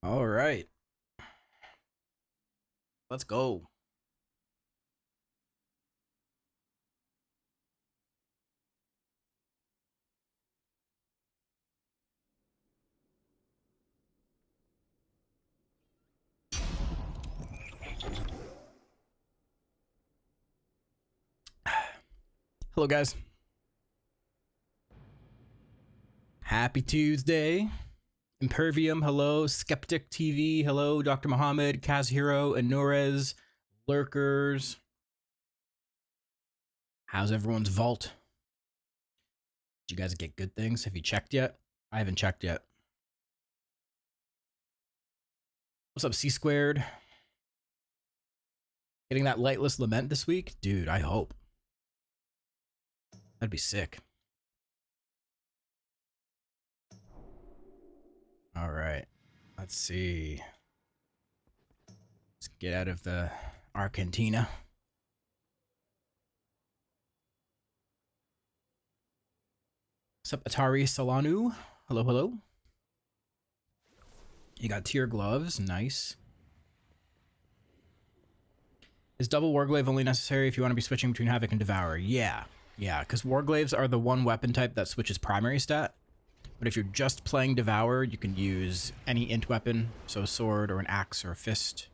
All right, let's go. Hello, guys. Happy Tuesday. Impervium, hello. Skeptic TV, hello. Dr. Muhammad, Kazuhiro, Inores, Lurkers. How's everyone's vault? Did you guys get good things? Have you checked yet? I haven't checked yet. What's up, C Squared? Getting that lightless lament this week? Dude, I hope. That'd be sick. All right. Let's see. Let's get out of the Argentina. What's up, Atari Solanu? Hello, hello. You got tier gloves. Nice. Is double Warglaive only necessary if you want to be switching between Havoc and Devourer? Yeah. Yeah, because Warglaives are the one weapon type that switches primary stat. But if you're just playing Devourer, you can use any int weapon. So a sword or an axe or a fist.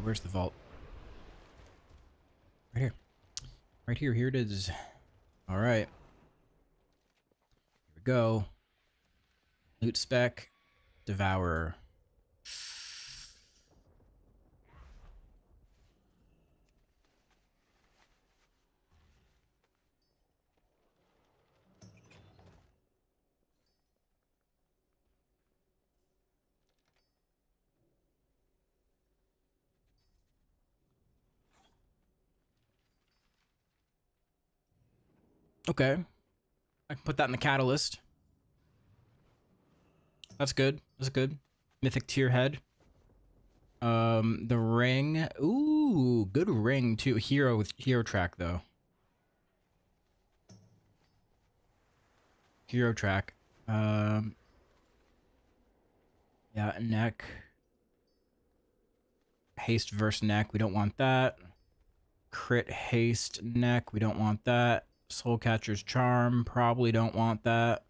Where's the vault? Right here. Right here. Here it is. All right. Here we go. Loot spec. Devourer. Okay. I can put that in the catalyst. That's good. That's good. Mythic tier head. The ring. Ooh, good ring too. Hero with hero track though. Hero track. Um, yeah, neck. Haste versus neck. We don't want that. Crit haste neck. We don't want that. Soul Catcher's charm. Probably don't want that.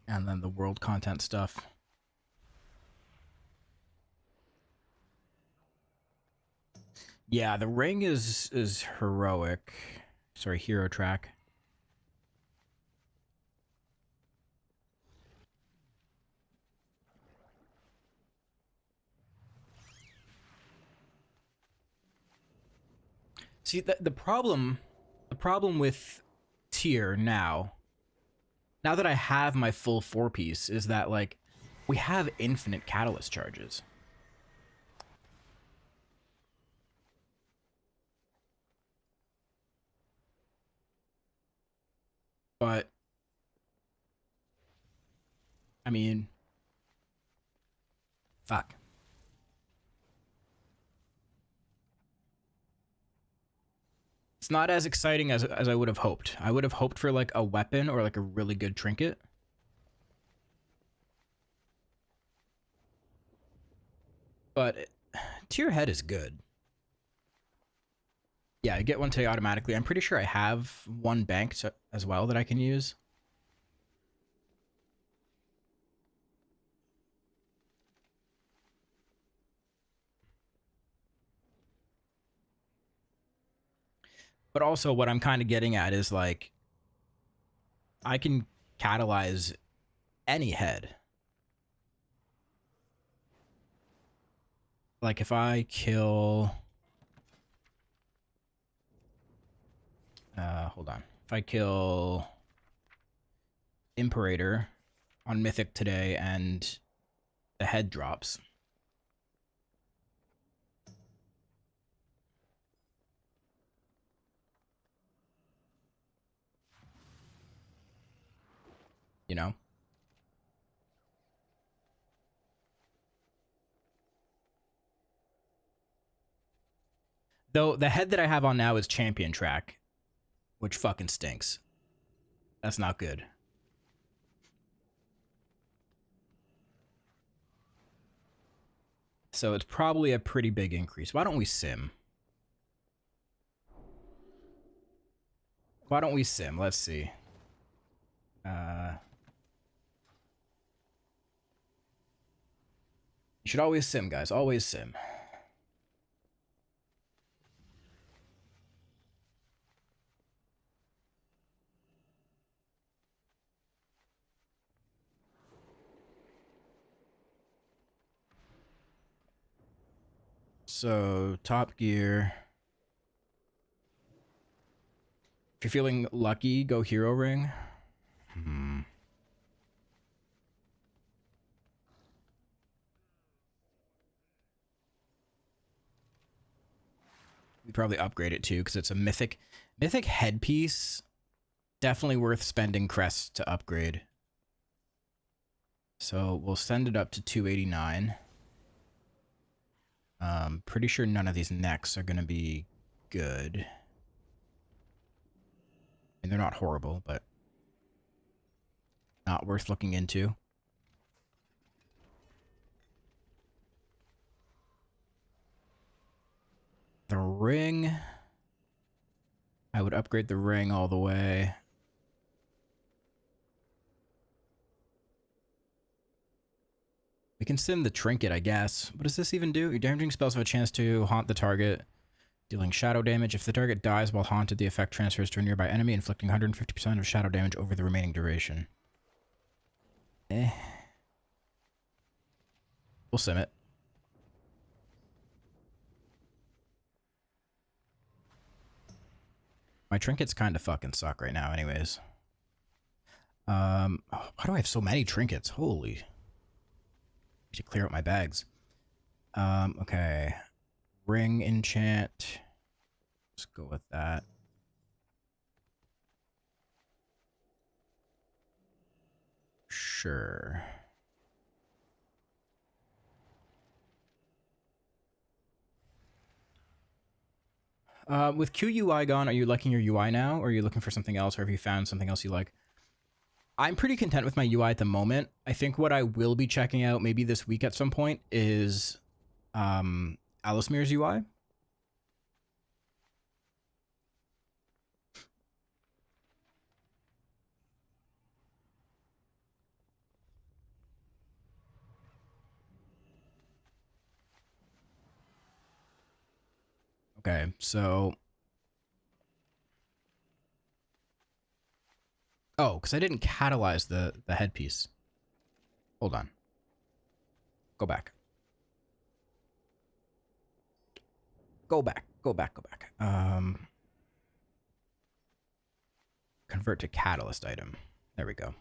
And then the world content stuff. Yeah, the ring is heroic. Sorry, hero track. See, the problem with tier now that I have my full 4-piece, is that like we have infinite catalyst charges. But I mean, fuck. It's not as exciting as I would have hoped. I would have hoped for like a weapon or like a really good trinket. But tier head is good. Yeah, I get one today automatically. I'm pretty sure I have one banked as well that I can use. But also what I'm kind of getting at is like I can catalyze any head. Like if I kill hold on. If I kill Imperator on Mythic today and the head drops. You know? Though the head that I have on now is champion track, which fucking stinks. That's not good. So it's probably a pretty big increase. Why don't we sim? Why don't we sim? Let's see. You should always sim, guys. Always sim. So, Top Gear. If you're feeling lucky, go Hero Ring. We'd probably upgrade it too, because it's a Mythic. Mythic headpiece. Definitely worth spending crests to upgrade. So we'll send it up to 289. Pretty sure none of these necks are going to be good. And they're not horrible, but not worth looking into. The ring. I would upgrade the ring all the way. We can sim the trinket, I guess. What does this even do? Your damaging spells have a chance to haunt the target, dealing shadow damage. If the target dies while haunted, the effect transfers to a nearby enemy, inflicting 150% of shadow damage over the remaining duration. We'll sim it. My trinkets kind of fucking suck right now anyways. Why do I have so many trinkets? Holy. I need to clear out my bags. Okay. Ring enchant. Let's go with that. Sure. With QUI gone, are you liking your UI now? Or are you looking for something else? Or have you found something else you like? I'm pretty content with my UI at the moment. I think what I will be checking out maybe this week at some point is Alismir's UI. Okay, so... Oh, because I didn't catalyze the headpiece. Hold on. Go back. Go back. Go back. Go back. Convert to catalyst item. There we go.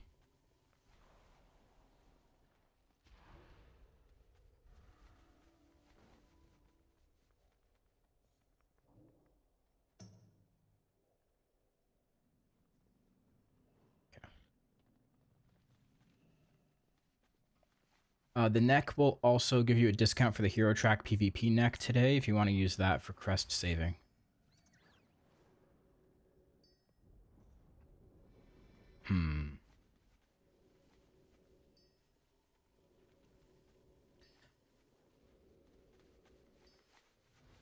The neck will also give you a discount for the hero track PvP neck today if you want to use that for crest saving.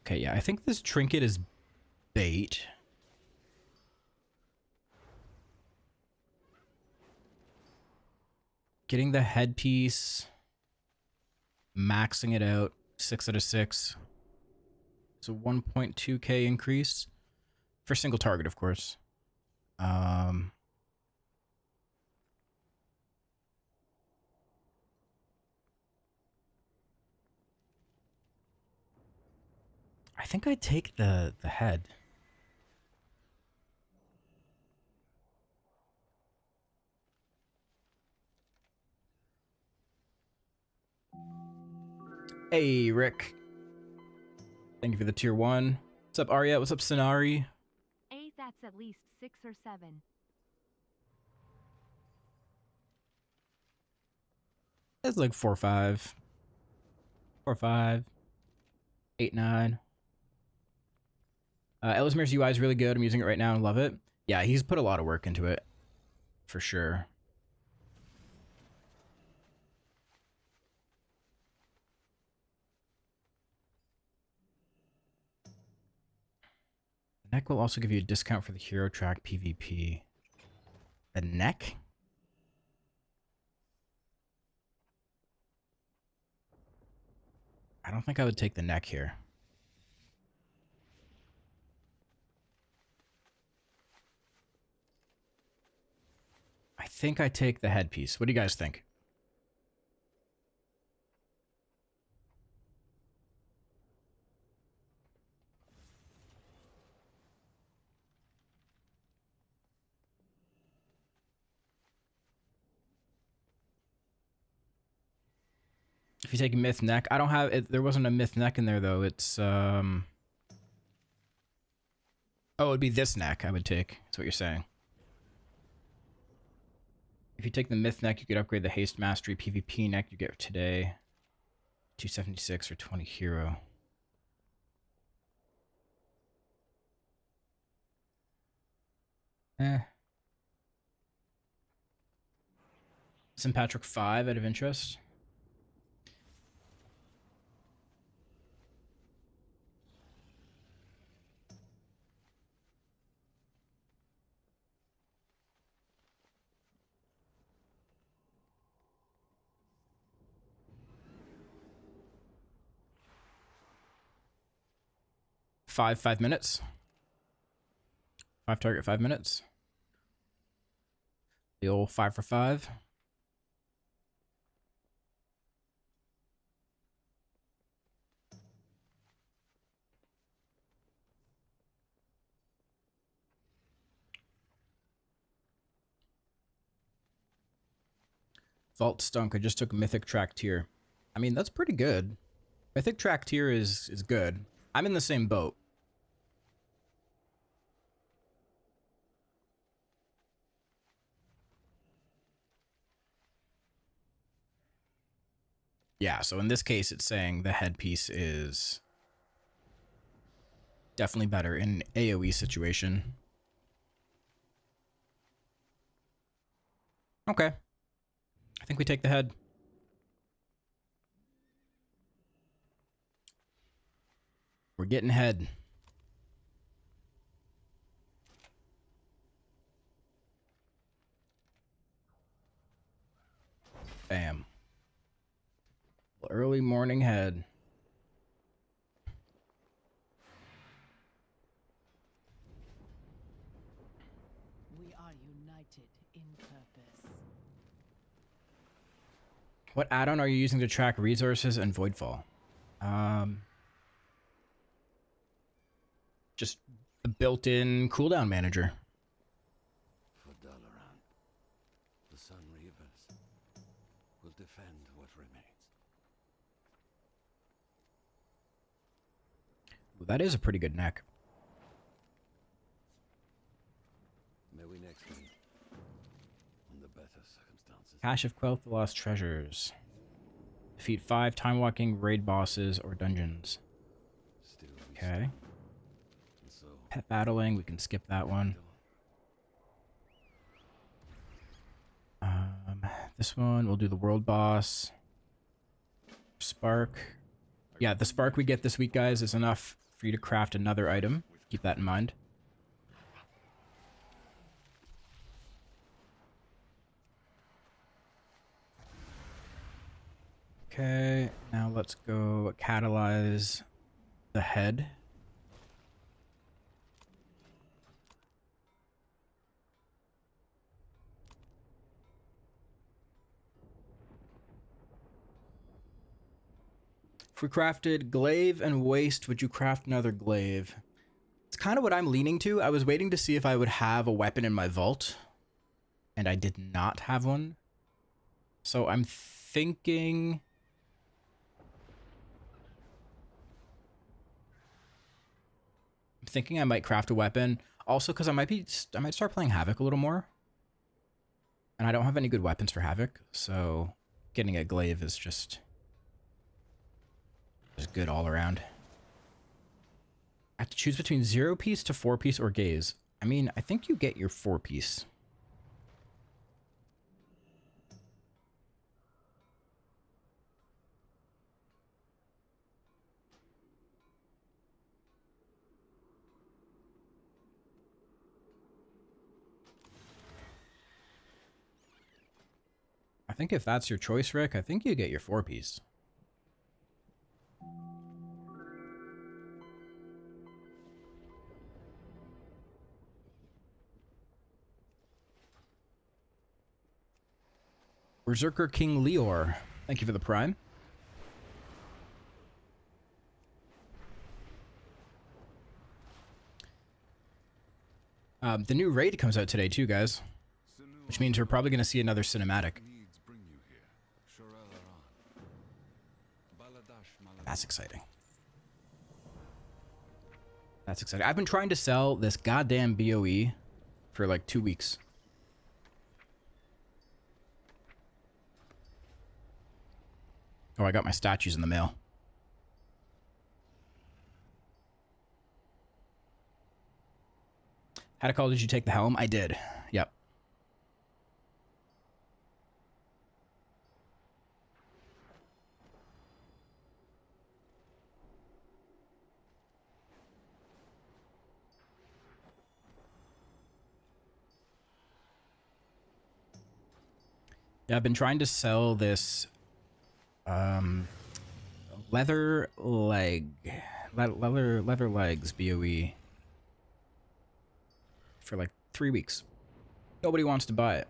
Okay, yeah, I think this trinket is bait. Getting the headpiece, maxing it out, 6 out of 6. It's a 1.2k increase for single target, of course. I think I'd take the head. Hey, Rick. Thank you for the tier 1. What's up, Arya? What's up, Sonari? That's at least 6 or 7. It's like 4 or 5. 4 or 5. 8, 9. Ellesmere's UI is really good. I'm using it right now and love it. Yeah, he's put a lot of work into it, for sure. The neck will also give you a discount for the hero track PvP. The neck? I don't think I would take the neck here. I think I take the headpiece. What do you guys think? If you take a myth neck, I don't have it. There wasn't a myth neck in there though. It's oh, it'd be this neck I would take. That's what you're saying. If you take the myth neck, you could upgrade the haste mastery PvP neck you get today. 276 or 20 hero. St. Patrick 5 out of interest. Five minutes. 5 target, 5 minutes. The old 5 for 5. Vault Stunk. I just took Mythic track tier. I mean, that's pretty good. Mythic track tier is good. I'm in the same boat. Yeah, so in this case, it's saying the headpiece is definitely better in AoE situation. Okay. I think we take the head. We're getting head. Bam. Early morning head. We are united in purpose. What add-on are you using to track resources and Voidfall? Just a built-in cooldown manager. For Dalaran, the Sun Reapers will defend what remains. Ooh, that is a pretty good neck. May we next meet under better circumstances. Cache of Quelth the Lost Treasures. Defeat 5 time-walking raid bosses or dungeons. Still we Okay. stand. And so Pet battling, we can skip that one. This one, we'll do the world boss. Spark. Yeah, the spark we get this week, guys, is enough for you to craft another item. Keep that in mind. Okay, now let's go catalyze the head. If we crafted glaive and waste, would you craft another glaive? It's kind of what I'm leaning to. I was waiting to see if I would have a weapon in my vault, and I did not have one. So I'm thinking I might craft a weapon. Also, because I might start playing Havoc a little more. And I don't have any good weapons for Havoc, so getting a glaive is just good all around. I have to choose between 0-piece to 4-piece or gaze. I mean, I think you get your 4-piece. I think if that's your choice, Rick, I think you get your 4-piece. Berserker King Leor, thank you for the prime. The new raid comes out today too, guys, which means we're probably going to see another cinematic. That's exciting. That's exciting. I've been trying to sell this goddamn BOE for like 2 weeks. Oh, I got my statues in the mail. How to call did you take the helm? I did. Yep. Yeah, I've been trying to sell this leather legs BOE for like 3 weeks. Nobody wants to buy it.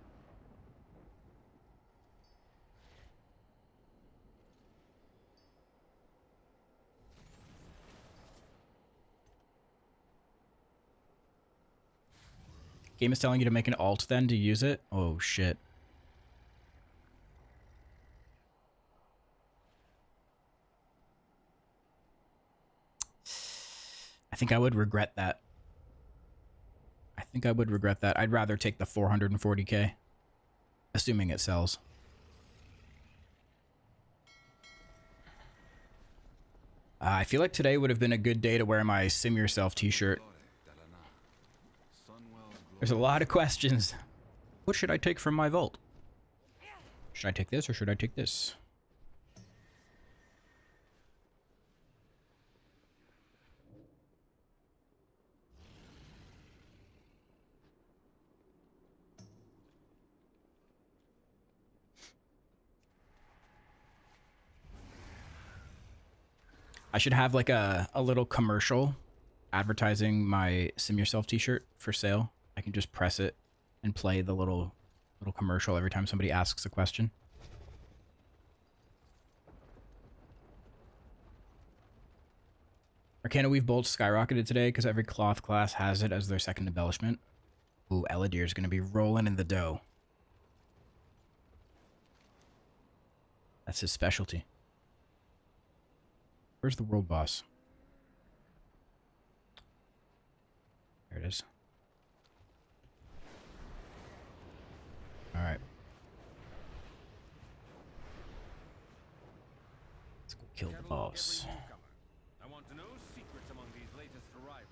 Game is telling you to make an alt then to use it? Oh shit. I think I would regret that. I think I would regret that. I'd rather take the 440k. Assuming it sells. I feel like today would have been a good day to wear my Sim Yourself t-shirt. There's a lot of questions. What should I take from my vault? Should I take this or should I take this? I should have like a little commercial advertising my Sim Yourself t-shirt for sale. I can just press it and play the little commercial every time somebody asks a question. Arcana Weave Bolts skyrocketed today because every cloth class has it as their second embellishment. Ooh, Eladir's going to be rolling in the dough. That's his specialty. Where's the world boss? There it is. All right. Let's go kill the boss. I want to know secrets among these latest arrivals.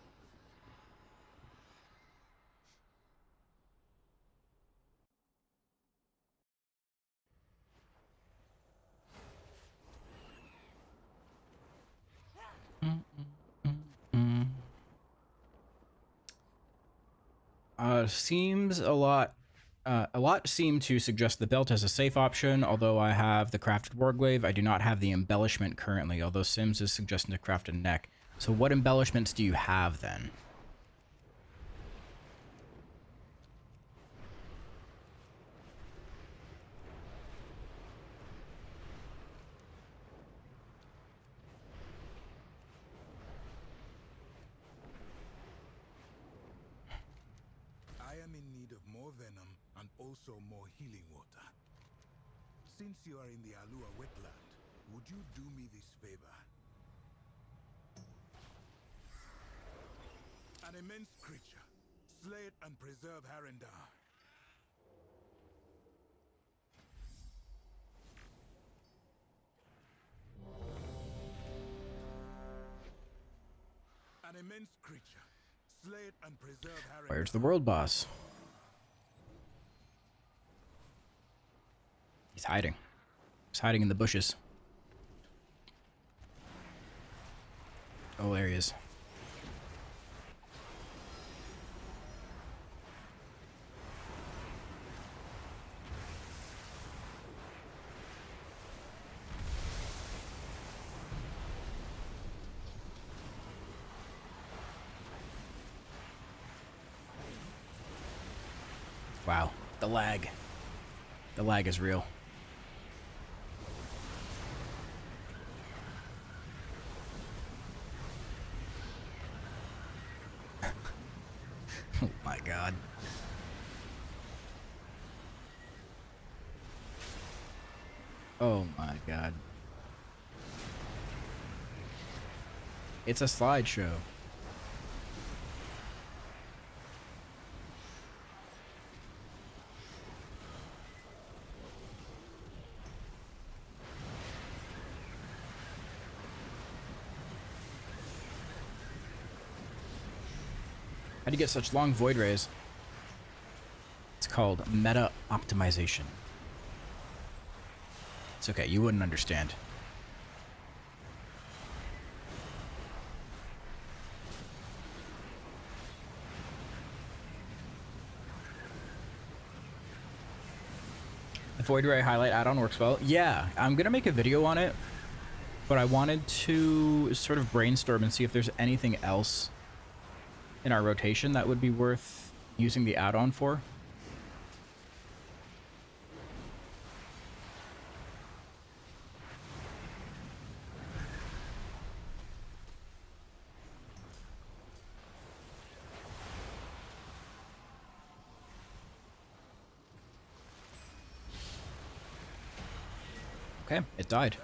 Seems a lot seem to suggest the belt as a safe option, although I have the crafted warglaive. I do not have the embellishment currently, although Sims is suggesting to craft a neck. So what embellishments do you have then? I am in need of more venom and also more healing water. Since you are in the Alua wetland, would you do me this favor? An immense creature. Slay it and preserve Harendar. An immense immense creature. Slay it and preserve Harry. Where's the world boss? He's hiding. He's hiding in the bushes. Oh, there he is. Wow, the lag. The lag is real. Oh my god. Oh my god. It's a slideshow. How do you get such long void rays? It's called meta optimization. It's okay, you wouldn't understand. The void ray highlight add-on works well. Yeah, I'm gonna make a video on it, but I wanted to sort of brainstorm and see if there's anything else in our rotation that would be worth using the add-on for. Okay, it died.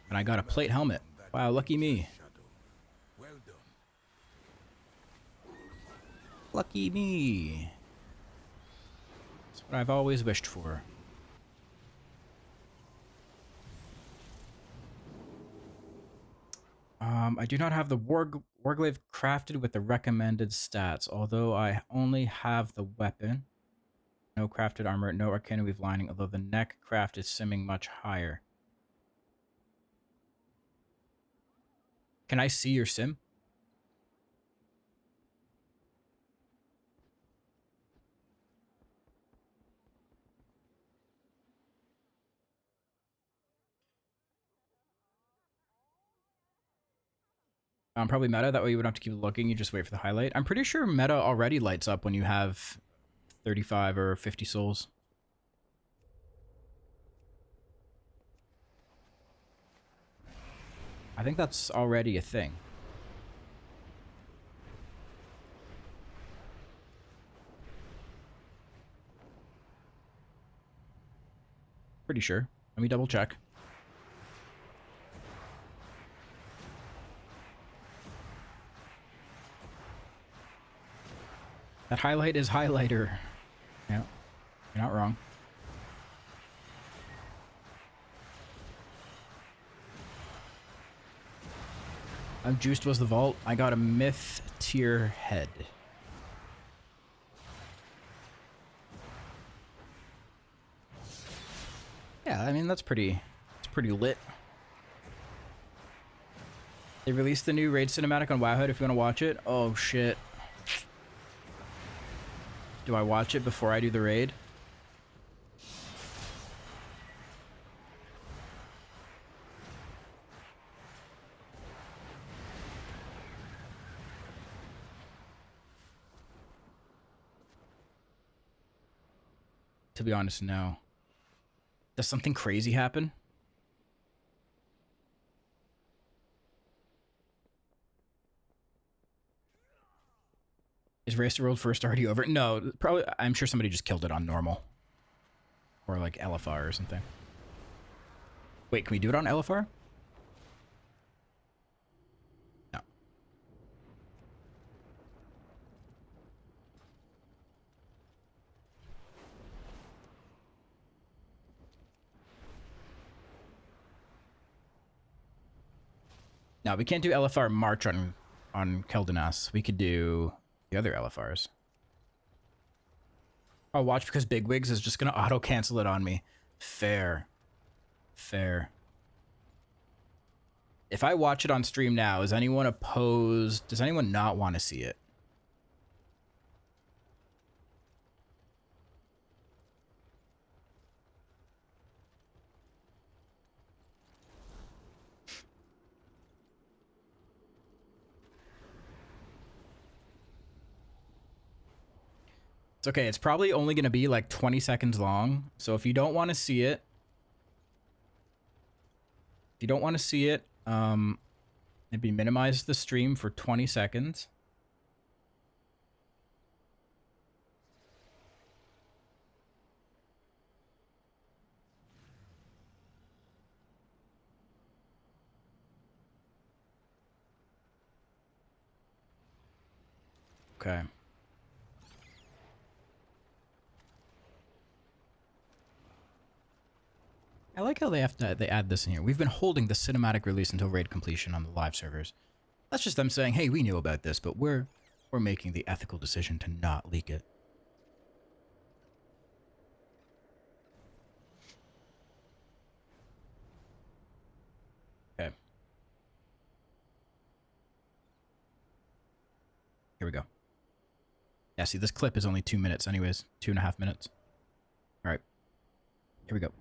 And I got a plate helmet. Wow, lucky me. Well done. Lucky me. That's what I've always wished for. I do not have the Warglaive crafted with the recommended stats, although I only have the weapon. No crafted armor, no arcana weave lining, although the neck craft is simming much higher. Can I see your sim? Probably meta, that way you wouldn't have to keep looking, you just wait for the highlight. I'm pretty sure meta already lights up when you have 35 or 50 souls. I think that's already a thing. Pretty sure. Let me double check. That highlight is highlighter. Yeah, you're not wrong. Juiced was the vault. I got a myth tier head. Yeah, I mean it's pretty lit. They released the new raid cinematic on Wowhead if you want to watch it. Oh shit. Do I watch it before I do the raid? To be honest, no. Does something crazy happen? Is Race to World first already over? No, probably. I'm sure somebody just killed it on normal. Or like LFR or something. Wait, can we do it on LFR? No. No, we can't do LFR March on on Keldanas. We could do the other LFRs. Oh, watch, because Bigwigs is just going to auto-cancel it on me. Fair. Fair. If I watch it on stream now, is anyone opposed? Does anyone not want to see it? It's okay. It's probably only going to be like 20 seconds long. So if you don't want to see it, maybe minimize the stream for 20 seconds. Okay. I like how they add this in here. We've been holding the cinematic release until raid completion on the live servers. That's just them saying, hey, we knew about this, but we're making the ethical decision to not leak it. Okay. Here we go. Yeah, see, this clip is only 2 minutes anyways. 2.5 minutes. All right. Here we go.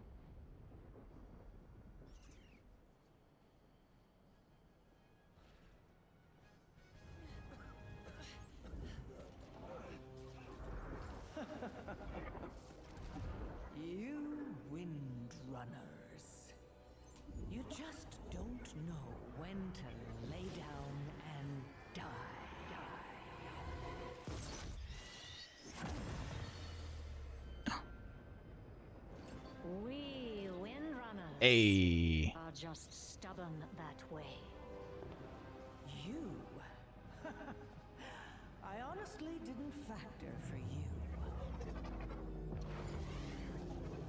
You windrunners. You just don't know when to lay down and die. We windrunners Hey. are just stubborn that way. You? I honestly didn't factor for you.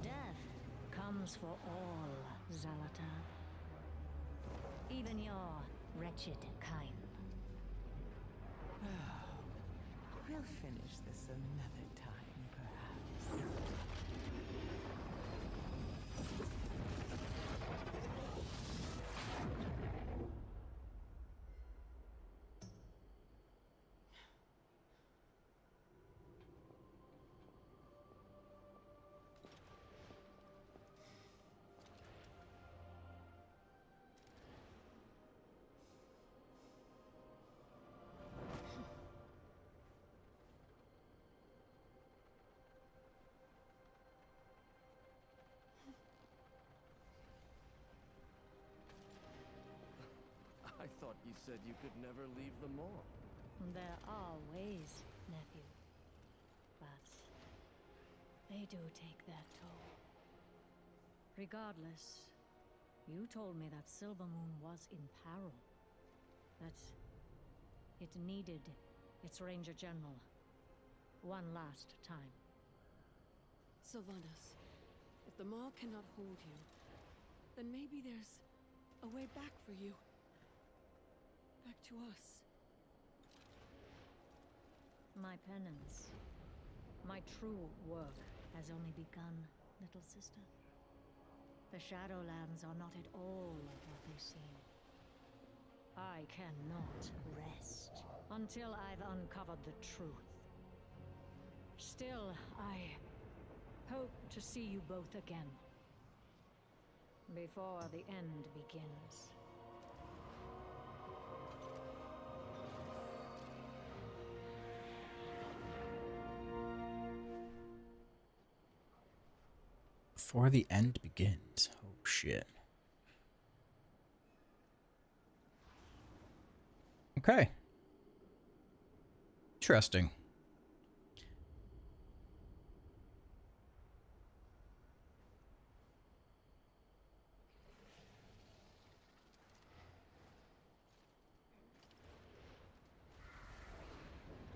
Death comes for all, Zalata. Even your wretched kind. We'll finish this another time, perhaps. I thought you said you could never leave the mall. There are ways, nephew. But they do take their toll. Regardless, you told me that Silvermoon was in peril. That it needed its Ranger General one last time. Sylvanas, if the Maw cannot hold you, then maybe there's a way back for you. Back to us. My penance, my true work has only begun, little sister. The Shadowlands are not at all like what they seem. I cannot rest until I've uncovered the truth. Still, I hope to see you both again. Before the end begins. Before the end begins. Oh, shit. Okay. Interesting.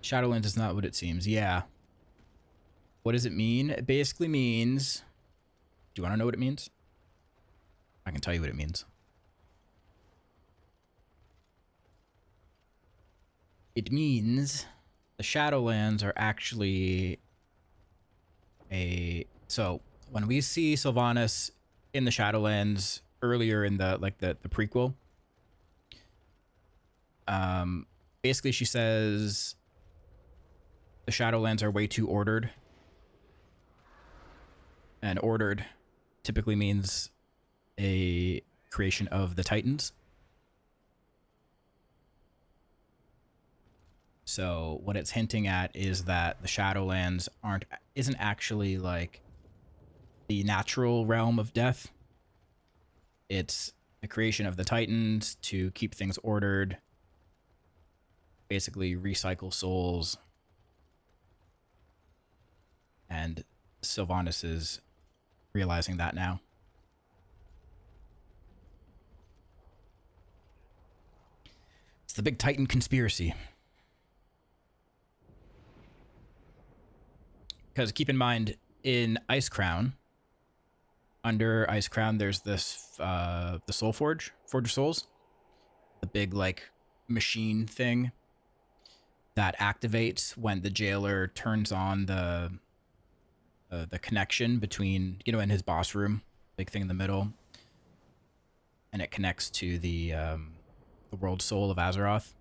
Shadowlands is not what it seems. Yeah. What does it mean? It basically means... Do you want to know what it means? I can tell you what it means. it means the Shadowlands are actually so when we see Sylvanas in the Shadowlands earlier in the the prequel, basically she says the Shadowlands are way too ordered, and ordered typically means a creation of the Titans. So what it's hinting at is that the Shadowlands isn't actually like the natural realm of death. It's the creation of the Titans to keep things ordered, basically recycle souls. And Sylvanas is realizing that now. It's the big Titan conspiracy. Because keep in mind, in Icecrown, under Icecrown, there's this, the Soul Forge, Forge of Souls. The big, like, machine thing that activates when the jailer turns on the connection between, you know, in his boss room, big thing in the middle. And it connects to the world soul of Azeroth.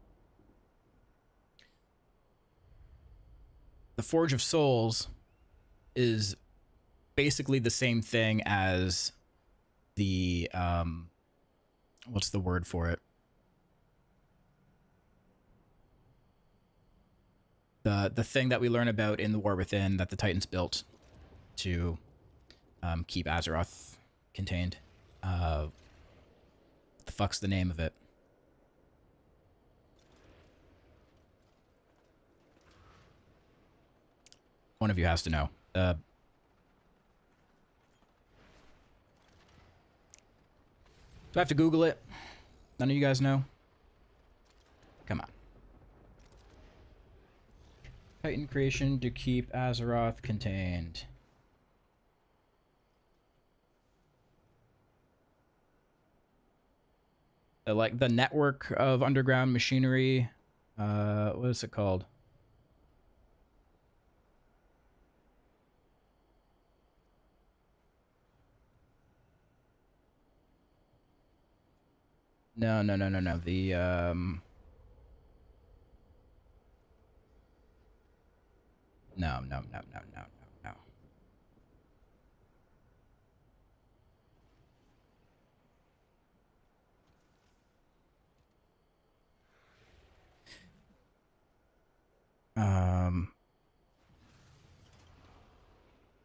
The Forge of Souls is basically the same thing as the what's the word for it? The thing that we learn about in the War Within that the Titans built to keep Azeroth contained. What the fuck's the name of it? One of you has to know. Do I have to Google it? None of you guys know? Come on. Titan creation to keep Azeroth contained. Like the network of underground machinery. What is it called? No. The No.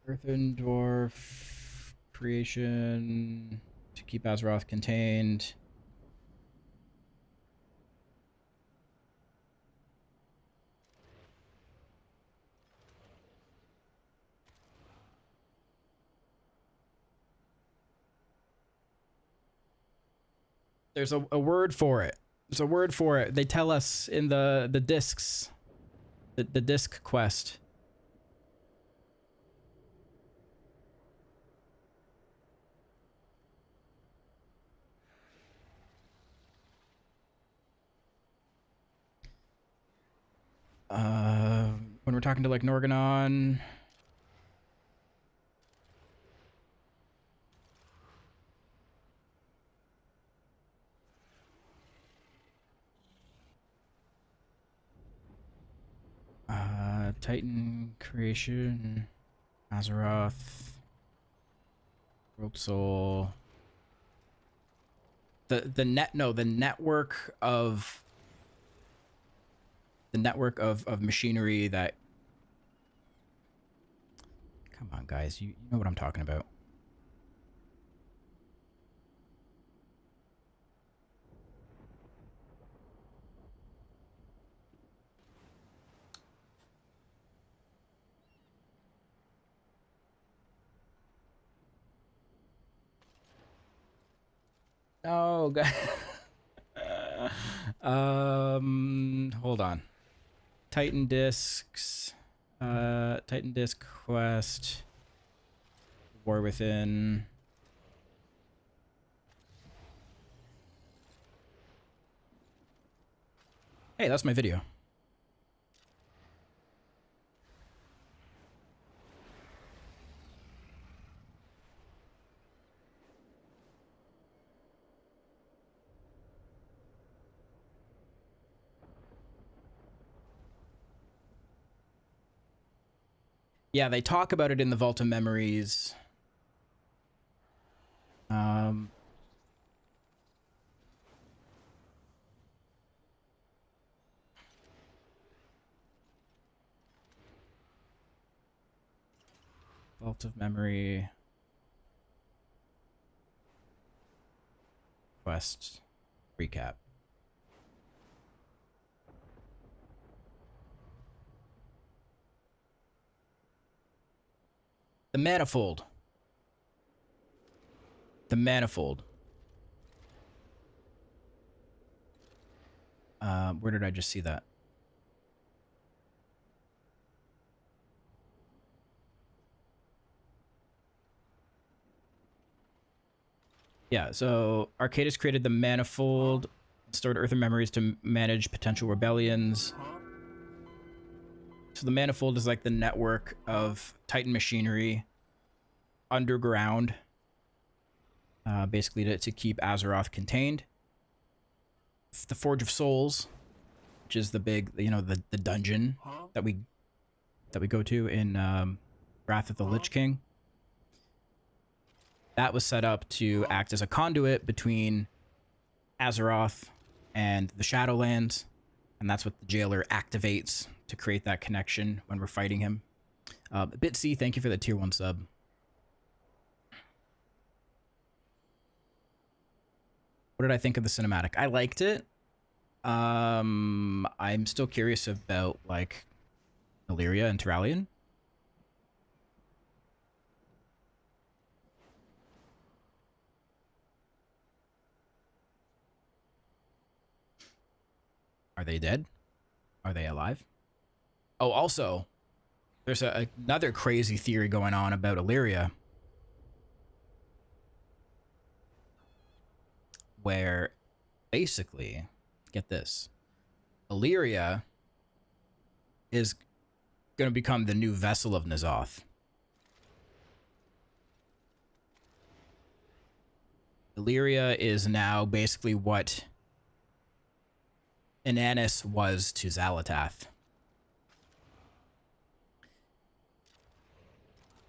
Earthen Dwarf creation to keep Azeroth contained. There's a word for it. There's a word for it. They tell us in the discs. The disc quest. When we're talking to like Norganon. Titan creation, Azeroth, World Soul. The network of machinery that. Come on, guys, you know what I'm talking about. Oh, God. Hold on. Titan discs. Titan disc quest. War Within. Hey, that's my video. Yeah, they talk about it in the Vault of Memories. Vault of Memory quest recap. The Manifold. The Manifold. Where did I just see that? Yeah, so Arcadis created the Manifold, stored Earthen memories to manage potential rebellions. So the Manifold is like the network of Titan machinery underground, basically to keep Azeroth contained. The Forge of Souls, which is the big, you know, the dungeon that we go to in Wrath of the Lich King. That was set up to act as a conduit between Azeroth and the Shadowlands, and that's what the jailer activates to create that connection when we're fighting him. Bitsy, thank you for the tier 1 sub. What did I think of the cinematic? I liked it. I'm still curious about, like, Illyria and Terralion. Are they dead? Are they alive? Oh, also, there's another crazy theory going on about Illyria, where basically, get this, Illyria is going to become the new vessel of N'Zoth. Illyria is now basically what Inanis was to Xal'atath.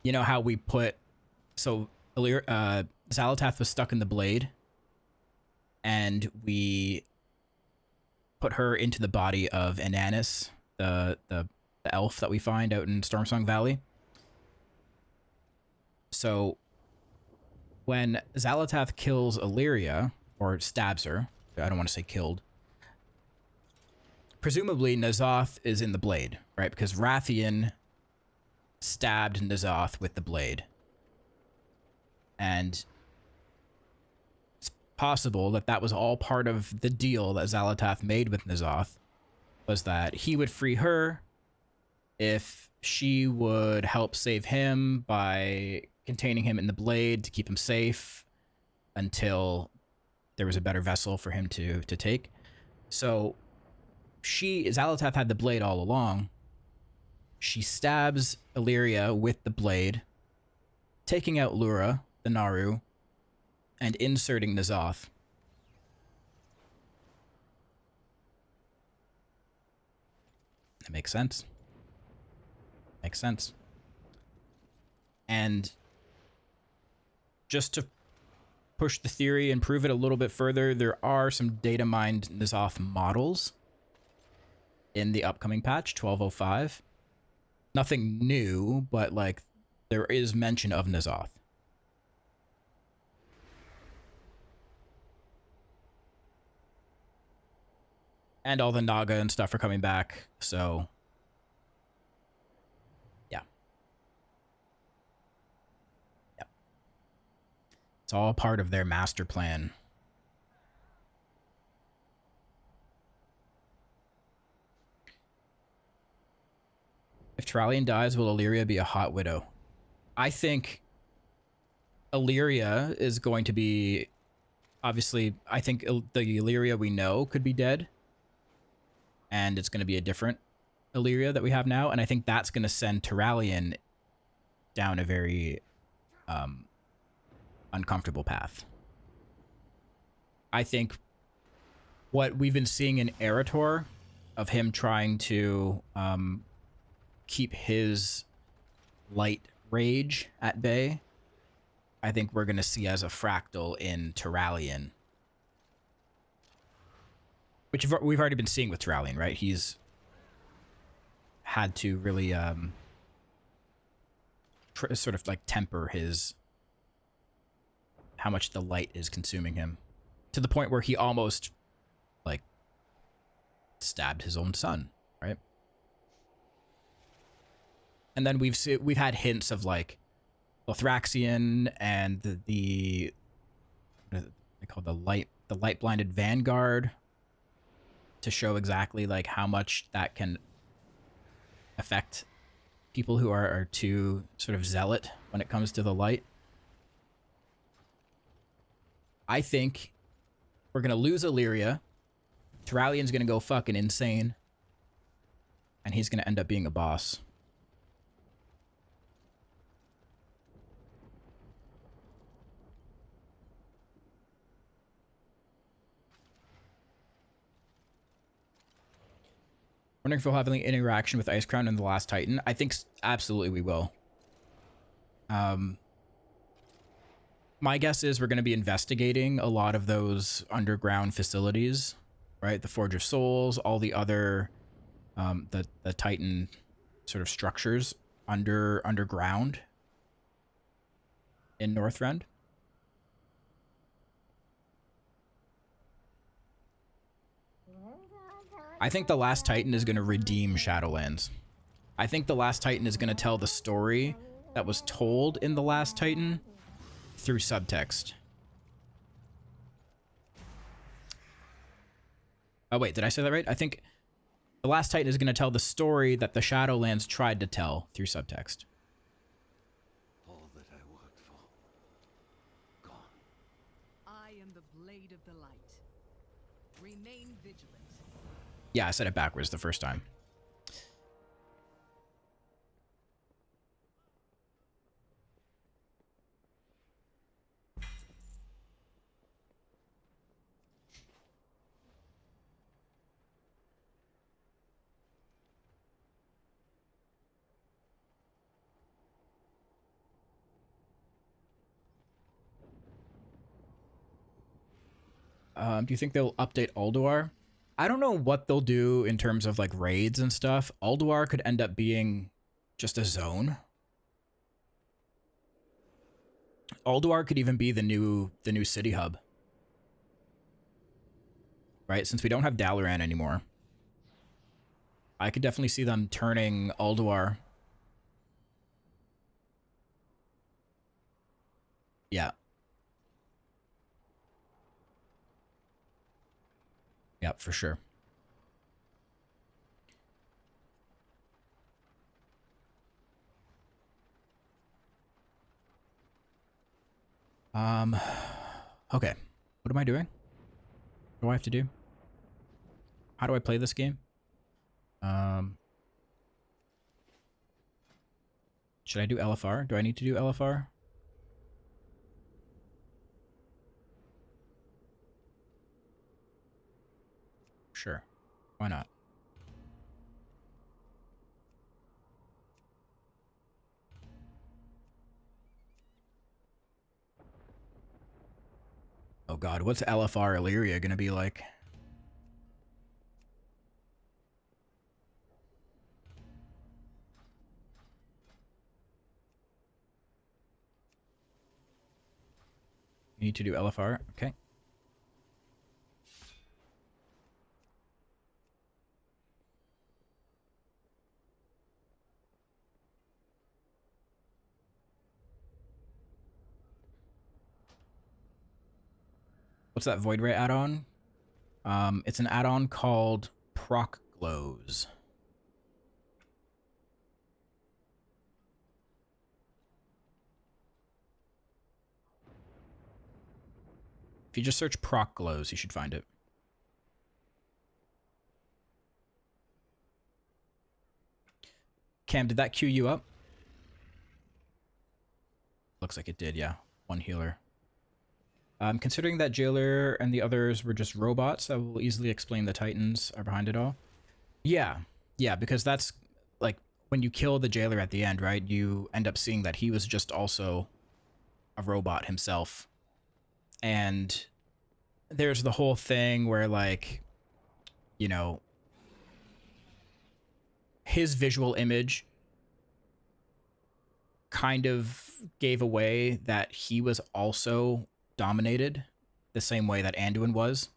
You know how we put... So, Xal'atath was stuck in the Blade, and we put her into the body of Inanis, the elf that we find out in Stormsong Valley. So, when Xal'atath kills Illyria, or stabs her, I don't want to say killed, presumably N'Zoth is in the Blade, right? Because Rathian stabbed N'Zoth with the Blade. And it's possible that that was all part of the deal that Xal'atath made with N'Zoth, was that he would free her if she would help save him by containing him in the Blade to keep him safe until there was a better vessel for him to take. So Xal'atath had the Blade all along. She stabs Illyria with the Blade, taking out Lura, the Naru, and inserting N'Zoth. That makes sense. Makes sense. And just to push the theory and prove it a little bit further, there are some data mined N'Zoth models in the upcoming patch, 1205. Nothing new, but like there is mention of N'Zoth. And all the Naga and stuff are coming back, so yeah. Yeah. It's all part of their master plan. If Terralion dies, will Illyria be a hot widow? I think Illyria is going to be... Obviously, I think the Illyria we know could be dead. And it's going to be a different Illyria that we have now. And I think that's going to send Terralion down a very uncomfortable path. I think what we've been seeing in Erator, of him trying to... keep his light rage at bay, I think we're going to see as a fractal in Terralion. Which we've already been seeing with Terralion, right? He's had to really sort of like temper his how much the light is consuming him, to the point where he almost like stabbed his own son, right? And then we've had hints of like Lothraxion and the what is they call the light blinded vanguard, to show exactly like how much that can affect people who are too sort of zealot when it comes to the light. I think we're going to lose Illyria. Terralion's going to go fucking insane. And he's going to end up being a boss. Wondering if we'll have any interaction with Icecrown and the Last Titan. I think absolutely we will. My guess is we're going to be investigating a lot of those underground facilities, right? The Forge of Souls, all the other, the Titan sort of structures underground in Northrend. I think the Last Titan is going to redeem Shadowlands. I think the Last Titan is going to tell the story that was told in the Last Titan through subtext. Oh, wait, did I say that right? I think the Last Titan is going to tell the story that the Shadowlands tried to tell through subtext. All that I worked for, gone. I am the blade of the light. Remain vigilant. Yeah, I said it backwards the first time. Do you think they'll update Ulduar? I don't know what they'll do in terms of like raids and stuff. Ulduar could end up being just a zone. Ulduar could even be the new city hub. Right? Since we don't have Dalaran anymore. I could definitely see them turning Ulduar. Yeah. Yep, for sure. Okay. What am I doing? What do I have to do? How do I play this game? Should I do LFR? Do I need to do LFR? Sure. Why not? Oh god, what's LFR Illyria gonna be like? You need to do LFR? Okay. What's that Void Ray add-on? It's an add-on called Proc Glows. If you just search Proc Glows, you should find it. Cam, did that queue you up? Looks like it did, yeah. One healer. Considering that Jailer and the others were just robots, that will easily explain the Titans are behind it all. Yeah, yeah, because that's like when you kill the jailer at the end, right, you end up seeing that he was just also a robot himself. And there's the whole thing where, like, you know, his visual image kind of gave away that he was also dominated the same way that Anduin was.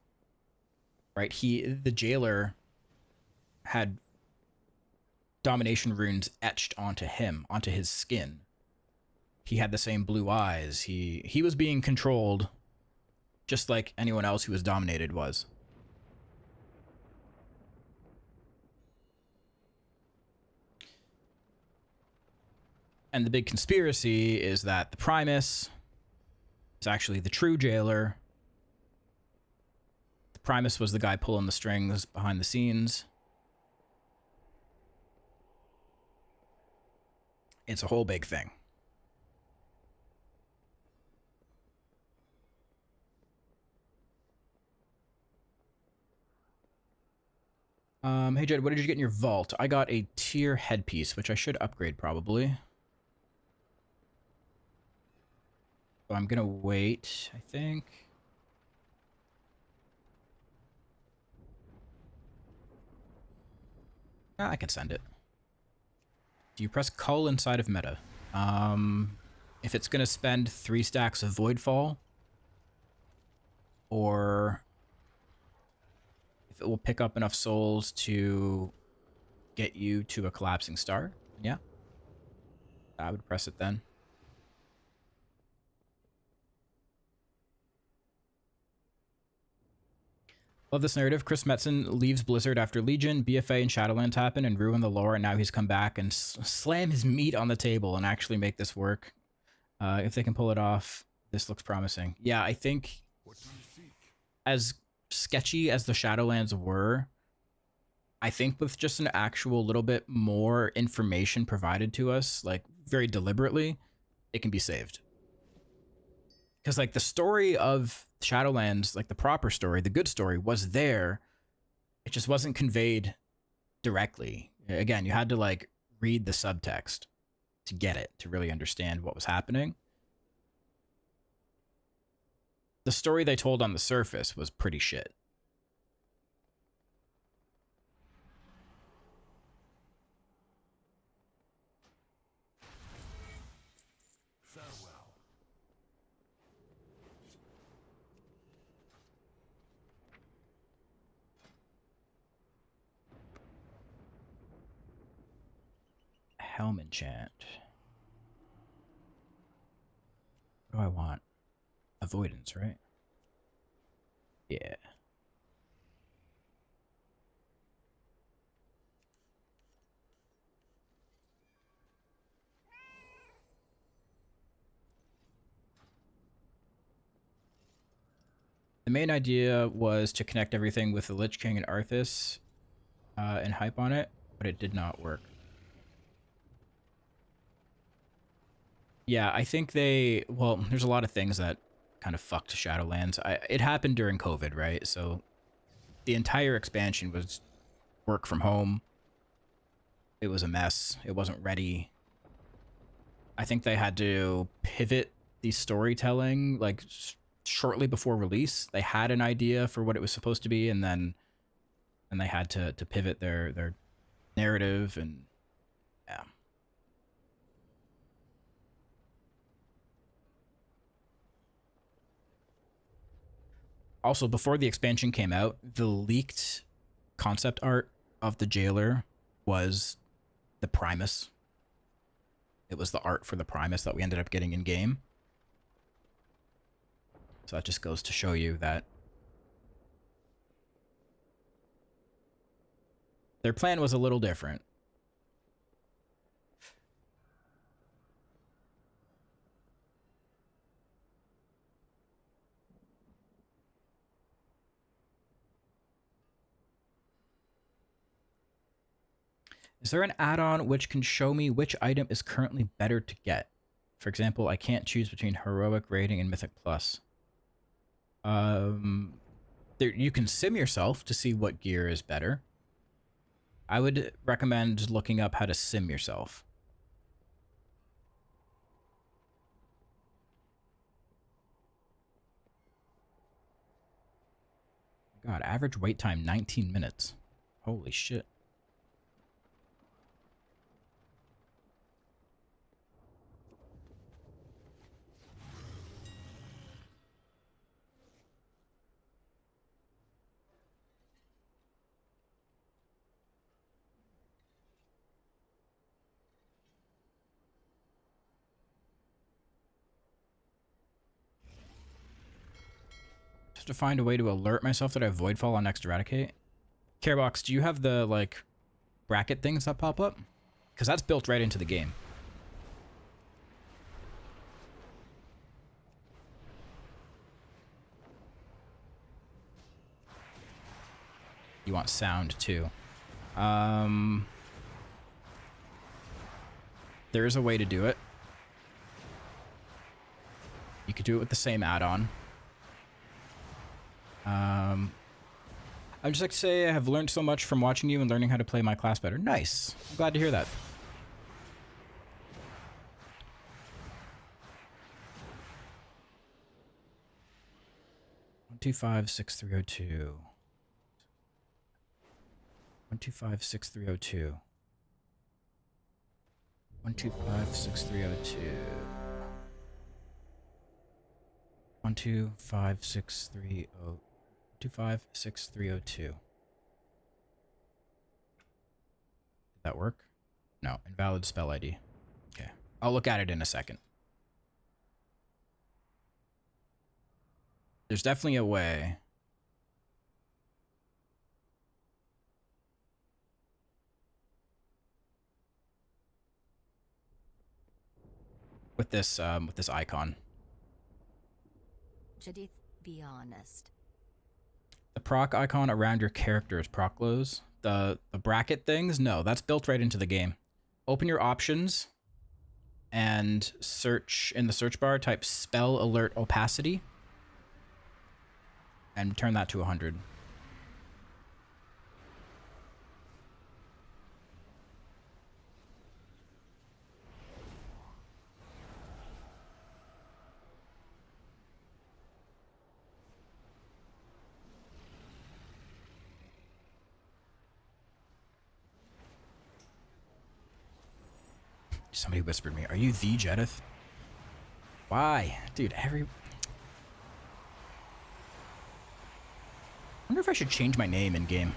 Right? The jailer had domination runes etched onto him, onto his skin. He had the same blue eyes. He was being controlled just like anyone else who was dominated was. And the big conspiracy is that the Primus is actually the true jailer. The Primus was the guy pulling the strings behind the scenes. It's a whole big thing. Hey Jed, what did you get in your vault? I got a tier headpiece, which I should upgrade probably. So I'm gonna wait, I think. I can send it. Do you press cull inside of meta? If it's gonna spend 3 stacks of Voidfall, or if it will pick up enough souls to get you to a collapsing star, yeah, I would press it then. Love this narrative. Chris Metzen leaves Blizzard after Legion, BFA, and Shadowlands happen and ruin the lore, and now he's come back and slam his meat on the table and actually make this work. If they can pull it off, this looks promising. Yeah, I think as sketchy as the Shadowlands were, I think with just an actual little bit more information provided to us, like very deliberately, it can be saved. Because like the story of Shadowlands, like the proper story, the good story was there. It just wasn't conveyed directly. Again, you had to like read the subtext to get it, to really understand what was happening. The story they told on the surface was pretty shit. Helm enchant. What do I want? Avoidance, right? Yeah. The main idea was to connect everything with the Lich King and Arthas and hype on it, but it did not work. Yeah, I think well, there's a lot of things that kind of fucked Shadowlands. It happened during COVID, right? So the entire expansion was work from home. It was a mess. It wasn't ready. I think they had to pivot the storytelling like shortly before release. They had an idea for what it was supposed to be, and then they had to pivot their narrative, and yeah. Also, before the expansion came out, the leaked concept art of the jailer was the Primus. It was the art for the Primus that we ended up getting in game. So that just goes to show you that their plan was a little different. Is there an add-on which can show me which item is currently better to get? For example, I can't choose between Heroic, Rating, and Mythic Plus. You can sim yourself to see what gear is better. I would recommend looking up how to sim yourself. God, average wait time 19 minutes. Holy shit. Just to find a way to alert myself that I have Voidfall on next Eradicate. Carebox, do you have the, like, bracket things that pop up? Because that's built right into the game. You want sound, too. There is a way to do it. You could do it with the same add-on. I'd just like to say I have learned so much from watching you and learning how to play my class better. Nice. I'm glad to hear that. One, 2, 5, 6, 3, 0, 2. 1, 2, 5, 6, 3, 0, 2. 1, 2, 5, 6, 3, 0, 2. 1, 2, 5, 6, 3, 0. 2, 5, 6, 3, 0, 2. Did that work? No, invalid spell ID. Okay, I'll look at it in a second. There's definitely a way. With this icon. Jedith, be honest. The proc icon around your character is proc glows. The bracket things, no, that's built right into the game. Open your options and search in the search bar, type spell alert opacity and turn that to 100. Somebody whispered me, "Are you the Jedith?" Why? Dude, I wonder if I should change my name in game.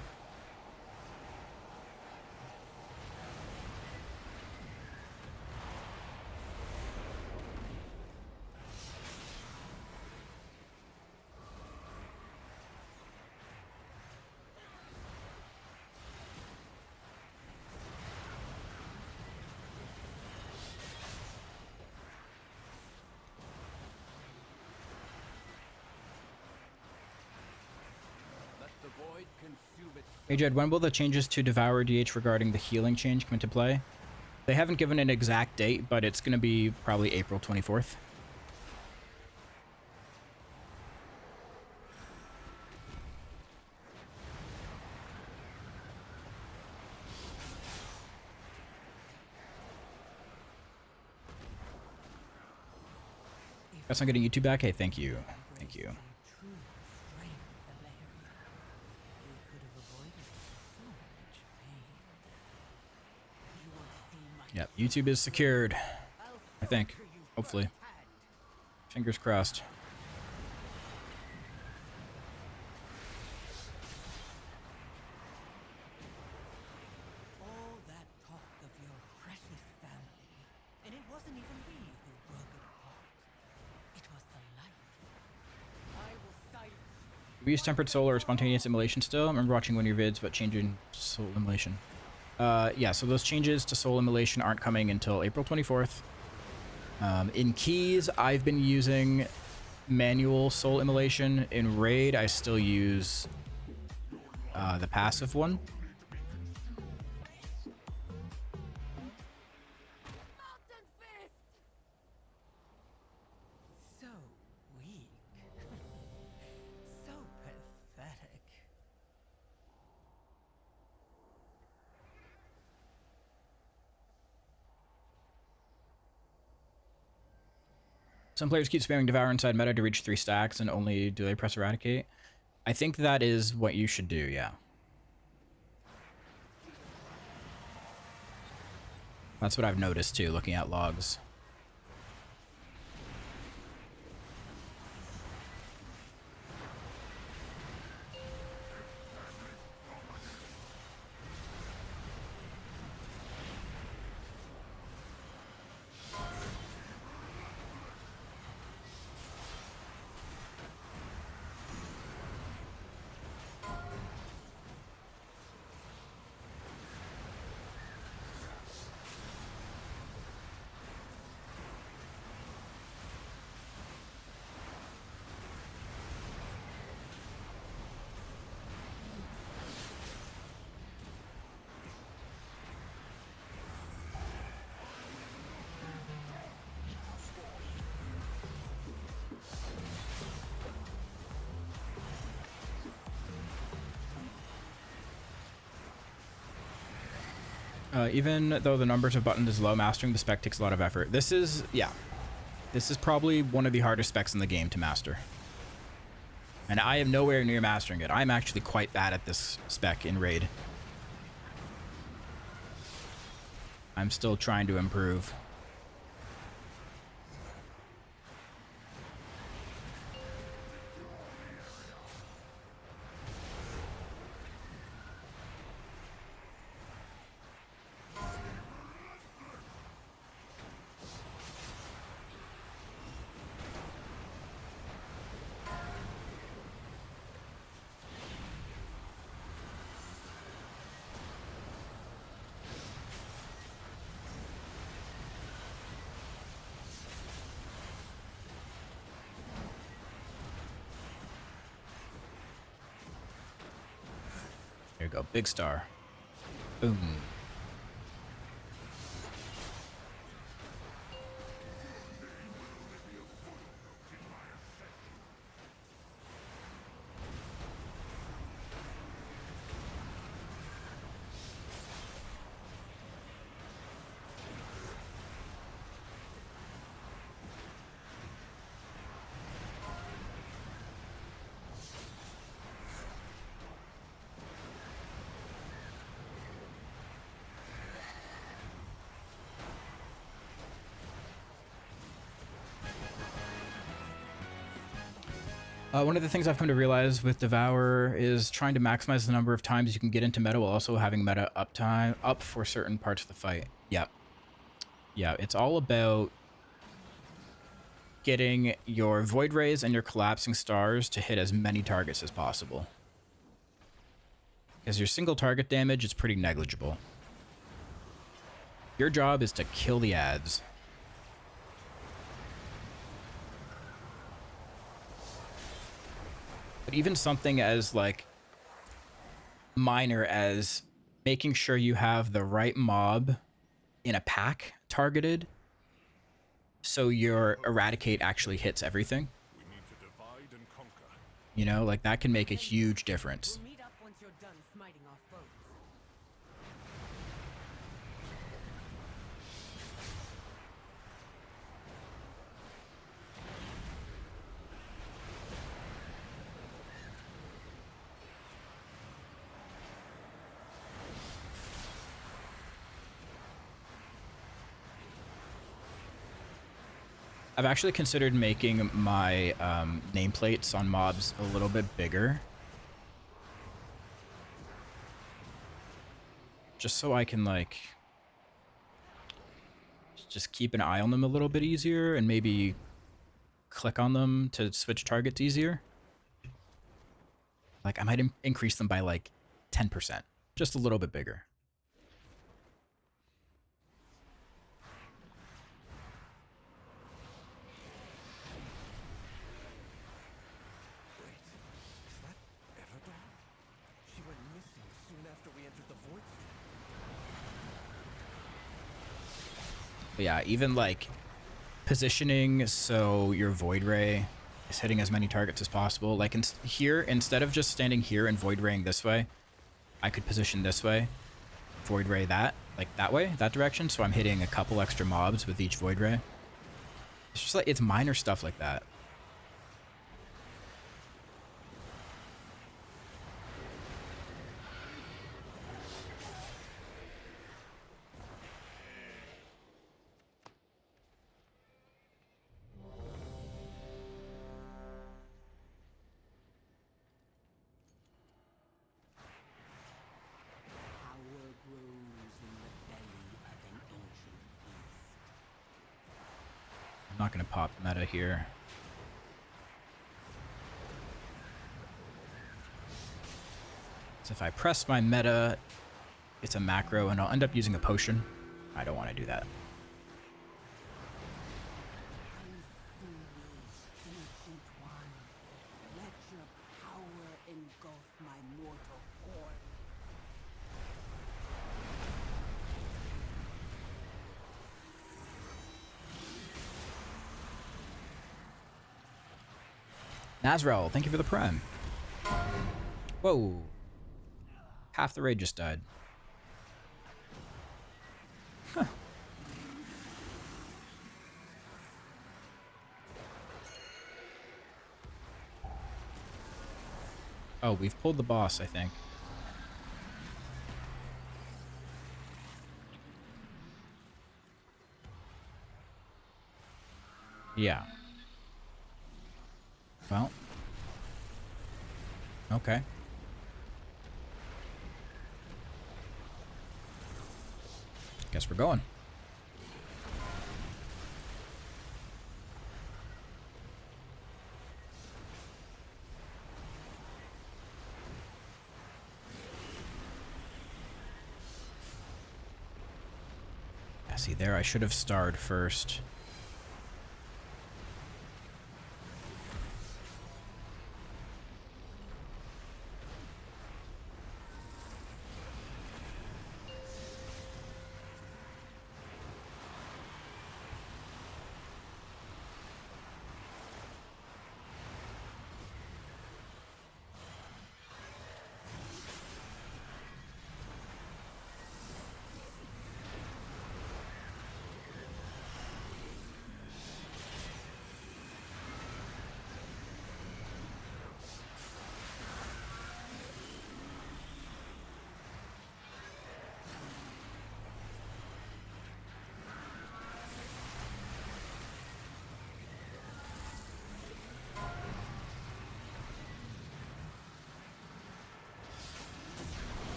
Hey Jed, when will the changes to Devourer DH regarding the healing change come into play? They haven't given an exact date, but it's going to be probably April 24th. Guess I'm getting YouTube back? Hey, thank you. Thank you. Yep, YouTube is secured. I think. Hopefully. Fingers crossed. All that talk of your precious family, and it wasn't even we who broke it apart. It was the light. I will silence. We use tempered soul or spontaneous immolation still. I remember watching one of your vids about changing soul immolation. Yeah, so those changes to soul immolation aren't coming until April 24th. In keys, I've been using manual soul immolation. In raid, I still use the passive one. So weak. So pathetic. Some players keep spamming Devour inside meta to reach 3 stacks and only do they press Eradicate. I think that is what you should do, yeah. That's what I've noticed too, looking at logs. Even though the numbers of buttons is low, mastering the spec takes a lot of effort. This is, yeah. This is probably one of the hardest specs in the game to master. And I am nowhere near mastering it. I'm actually quite bad at this spec in Raid. I'm still trying to improve. Here we go, big star. Boom. One of the things I've come to realize with Devourer is trying to maximize the number of times you can get into meta while also having meta uptime up for certain parts of the fight. Yeah. Yeah, it's all about getting your Void Rays and your Collapsing Stars to hit as many targets as possible. Because your single target damage is pretty negligible. Your job is to kill the ads. But even something as, like, minor as making sure you have the right mob in a pack targeted so your Eradicate actually hits everything. We need to divide and conquer. You know, like, that can make a huge difference. We'll meet up once you're done smiting off foes. I've actually considered making my nameplates on mobs a little bit bigger. Just so I can, like, just keep an eye on them a little bit easier and maybe click on them to switch targets easier. Like, I might increase them by, like, 10%. Just a little bit bigger. She went missing soon after we entered the void. But yeah, even, like, positioning so your Void Ray is hitting as many targets as possible. Like, here, instead of just standing here and Void Raying this way, I could position this way, Void Ray that, like that way, that direction, so I'm hitting a couple extra mobs with each Void Ray. It's just like, it's minor stuff like that. Power grows in the belly of an ancient beast. I'm not gonna pop meta here. So if I press my meta, it's a macro and I'll end up using a potion. I don't want to do that. Ancient one, let your power engulf my mortal form. Nazrel, thank you for the prime. Whoa. Half the raid just died. Huh. Oh, we've pulled the boss, I think. Yeah. Well. Okay. Guess we're going. Yeah, see there, I should have starred first.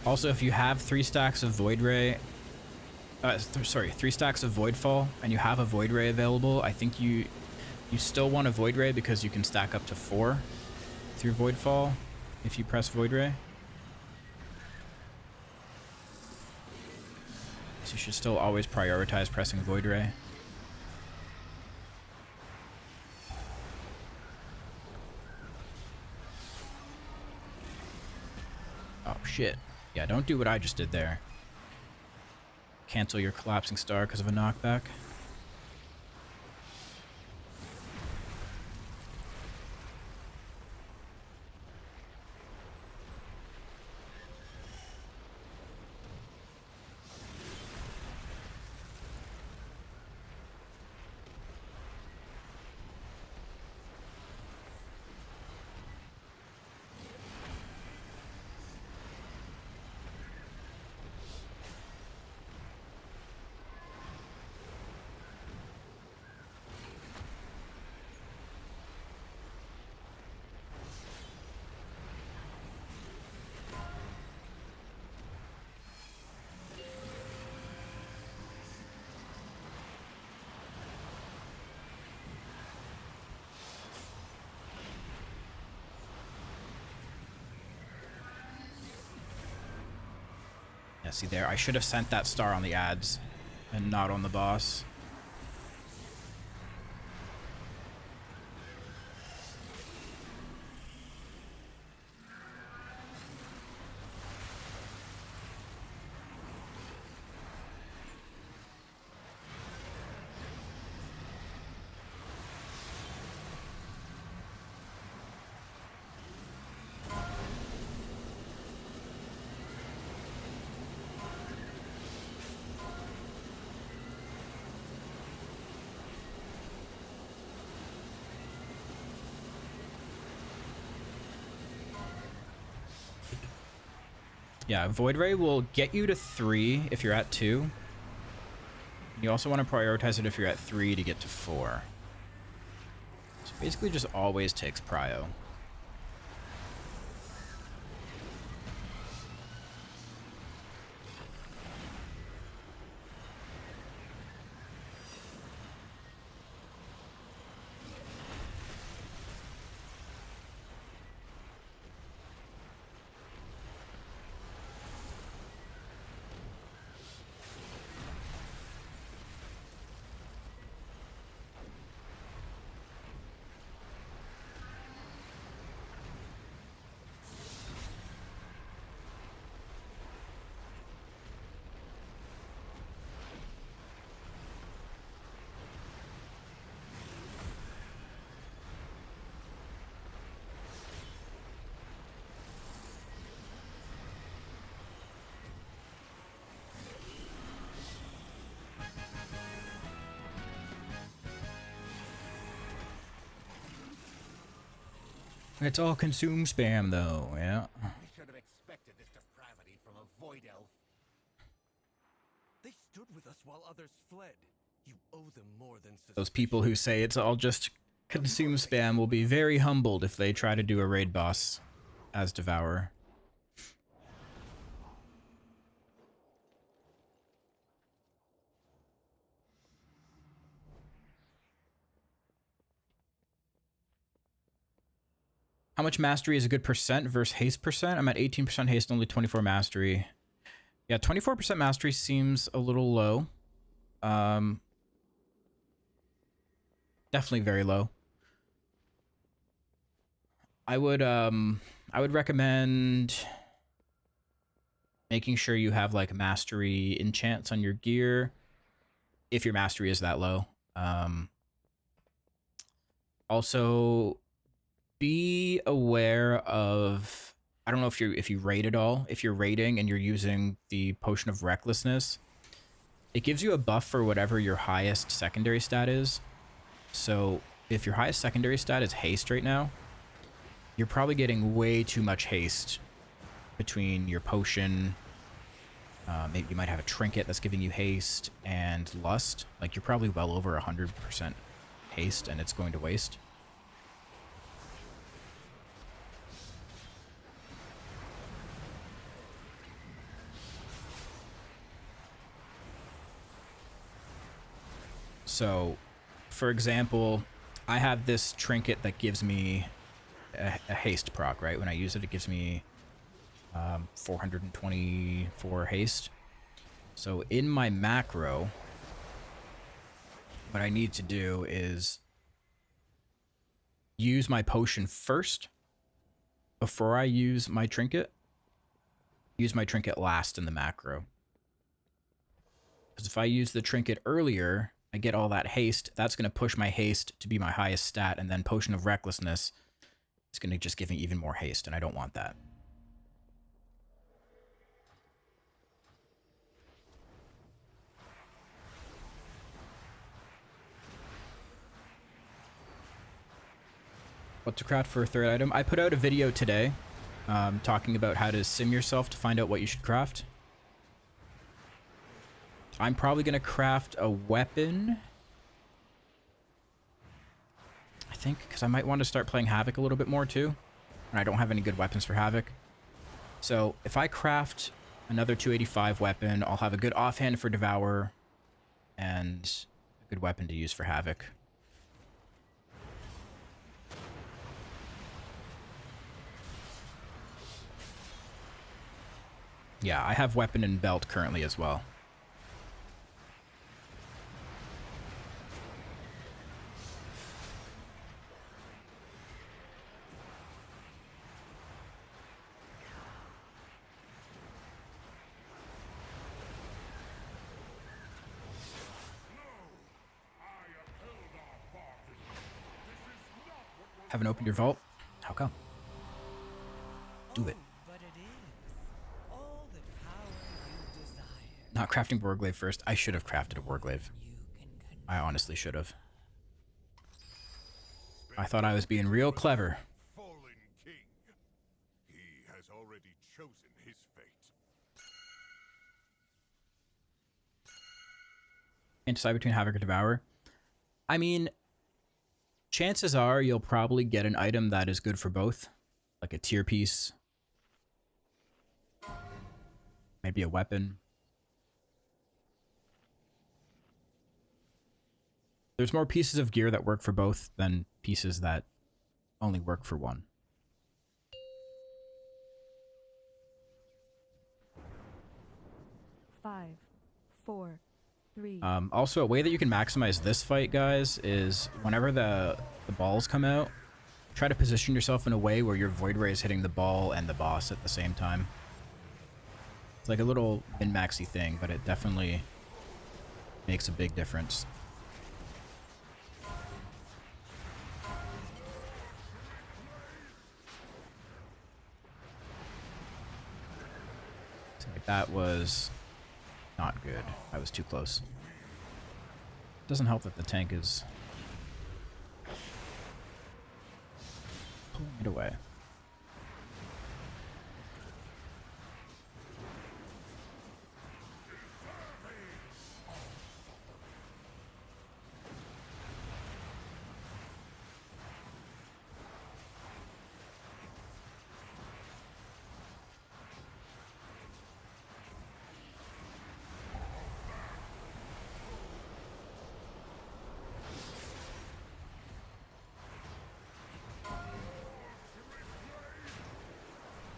Also, if you have 3 stacks of Void Ray, sorry, 3 stacks of Voidfall, and you have a Void Ray available, I think you still want a Void Ray because you can stack up to 4 through Voidfall if you press Void Ray. So you should still always prioritize pressing Void Ray. Oh shit. Yeah, don't do what I just did there. Cancel your collapsing star because of a knockback. Yeah, see there, I should have sent that star on the ads and not on the boss. Yeah, Void Ray will get you to 3 if you're at 2. You also want to prioritize it if you're at 3 to get to 4. So basically just always takes prio. It's all consume spam, though, yeah. We should have expected this depravity from a void elf. They stood with us while others fled. You owe them more than Those people who say it's all just consume spam will be very humbled if they try to do a raid boss as Devourer. How much mastery is a good percent versus haste percent? I'm at 18% haste, only 24 mastery. Yeah, 24% mastery seems a little low. Definitely very low. I would recommend making sure you have like mastery enchants on your gear if your mastery is that low. Also, be aware of, I don't know if you raid at all. If you're raiding and you're using the Potion of Recklessness, it gives you a buff for whatever your highest secondary stat is. So if your highest secondary stat is haste right now, you're probably getting way too much haste between your potion. Maybe you might have a trinket that's giving you haste and lust. Like you're probably well over 100% haste and it's going to waste. So, for example, I have this trinket that gives me a haste proc, right? When I use it, it gives me 424 haste. So in my macro, what I need to do is use my potion first before I use my trinket. Use my trinket last in the macro. Because if I use the trinket earlier, I get all that haste. That's going to push my haste to be my highest stat, and then Potion of Recklessness is going to just give me even more haste, and I don't want that. What to craft for a third item? I put out a video today talking about how to sim yourself to find out what you should craft. I'm probably going to craft a weapon, I think, because I might want to start playing Havoc a little bit more too. And I don't have any good weapons for Havoc. So if I craft another 285 weapon, I'll have a good offhand for Devourer and a good weapon to use for Havoc. Yeah, I have weapon and belt currently as well. Haven't opened your vault? How come? Do it. But it is all the power you desire. Not crafting Warglaive first. I should have crafted a Warglaive. I honestly should have. I thought I was being real clever. Fallen king. He has already chosen his fate. Can't decide between Havoc or Devourer. I mean, chances are you'll probably get an item that is good for both. Like a tier piece. Maybe a weapon. There's more pieces of gear that work for both than pieces that only work for one. Five, four, three. Also, a way that you can maximize this fight, guys, is whenever the balls come out, try to position yourself in a way where your Void Ray is hitting the ball and the boss at the same time. It's like a little min-maxy thing, but it definitely makes a big difference. So like that was not good. I was too close. Doesn't help that the tank is pulling it away.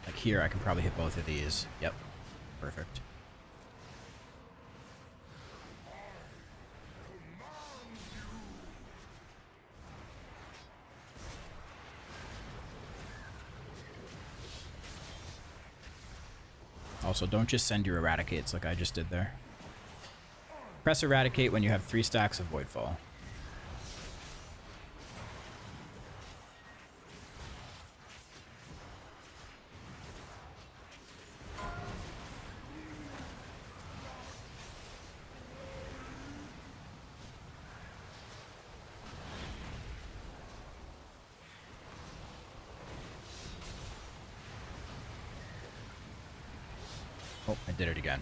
Like here, I can probably hit both of these. Yep. Perfect. Also, don't just send your eradicates like I just did there. Press eradicate when you have 3 stacks of Voidfall. Oh, I did it again.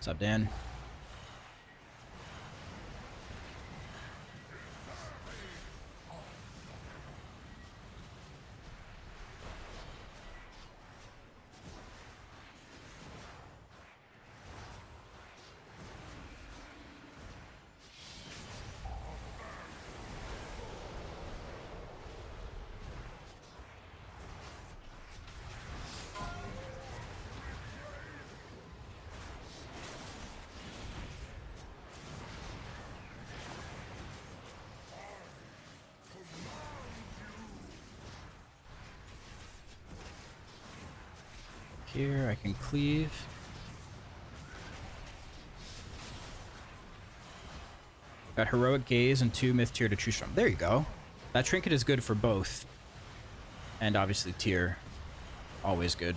What's up, Dan? Here, I can cleave. Got Heroic Gaze and 2 Myth Tier to choose from. There you go. That trinket is good for both. And obviously Tier. Always good.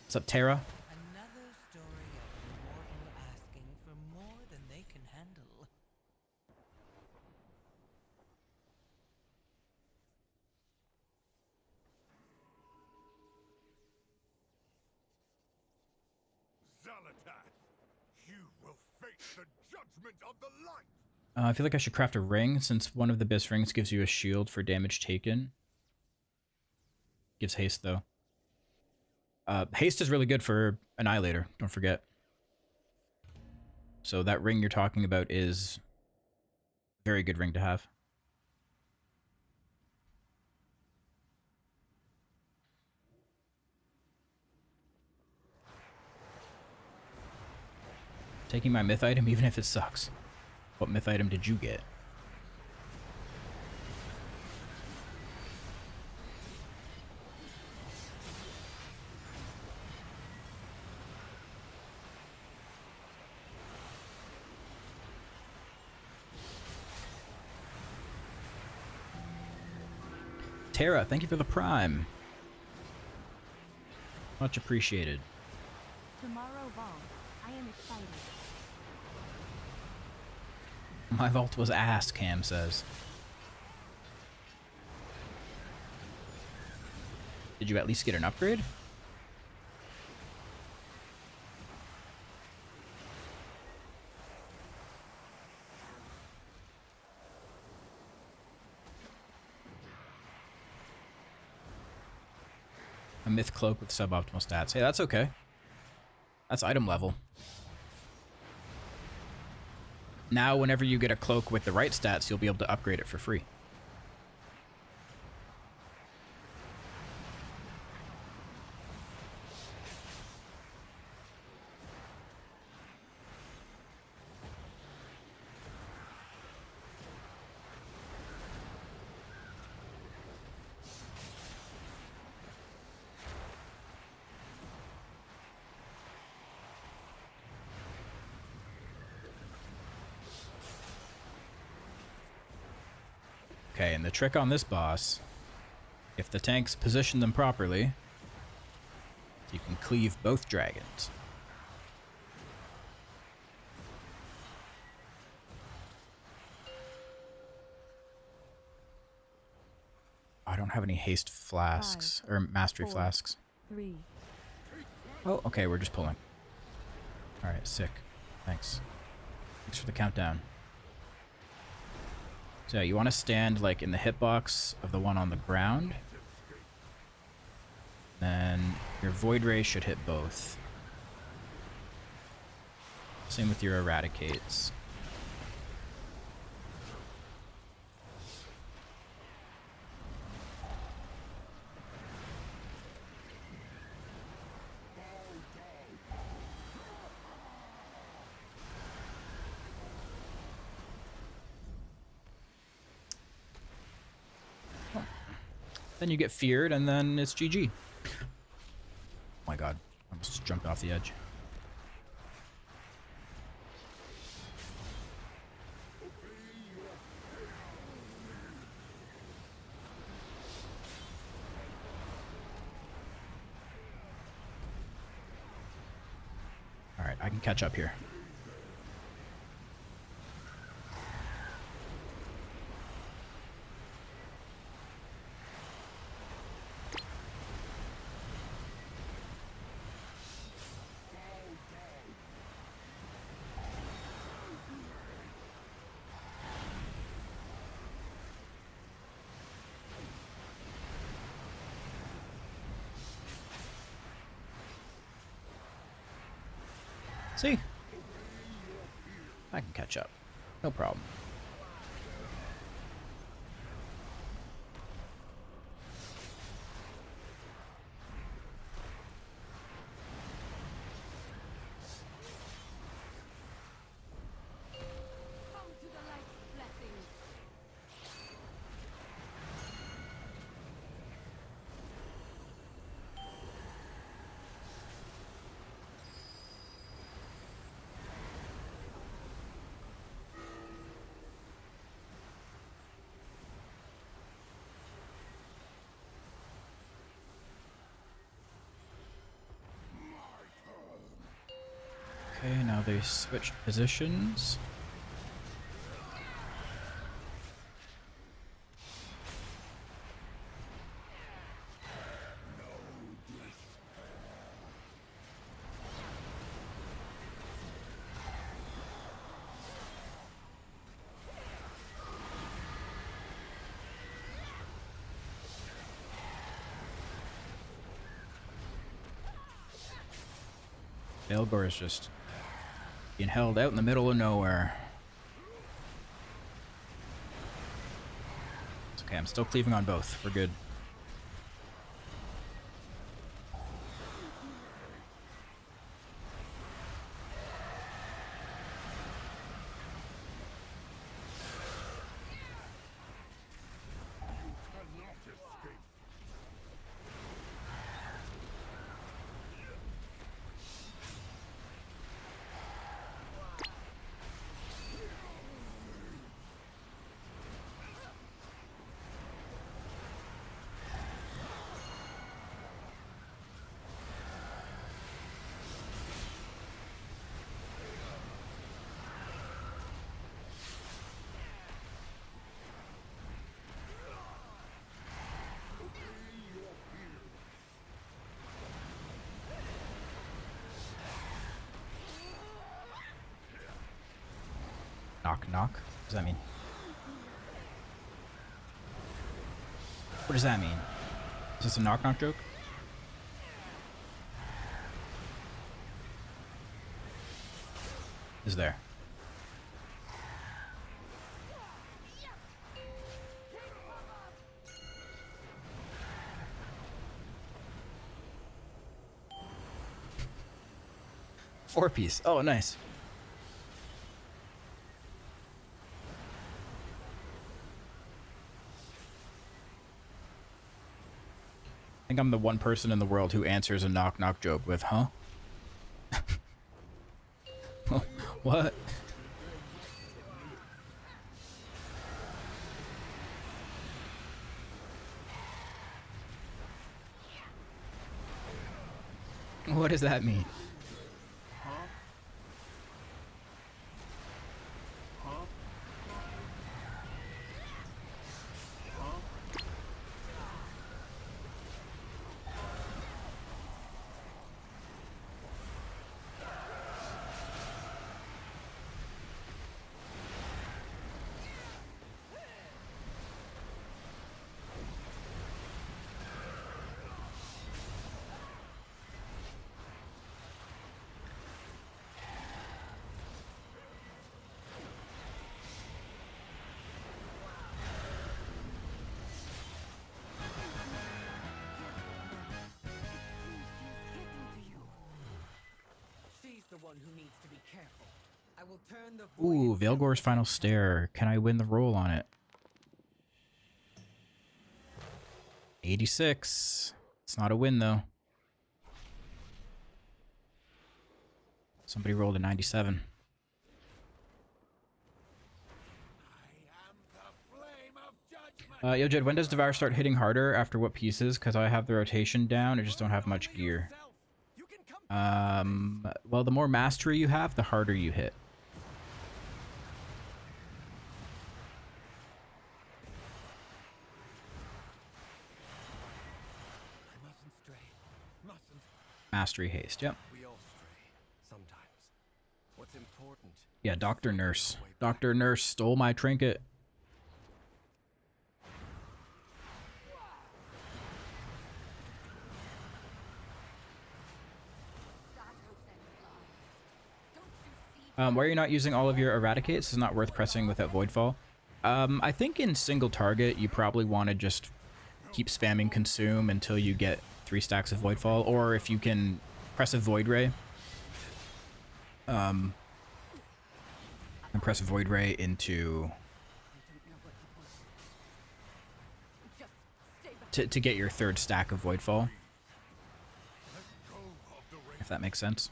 What's up, Terra? Another story of a mortal asking for more than they can handle. Zalatath, you will face the judgment of the light! I feel like I should craft a ring, since one of the best rings gives you a shield for damage taken. Gives haste, though. Haste is really good for Annihilator, don't forget. So that ring you're talking about is a very good ring to have. Taking my myth item even if it sucks. What myth item did you get? Tara, thank you for the prime. Much appreciated. Tomorrow vault. I am excited. My vault was ass, Cam says. Did you at least get an upgrade? A myth cloak with suboptimal stats. Hey, that's okay. That's item level. Now, whenever you get a cloak with the right stats, you'll be able to upgrade it for free. Okay, and the trick on this boss, if the tanks position them properly, you can cleave both dragons. I don't have any haste flasks, or mastery 4, flasks. 3. Oh, okay, we're just pulling. Alright, sick. Thanks. Thanks for the countdown. So you want to stand like in the hitbox of the one on the ground. Then your Void Ray should hit both. Same with your Eradicates. Then you get feared, and then it's GG. Oh my god, I almost just jumped off the edge. Alright, I can catch up here. See? I can catch up. No problem. Come to the light, blessings. Okay, now they switched positions. Belgor is just Being held out in the middle of nowhere. It's okay, I'm still cleaving on both. We're good. Knock, knock? What does that mean? What does that mean? Is this a knock, knock joke? Is there? Four-piece. Oh, nice. I think I'm the one person in the world who answers a knock knock joke with, huh? What? What does that mean? She's the one who needs to be careful. I will turn the Ooh, Veilgore's Final Stare. Can I win the roll on it? 86. It's not a win, though. Somebody rolled a 97. Yo, Jed, when does Devour start hitting harder? After what pieces? Because I have the rotation down. I just don't have much gear. Well, the more mastery you have, the harder you hit. Mastery haste, yep. We all stray sometimes. What's important? Yeah, Dr. Nurse. Dr. Nurse stole my trinket. Why are you not using all of your eradicates? It's not worth pressing without Voidfall. I think in single target, you probably want to just keep spamming Consume until you get 3 stacks of Voidfall, or if you can press a Void Ray. And press a Void Ray into... To get your 3rd stack of Voidfall. If that makes sense.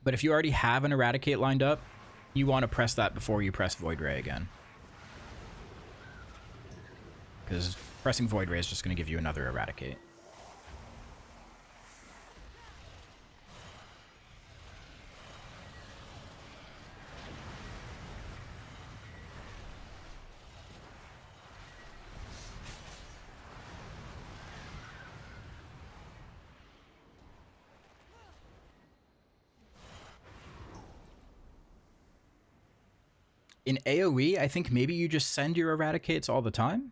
But if you already have an Eradicate lined up, you want to press that before you press Void Ray again. Because pressing Void Ray is just going to give you another Eradicate. In AoE, I think maybe you just send your eradicates all the time.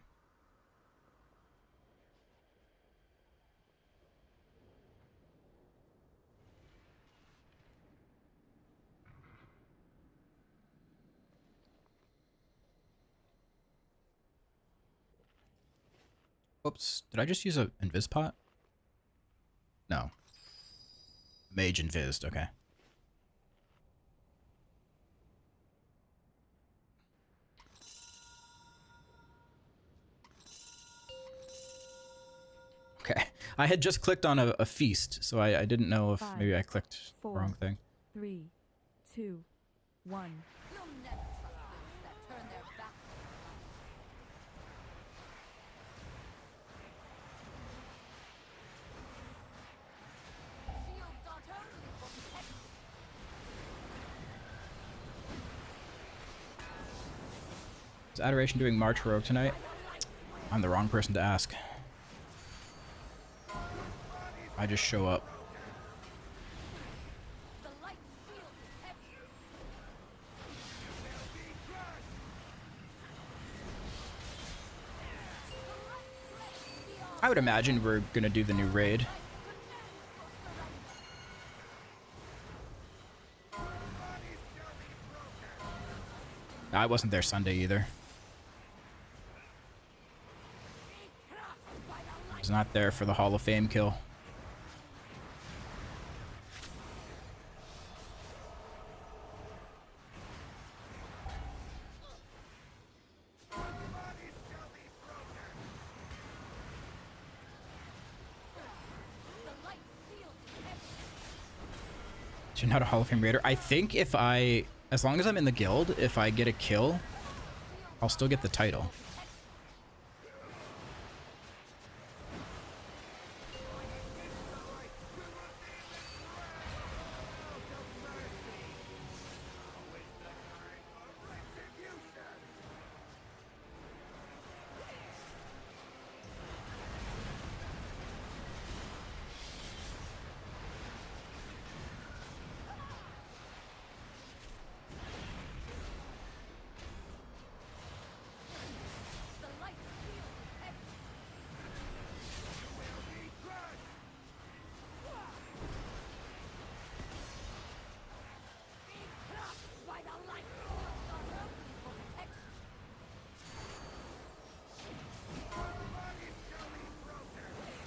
Oops, did I just use a invis pot? No. Mage invised, okay. Okay, I had just clicked on a feast, so I didn't know if maybe I clicked the wrong thing. 3, 2, 1. You'll never trust those that turn their back. Shields aren't only for protection. Is Adoration doing March Heroic tonight? I'm the wrong person to ask. I just show up. The light shield is heavy. I would imagine we're gonna do the new raid. I wasn't there Sunday either. I was not there for the Hall of Fame kill. You're not a Hall of Fame raider. I think if I, as long as I'm in the guild, if I get a kill, I'll still get the title.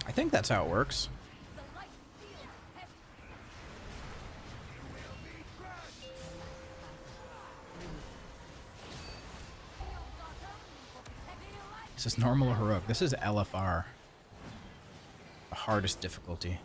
I think that's how it works. This is normal or heroic. This is LFR. The hardest difficulty.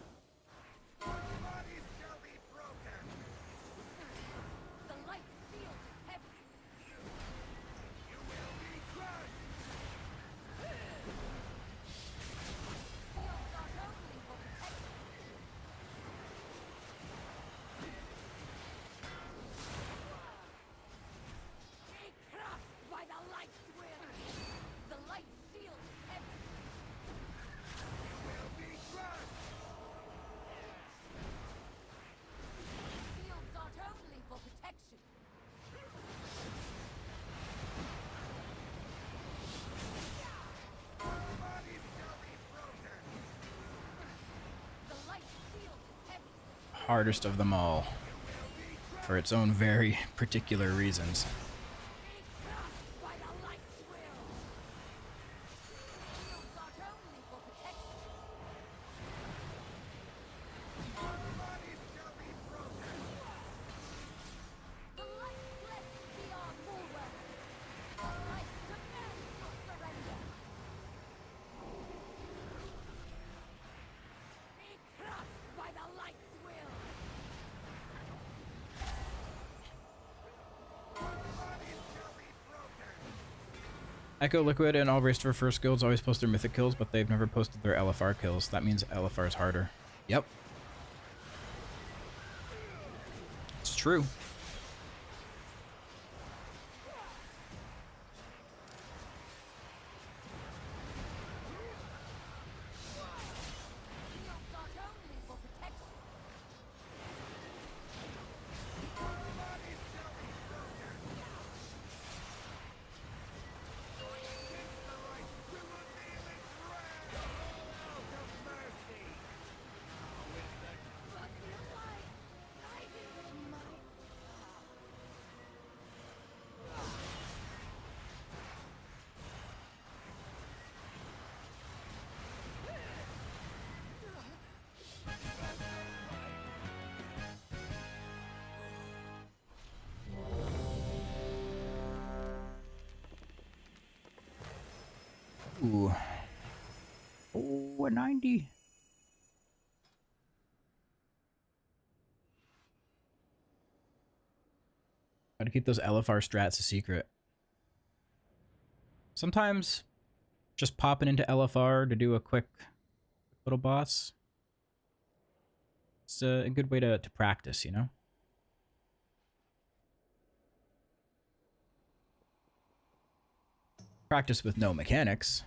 Hardest of them all, for its own very particular reasons. Echo, Liquid, and all Race to First guilds always post their Mythic kills, but they've never posted their LFR kills. That means LFR is harder. Yep. It's true. Ooh. Oh, a 90. Gotta keep those LFR strats a secret. Sometimes just popping into LFR to do a quick little boss, it's a good way to practice, you know? Practice with no mechanics.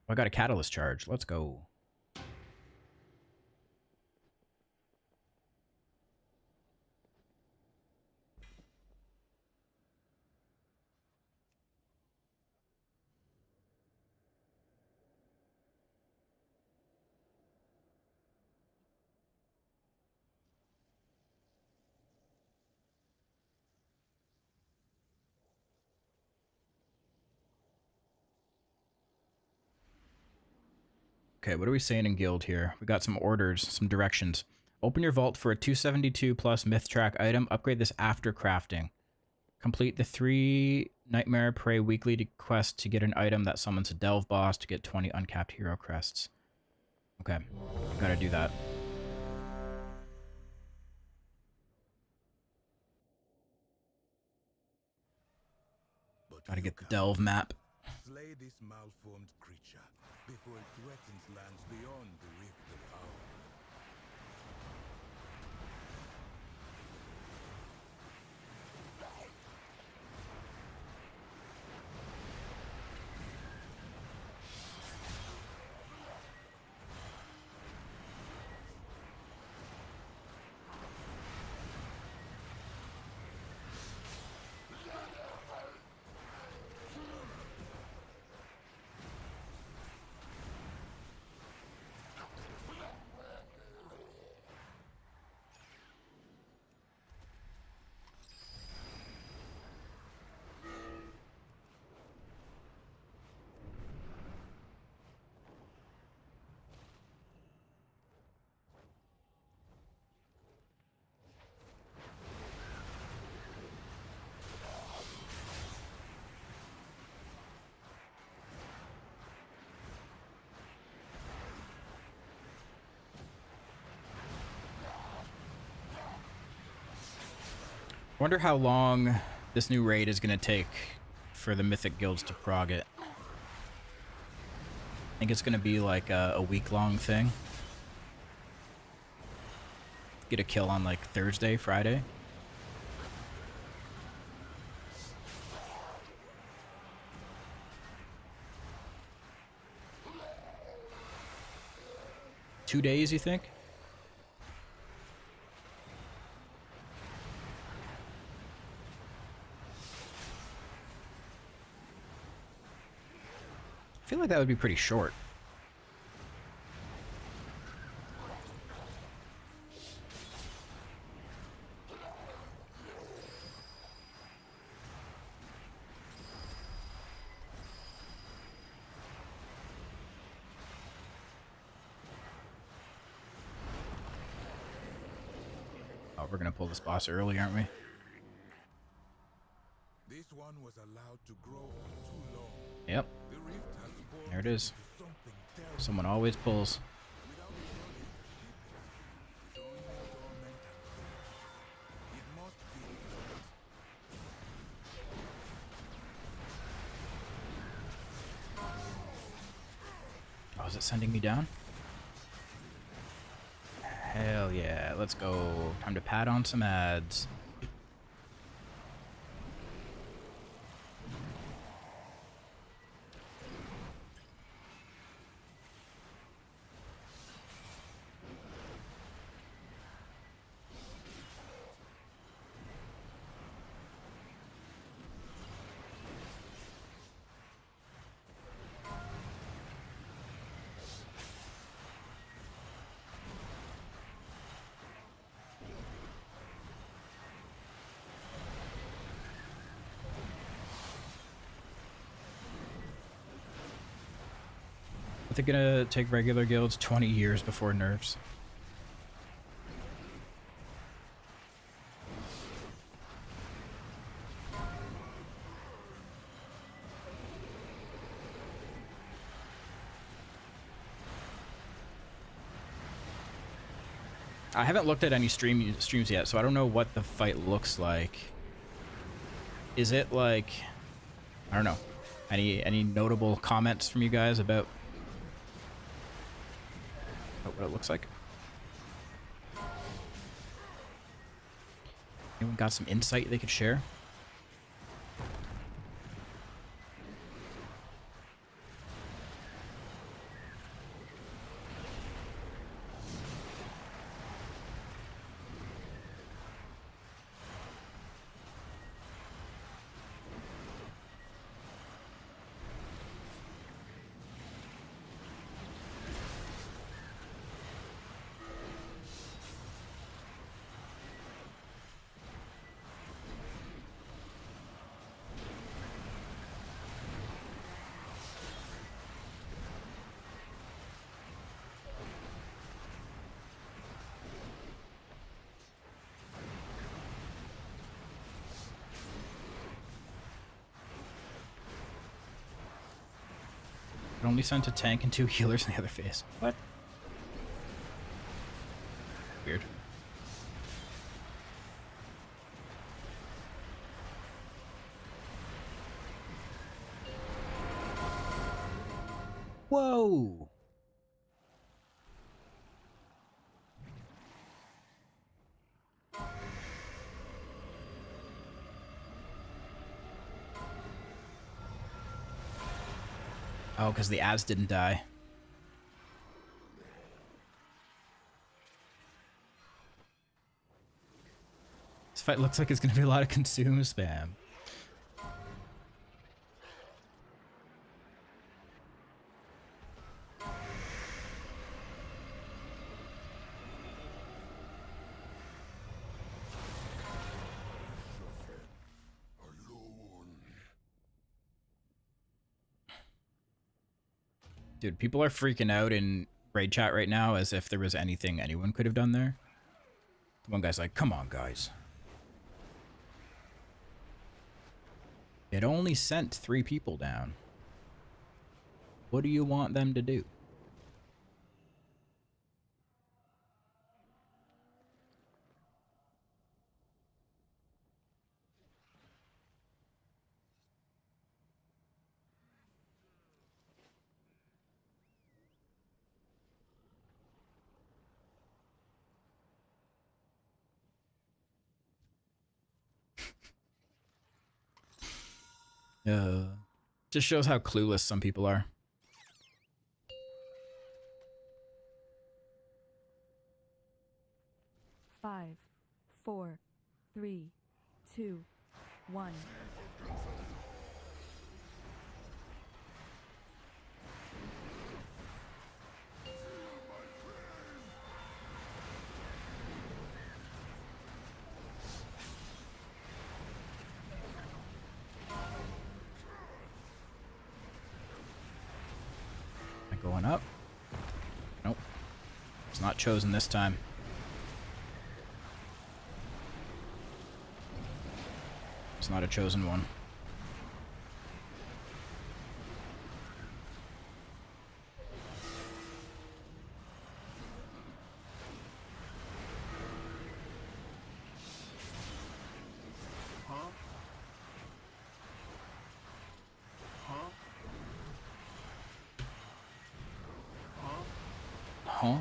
Oh, I got a catalyst charge. Let's go. Okay, what are we saying in guild here? We got some orders, some directions. Open your vault for a 272 plus myth track item. Upgrade this after crafting. Complete the 3 Nightmare Prey weekly quest to get an item that summons a delve boss to get 20 uncapped hero crests. Okay, gotta do that. Gotta get the delve map. Slay this malformed creature before it threatens lands beyond the Rift of Power. Wonder how long this new raid is gonna take for the Mythic guilds to prog it. I think it's gonna be like a week-long thing. Get a kill on like Thursday, Friday. Two days, you think? I feel like that would be pretty short. Oh, we're gonna pull this boss early, aren't we? This one was allowed to grow for too long. Yep. The rift has formed There it is. into something terrible. Someone always pulls. Without knowledge, showing dormant and it must be closed. Oh, is it sending me down? Hell yeah, let's go. Time to pat on some ads. They're gonna take regular guilds 20 years before nerfs. I haven't looked at any streams yet, so I don't know what the fight looks like. Is it like, I don't know, any notable comments from you guys about what it looks like? Anyone got some insight they could share? It only sent a tank and 2 healers in the other phase. What? Weird. Whoa! Oh, because the ads didn't die. This fight looks like it's going to be a lot of consume spam. Dude, people are freaking out in raid chat right now as if there was anything anyone could have done there. One guy's like, come on, guys. It only sent 3 people down. What do you want them to do? Just shows how clueless some people are. Five, 4, 3, 2, 1. Going up. Nope. It's not chosen this time. It's not a chosen one. Huh?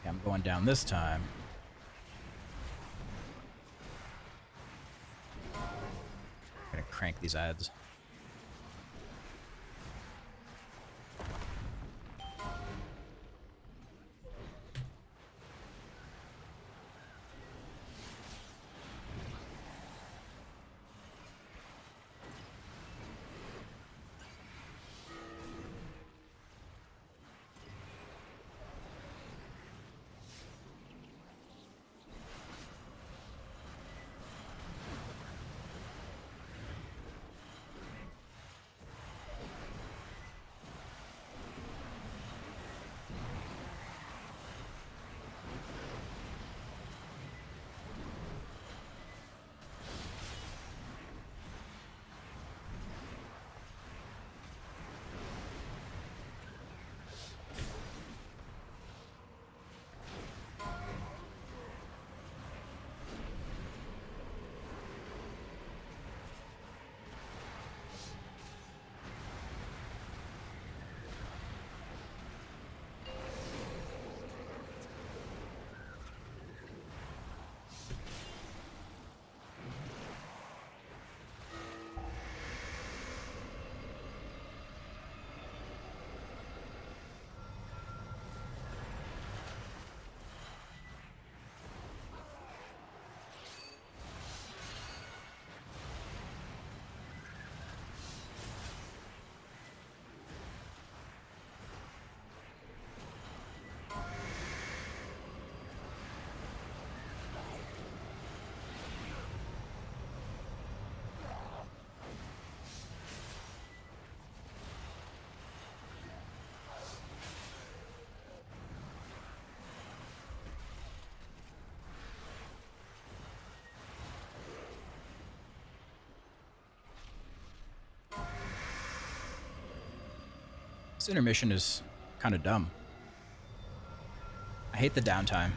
I'm going down this time. I'm gonna crank these ads. This intermission is kind of dumb. I hate the downtime.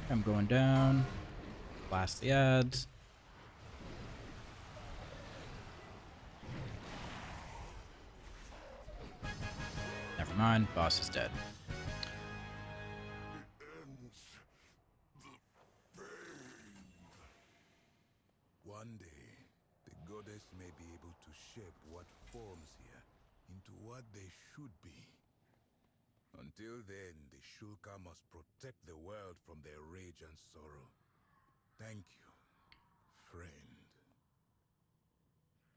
I'm going down. Blast the ads. Never mind, boss is dead. One day, the goddess may be able to shape what forms here into what they should be. Until then, the Shulka must protect the world from their rage and sorrow. Thank you, friend.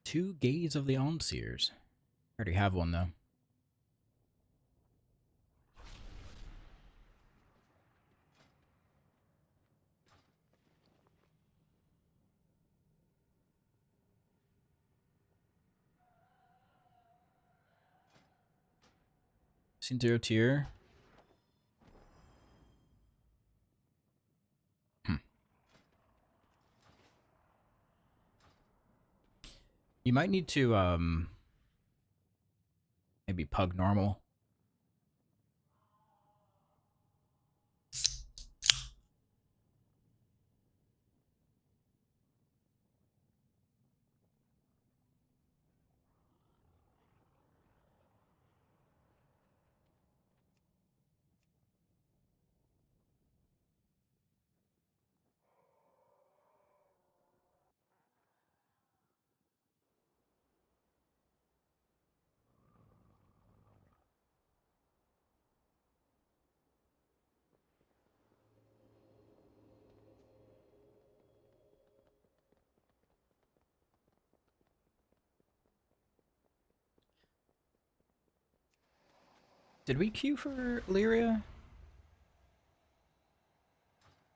2 Gaze of the Onseers. I already have one, though. Seen 0 tier. You might need to, maybe pug normal. Did we queue for Lyria?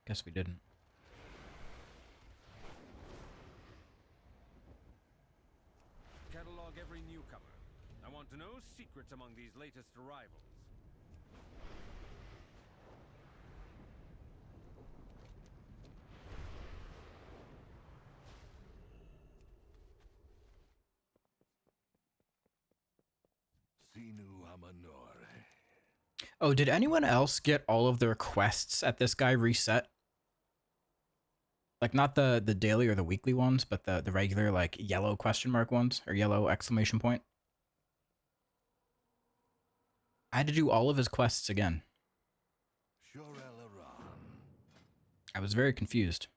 Guess we didn't. Catalog every newcomer. I want to know secrets among these latest arrivals. Oh, did anyone else get all of their quests at this guy reset? Like, not the daily or the weekly ones, but the regular, like, yellow question mark ones, or yellow exclamation point. I had to do all of his quests again. I was very confused.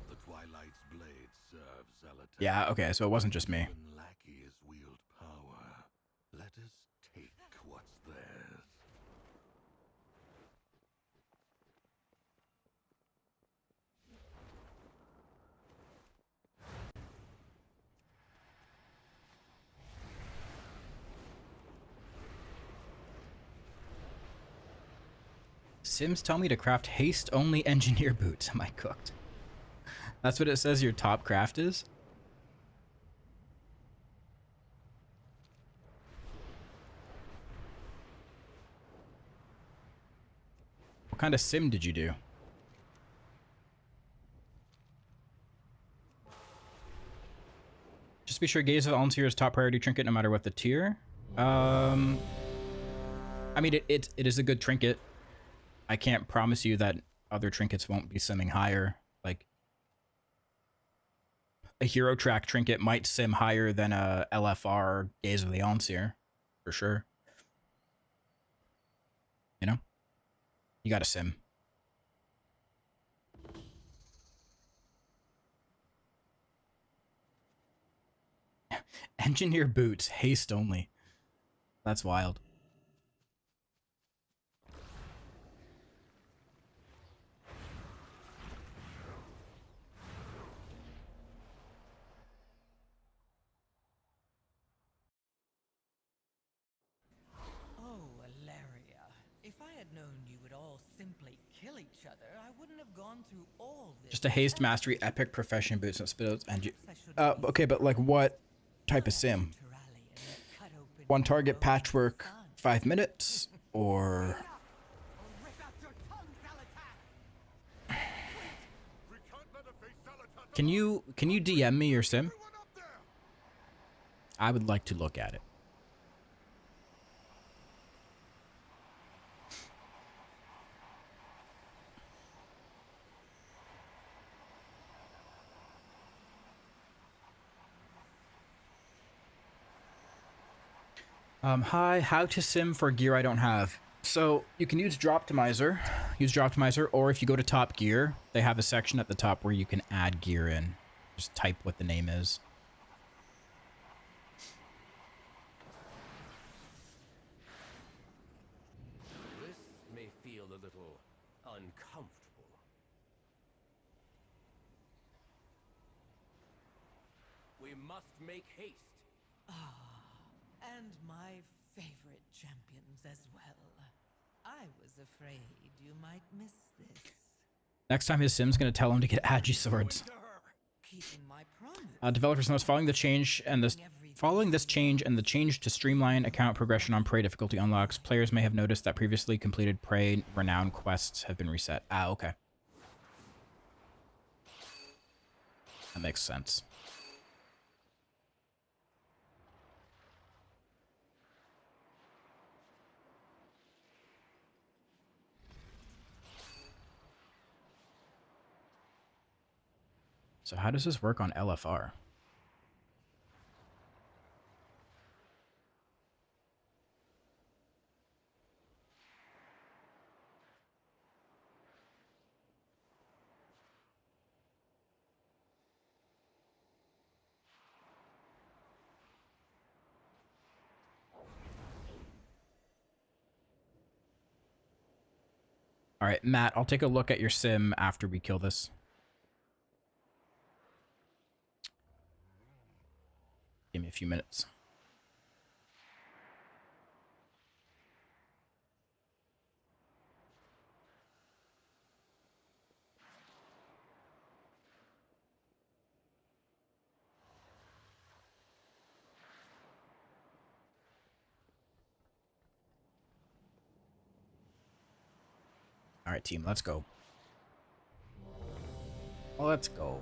The Twilight's blade serves Zealot. Yeah, okay, so it wasn't just me. Even lackeys wield power. Let us take what's theirs. Sims tell me to craft haste-only engineer boots. Am I cooked? That's what it says your top craft is? What kind of sim did you do? Just be sure Gaze of Almseer is top priority trinket no matter what the tier. I mean, it is a good trinket. I can't promise you that other trinkets won't be simming higher. Like, a hero track trinket might sim higher than a LFR Gaze of the Onseer, for sure. You know? You gotta sim. Engineer boots, haste only. That's wild. Oh, Alaria. If I had known you would all simply kill each other, I wouldn't have gone through all this. Just a haste mastery epic profession boots and spills and okay, but like what type of sim? One target patchwork 5 minutes or Can you DM me your sim? I would like to look at it. Hi, how to sim for gear I don't have. So you can use Droptimizer, or if you go to Top Gear, they have a section at the top where you can add gear in. Just type what the name is. This may feel a little uncomfortable. We must make haste. And my favorite champions as well. I was afraid you might miss this. Next time his sim's gonna tell him to get agi swords. Keeping my promise. Developers notes following this change and the change to streamline account progression on Prey difficulty unlocks, players may have noticed that previously completed Prey renown quests have been reset. Ah, okay. That makes sense. So how does this work on LFR? All right, Matt, I'll take a look at your sim after we kill this. Give me a few minutes. All right, team, let's go. Let's go.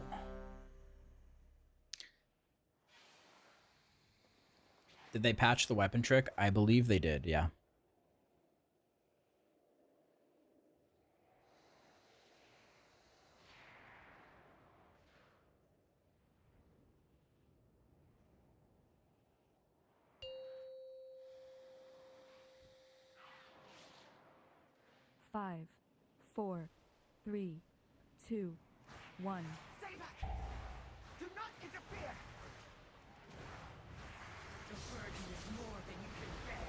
Did they patch the weapon trick? I believe they did, yeah. Five, 4, 3, 2, 1. Stay back! Do not interfere! The burden is more than you can bear.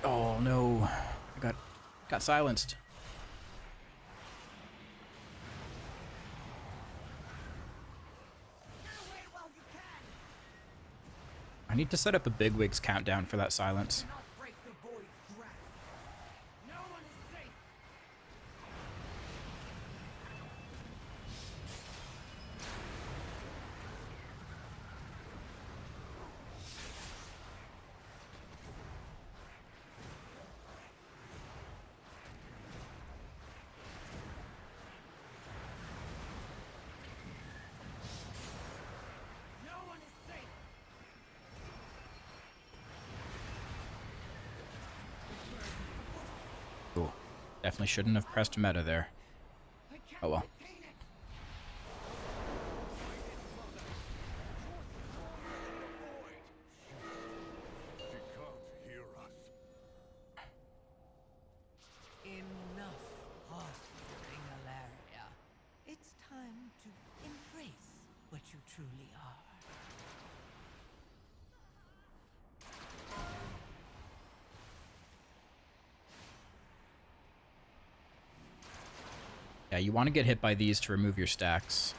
Oh no, I got silenced. I need to set up a bigwigs countdown for that silence. Definitely shouldn't have pressed meta there. Oh well. She can't hear us. Enough posturing, Alaria. It's time to embrace what you truly are. Yeah, you want to get hit by these to remove your stacks.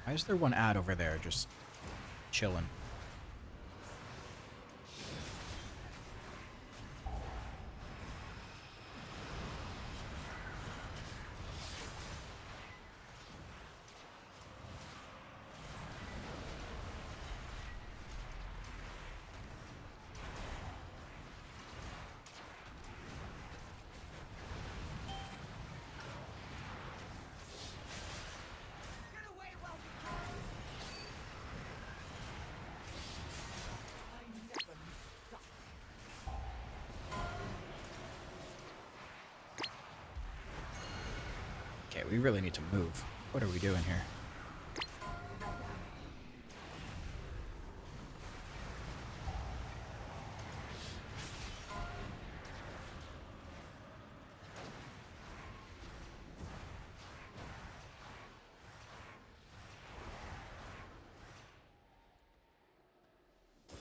Why is there one ad over there just chilling? Okay, we really need to move. What are we doing here?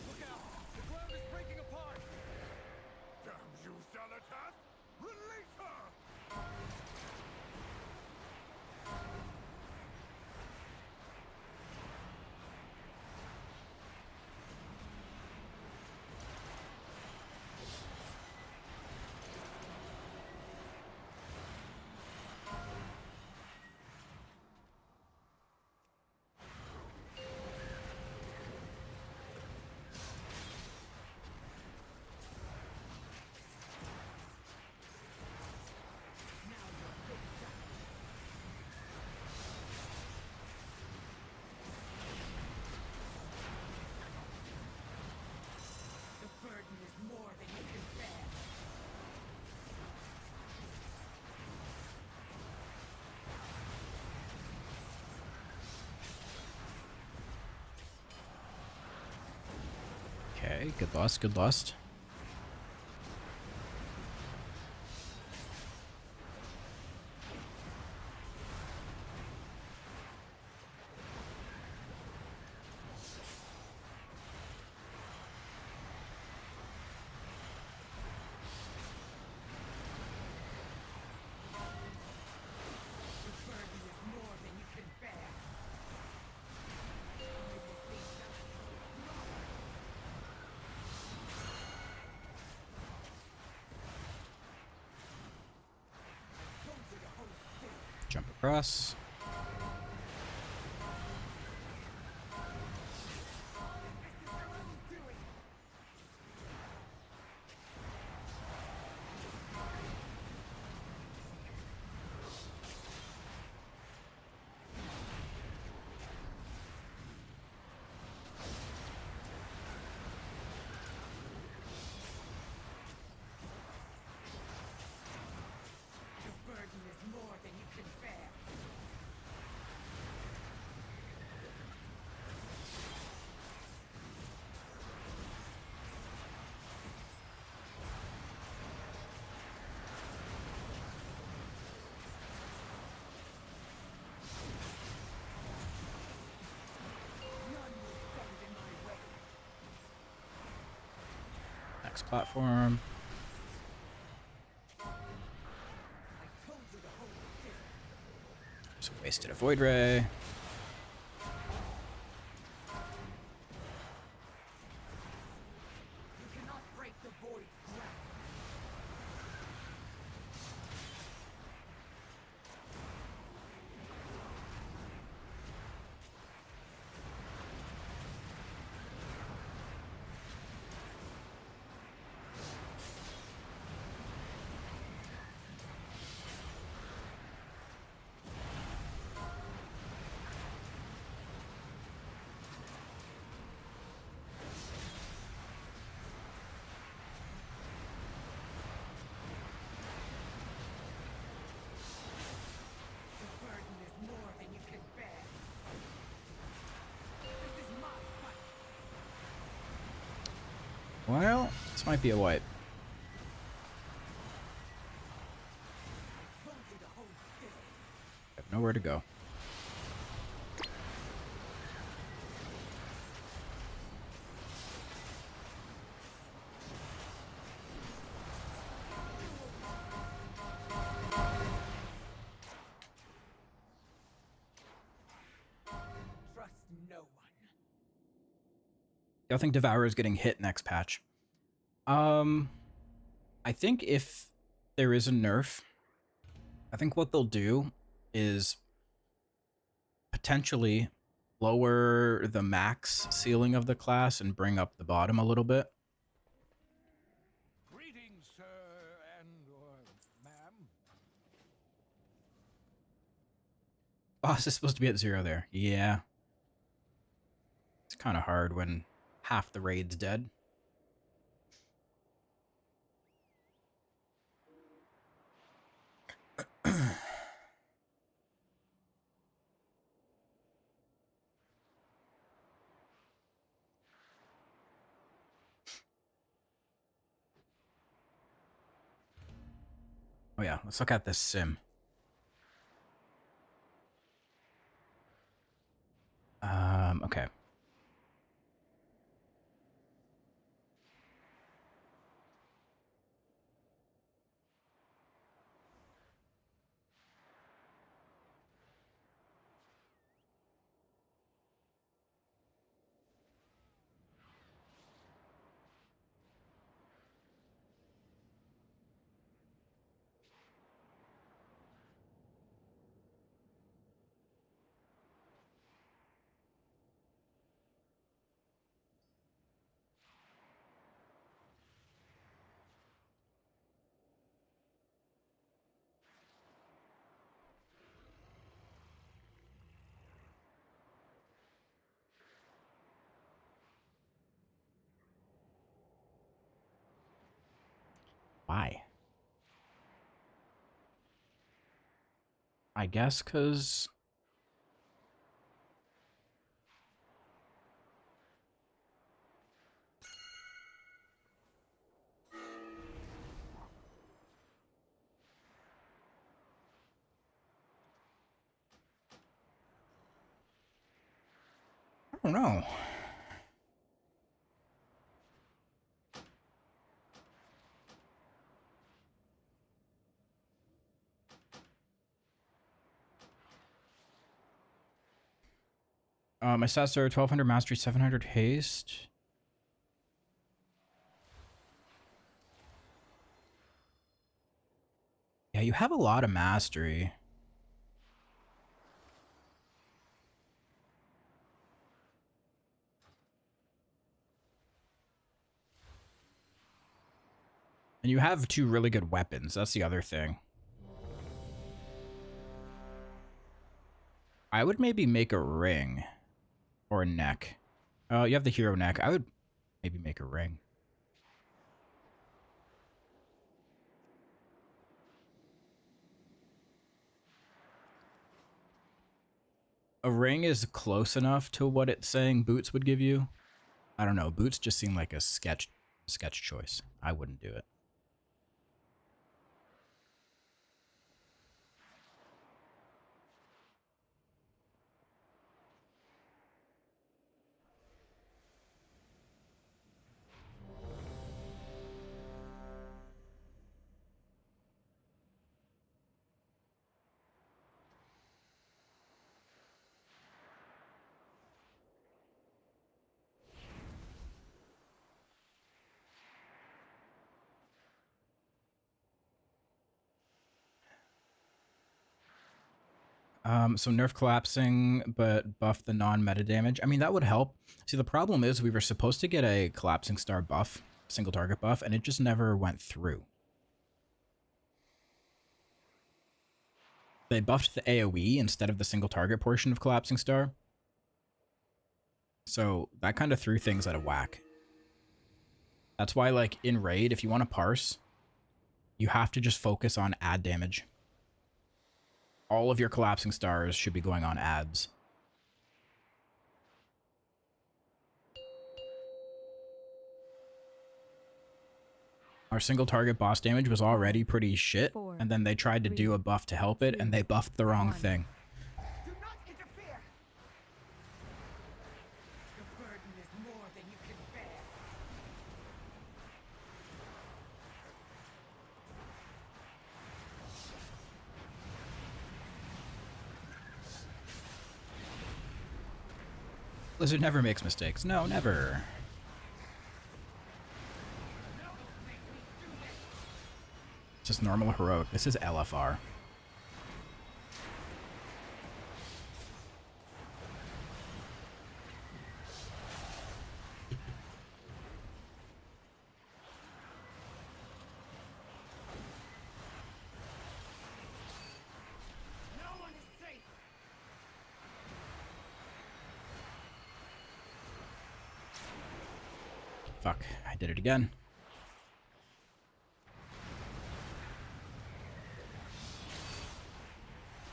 Look out! The ground is breaking apart! Damn you, Zalatas! Release her! The burden is more than you can bear. Okay, good lust, good lust. The burden is more than you can bear. I will see Jump across. Next platform. Just wasted a Void Ray. Well, this might be a wipe. I have nowhere to go. I think Devourer is getting hit next patch. I think if there is a nerf, I think what they'll do is potentially lower the max ceiling of the class and bring up the bottom a little bit. Greetings, sir and/or ma'am. Boss is supposed to be at 0 there. Yeah. It's kind of hard when half the raid's dead. Oh yeah, let's look at this sim. Okay. Why? I guess because... I don't know. My stats are 1200 mastery, 700 haste. Yeah, you have a lot of mastery. And you have 2 really good weapons. That's the other thing. I would maybe make a ring. Or a neck. You have the hero neck. I would maybe make a ring. A ring is close enough to what it's saying boots would give you. I don't know. Boots just seem like a sketch choice. I wouldn't do it. So nerf collapsing, but buff the non-meta damage. I mean, that would help. See, the problem is we were supposed to get a collapsing star buff, single target buff, and it just never went through. They buffed the AoE instead of the single target portion of collapsing star. So that kind of threw things out of whack. That's why, like, in raid, if you want to parse, you have to just focus on ad damage. All of your collapsing stars should be going on ads. Our single target boss damage was already pretty shit, and then they tried to do a buff to help it, and they buffed the wrong thing. Do not interfere! The burden is more than you can bear. Blizzard never makes mistakes. No, never. It's just normal heroic. This is LFR. No one is safe. Fuck, I did it again.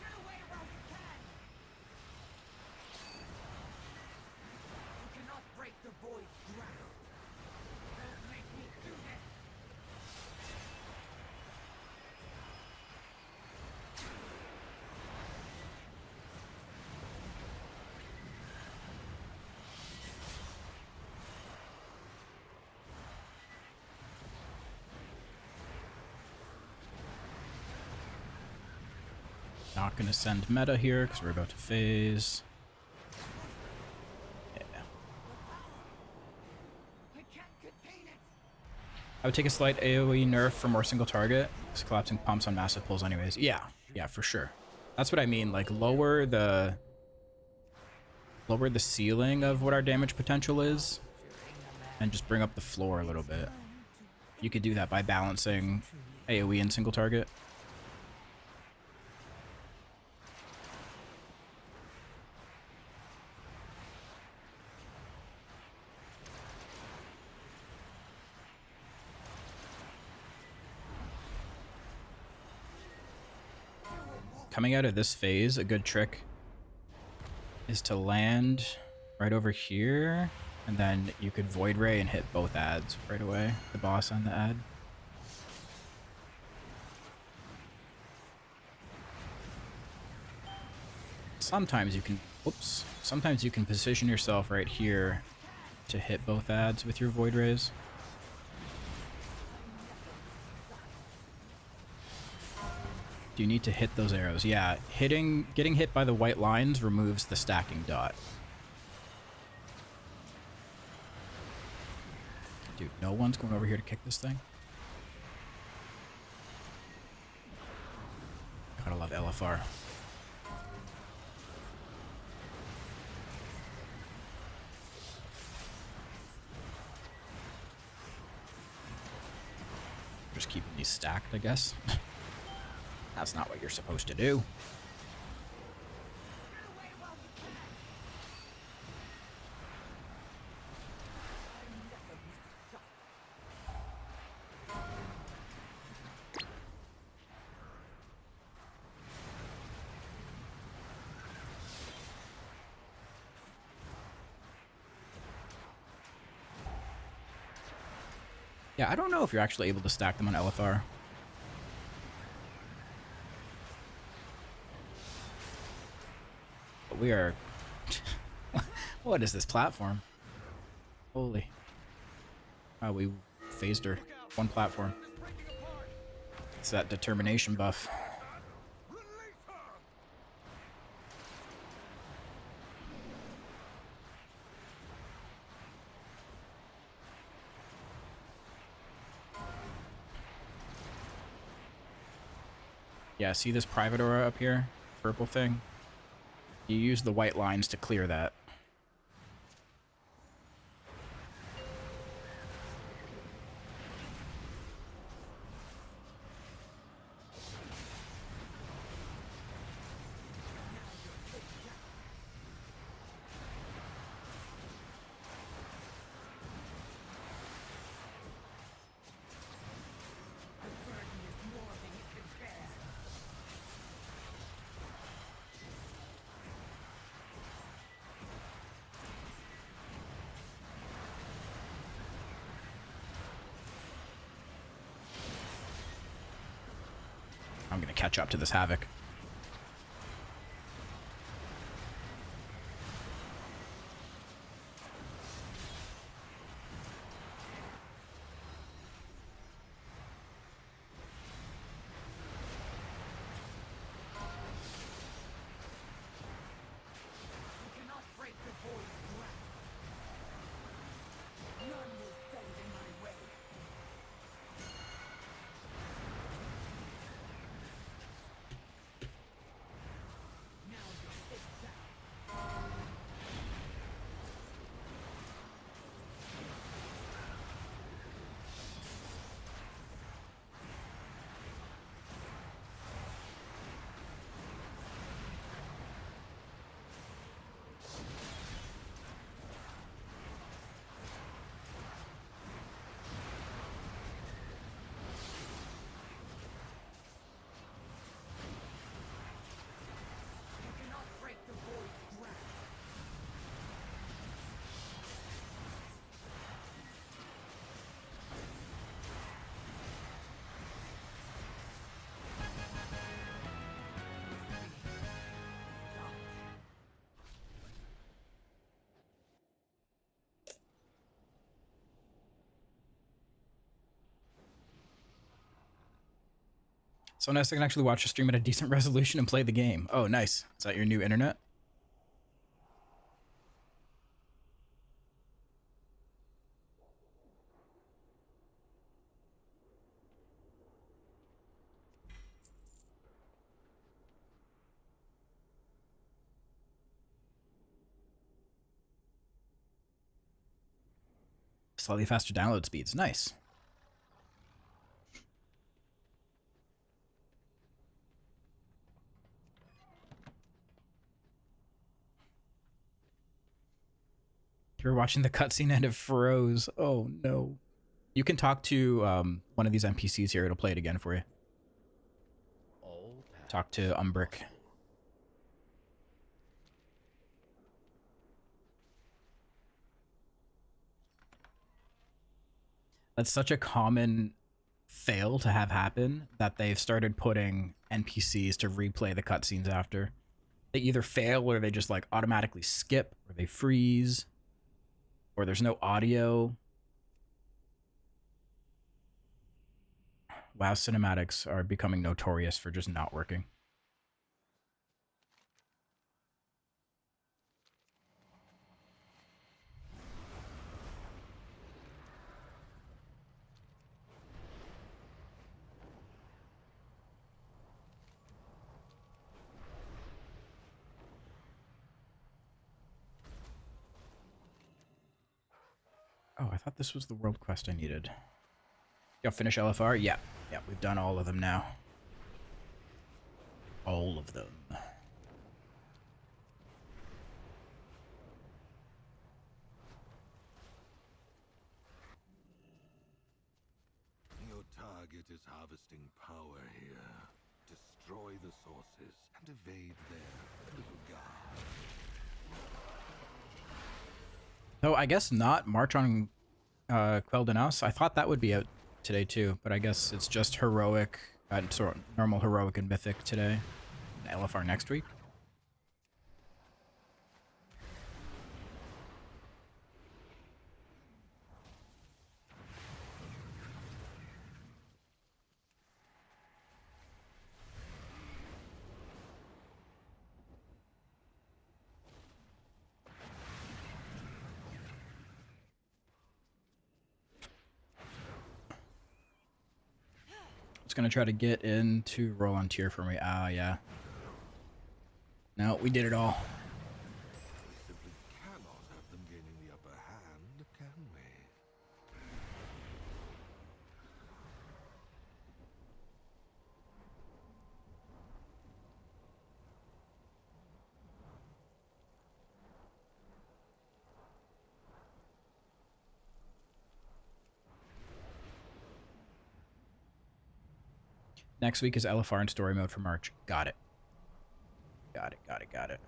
Get away while you can. You cannot break the void's grasp. Don't make me do this. Not gonna send meta here because we're about to phase. Yeah. I can't contain it. I would take a slight AoE nerf for more single target, because collapsing pumps on massive pulls anyways. Yeah, yeah, for sure. That's what I mean, like lower the ceiling of what our damage potential is, and just bring up the floor a little bit. You could do that by balancing AoE and single target. Coming out of this phase, a good trick is to land right over here, and then you could Void Ray and hit both ads right away, the boss and the ad. Sometimes you can position yourself right here to hit both ads with your Void Rays. You need to hit those arrows. Yeah, getting hit by the white lines removes the stacking dot. Dude, no one's going over here to kick this thing. Gotta love LFR. Just keeping these stacked, I guess. That's not what you're supposed to do. Yeah, I don't know if you're actually able to stack them on LFR. But we are... What is this platform? Holy. Oh, we phased her. One platform. It's that determination buff. Yeah, see this private aura up here? Purple thing? You use the white lines to clear that. I'm gonna catch up to this Havoc. So nice I can actually watch a stream at a decent resolution and play the game. Oh, nice. Is that your new internet? Slightly faster download speeds. Nice. You're watching the cutscene and it froze. Oh no. You can talk to one of these NPCs here. It'll play it again for you. Talk to Umbrick. That's such a common fail to have happen that they've started putting NPCs to replay the cutscenes after. They either fail or they just like automatically skip or they freeze or there's no audio. WoW cinematics are becoming notorious for just not working. Oh, I thought this was the world quest I needed. Y'all finish LFR? Yeah. Yeah, we've done all of them now. All of them. Your target is harvesting power here. Destroy the sources and evade their little guard. No, I guess not. March on Quel'Danas. I thought that would be out today too, but I guess it's just heroic, sort of normal heroic and mythic today. And LFR next week. It's gonna try to get into roll on tier for me. Ah, yeah. No, we did it all. Next week is LFR and story mode for March. Got it. Got it.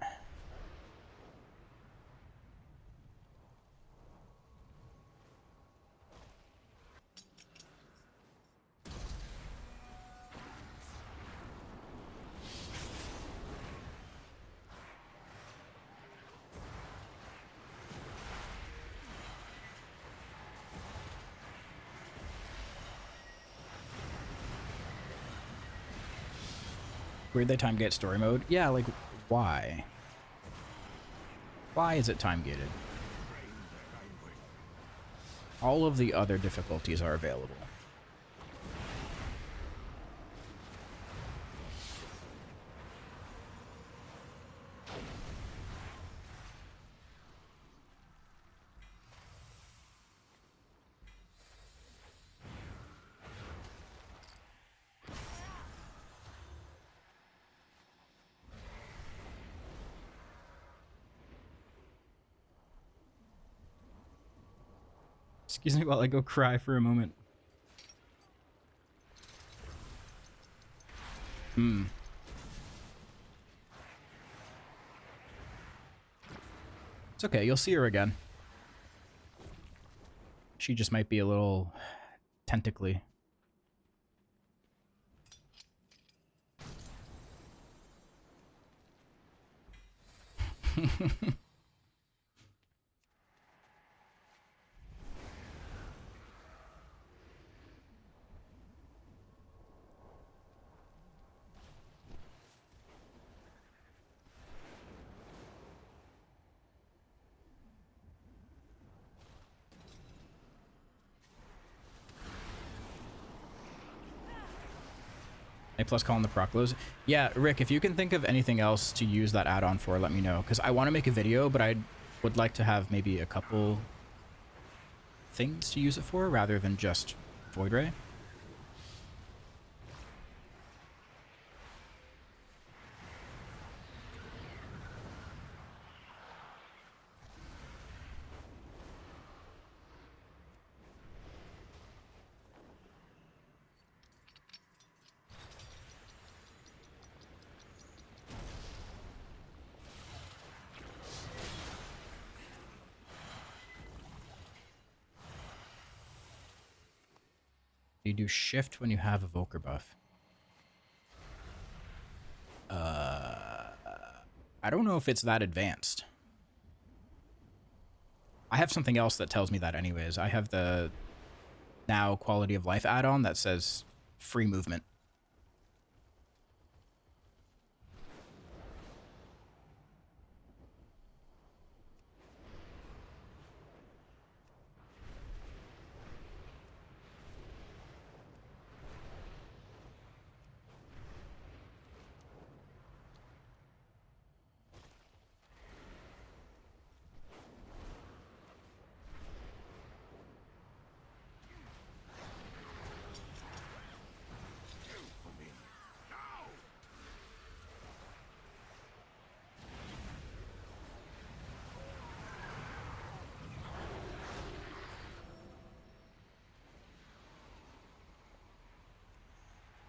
Weird they time gate story mode. Yeah, like, why? Why is it time gated? All of the other difficulties are available. Excuse me while I go cry for a moment. It's okay, you'll see her again. She just might be a little tentacly. A plus calling the proclos. Yeah, Rick, if you can think of anything else to use that add-on for, let me know. Because I want to make a video, but I would like to have maybe a couple things to use it for rather than just Void Ray. You do shift when you have evoker buff. I don't know if it's that advanced. I have something else that tells me that anyways. I have the now quality of life add-on that says free movement.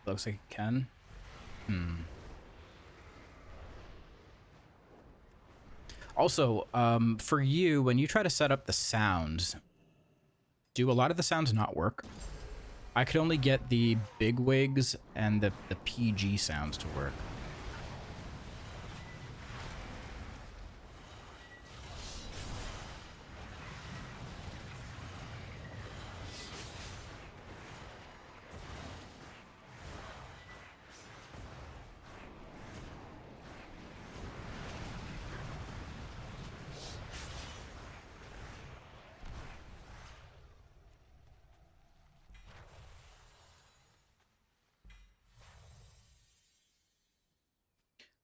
Looks like it can. Also, for you, when you try to set up the sounds, do a lot of the sounds not work? I could only get the big wigs and the PG sounds to work.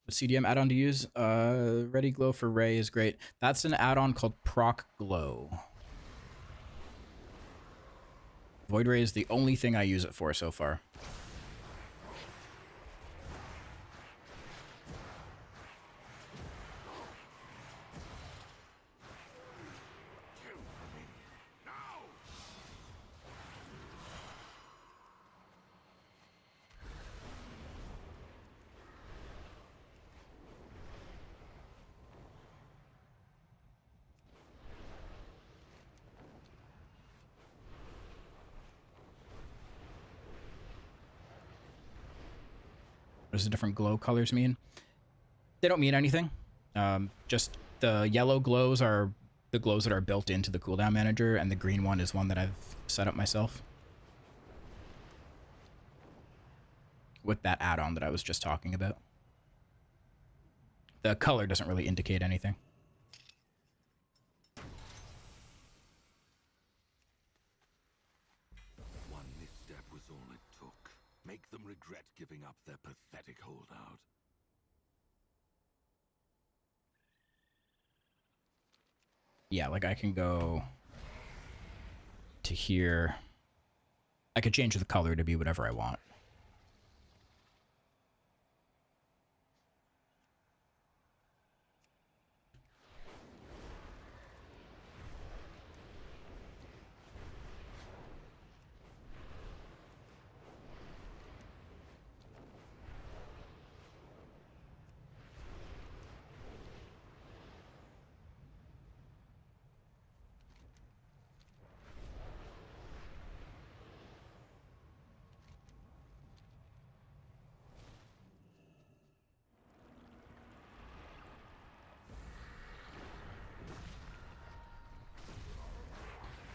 CDM add-on to use? Ready Glow for Ray is great. That's an add-on called Proc Glow. Void Ray is the only thing I use it for so far. What does the different glow colors mean? They don't mean anything. Just the yellow glows are the glows that are built into the cooldown manager, and the green one is one that I've set up myself with that add-on that I was just talking about. The color doesn't really indicate anything. One misstep was all it took. Make them regret giving up their pathetic holdout. Yeah, like I can go to here. I could change the color to be whatever I want.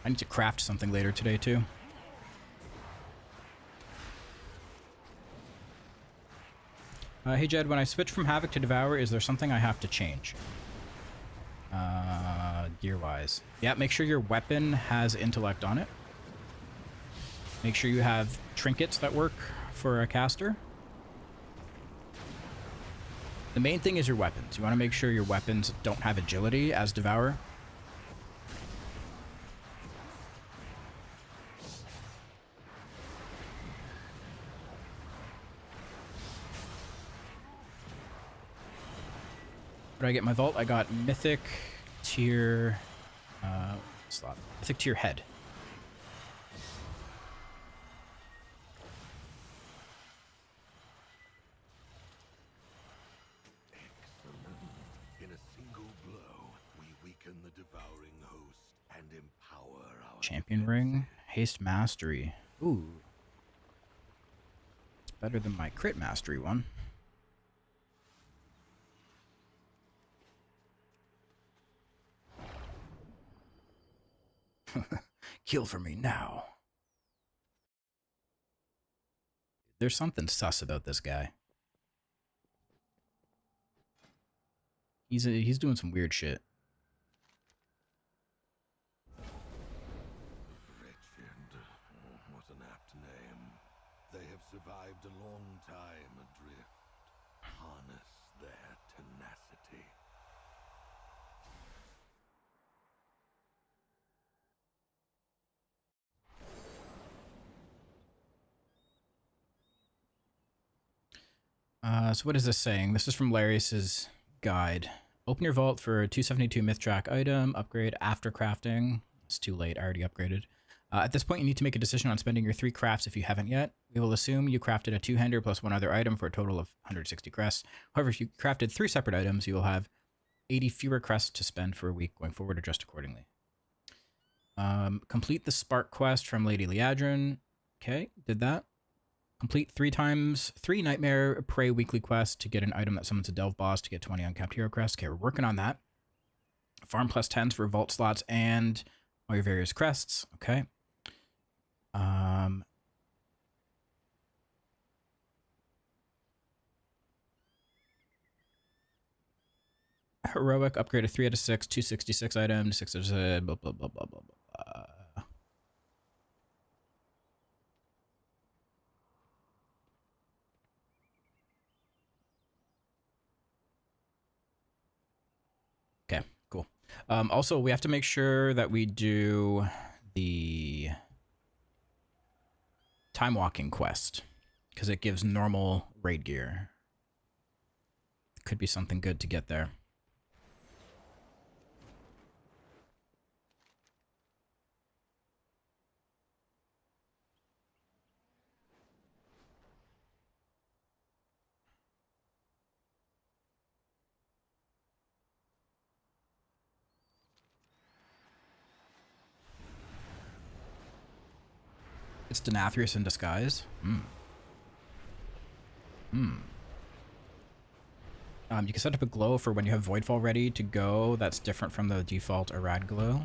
I need to craft something later today, too. Hey, Jed, when I switch from Havoc to Devourer, is there something I have to change? Gear-wise. Yeah, make sure your weapon has intellect on it. Make sure you have trinkets that work for a caster. The main thing is your weapons. You want to make sure your weapons don't have agility as Devourer. Where did I get my vault? I got Mythic tier slot. Mythic tier head. Excellent. In a single blow, we weaken the devouring host and empower our Champion ring. Haste mastery. Ooh. It's better than my crit mastery one. Kill for me now. There's something sus about this guy. He's doing some weird shit. Wretched. Oh, what an apt name. They have survived a long time adrift. Harness their tenacity. So what is this saying? This is from Larius's guide. Open your vault for a 272 myth track item. Upgrade after crafting. It's too late. I already upgraded. At this point, you need to make a decision on spending your 3 crafts if you haven't yet. We will assume you crafted a 2-hander plus 1 other item for a total of 160 crests. However, if you crafted 3 separate items, you will have 80 fewer crests to spend for a week going forward. Adjust accordingly. Complete the Spark quest from Lady Liadrin. Okay, did that. Complete 3 Nightmare Prey weekly quest to get an item that summons a Delve boss to get 20 uncapped hero crests. Okay, we're working on that. Farm plus 10s for vault slots and all your various crests. Okay. Heroic, upgrade a 3 out of 6, 266 items, 6 out of 6, blah, blah, blah, blah, blah, blah. Okay, cool. Also, we have to make sure that we do the time walking quest because it gives normal raid gear. Could be something good to get there. It's Denathrius in disguise. You can set up a glow for when you have Voidfall ready to go. That's different from the default Arad glow.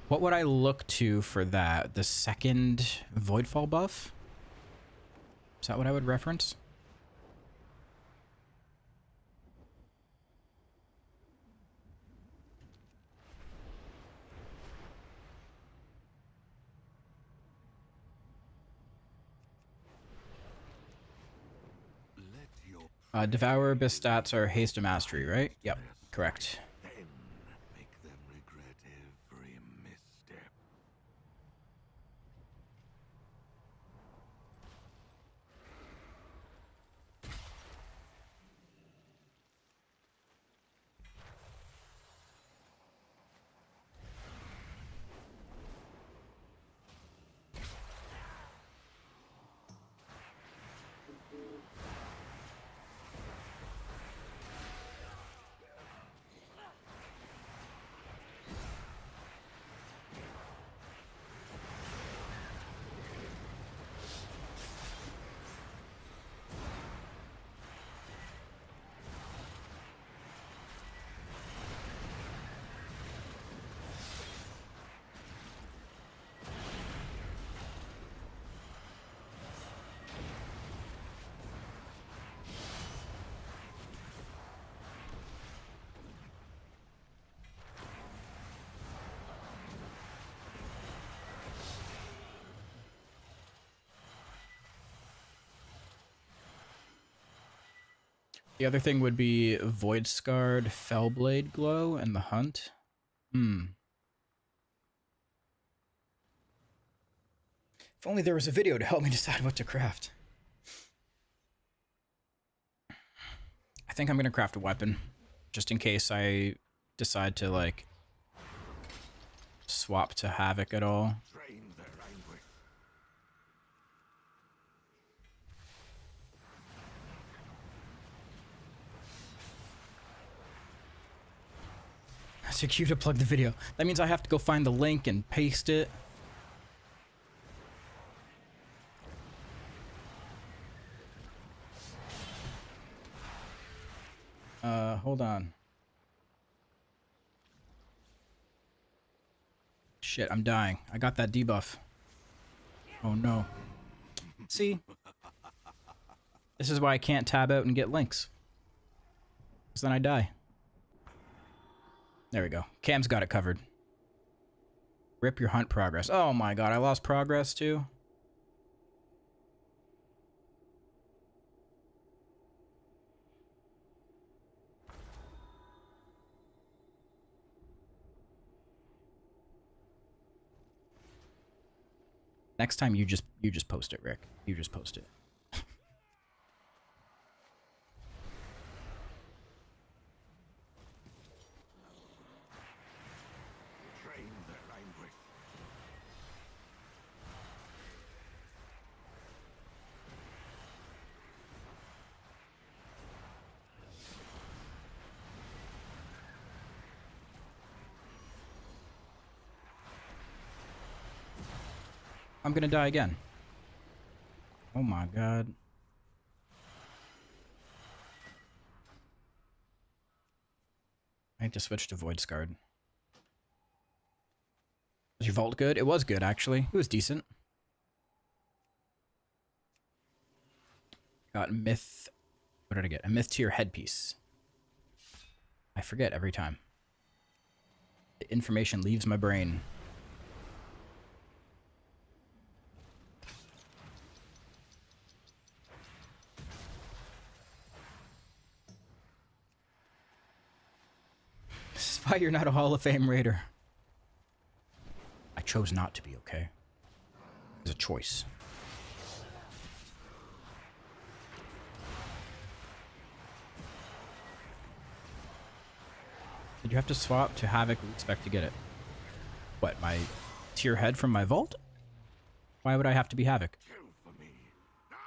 What would I look to for that? The second Voidfall buff? Is that what I would reference? Devourer bis stats are haste to mastery, right? Yep, correct. Then make them regret every misstep. The other thing would be Void Scarred Fellblade Glow and the Hunt. If only there was a video to help me decide what to craft. I think I'm going to craft a weapon, just in case I decide to, like, swap to Havoc at all. Drain their anguish. It's a cue to plug the video. That means I have to go find the link and paste it. Hold on. Shit, I'm dying. I got that debuff. Oh no. See? This is why I can't tab out and get links. Because then I die. There we go. Cam's got it covered. Rip your hunt progress. Oh my god, I lost progress too. Next time you just post it, Rick. You just post it. Drain their anguish. I'm gonna die again. Oh my god. I have to switch to Void Scarred. Was your vault good? It was good, actually. It was decent. Got myth. What did I get? A myth tier headpiece. I forget every time. The information leaves my brain. This is why you're not a Hall of Fame raider. I chose not to be, okay? It was a choice. Did you have to swap to Havoc? We expect to get it. What, my tier head from my vault? Why would I have to be Havoc? Kill for me. Now!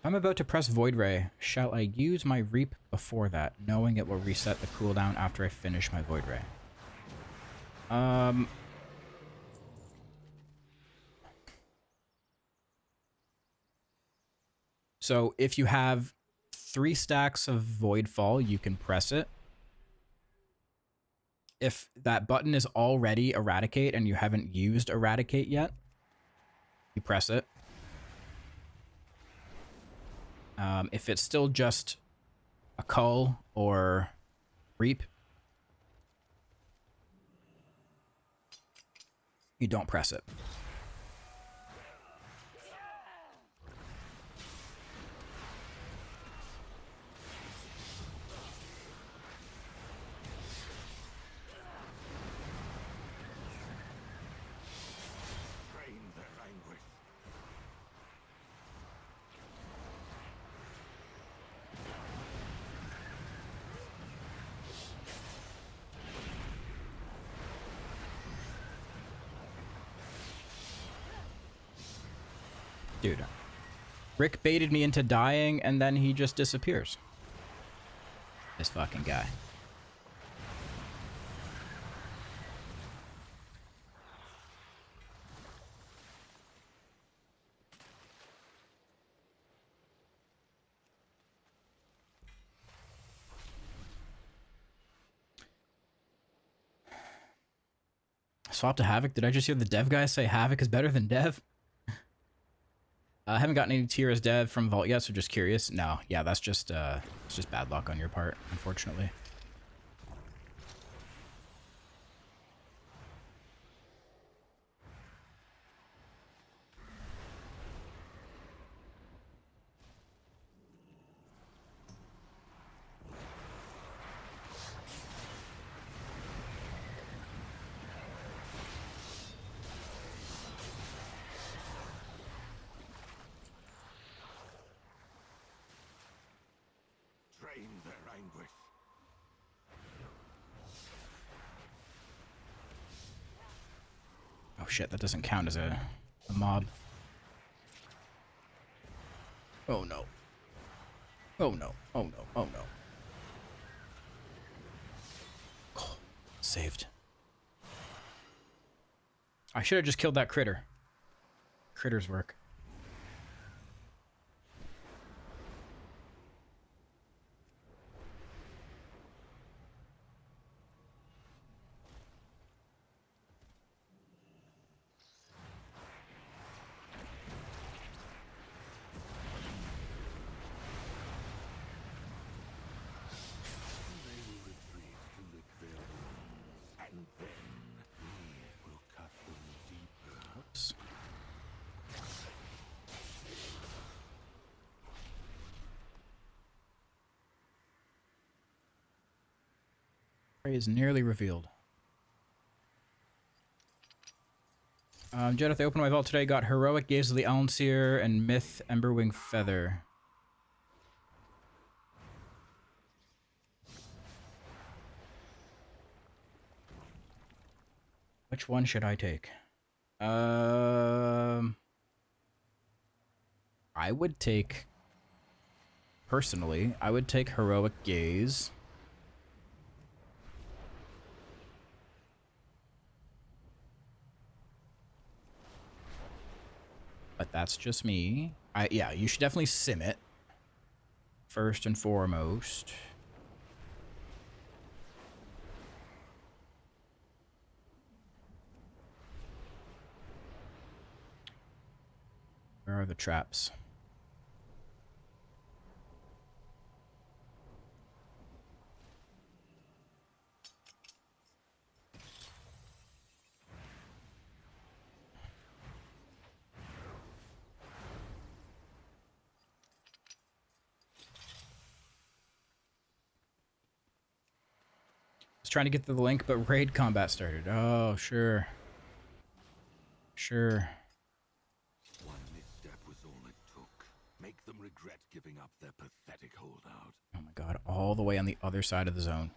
I'm about to press Void Ray. Shall I use my Reap before that, knowing it will reset the cooldown after I finish my Void Ray? So if you have 3 stacks of Voidfall, you can press it. If that button is already Eradicate and you haven't used Eradicate yet, you press it. If it's still just a Cull or Reap, you don't press it. Dude, Rick baited me into dying and then he just disappears. This fucking guy. Swap to Havoc. Did I just hear the dev guy say Havoc is better than dev? I haven't gotten any tier as dev from Vault yet, so just curious. No, yeah, that's just it's just bad luck on your part, unfortunately. Oh shit, that doesn't count as a mob. Oh no. Oh no. Oh no. Oh no. Oh, saved. I should have just killed that critter. Critters work. Is nearly revealed. Jedith, I opened my vault today, got Heroic Gaze of the Allenseer and Myth Emberwing Feather. Which one should I take? I would take, personally, I would take Heroic Gaze. But that's just me. Yeah, you should definitely sim it. First and foremost. Where are the traps? Trying to get to the link, but raid combat started. Oh, sure. Sure. One misstep was all it took. Make them regret giving up their pathetic holdout. Oh my god, all the way on the other side of the zone.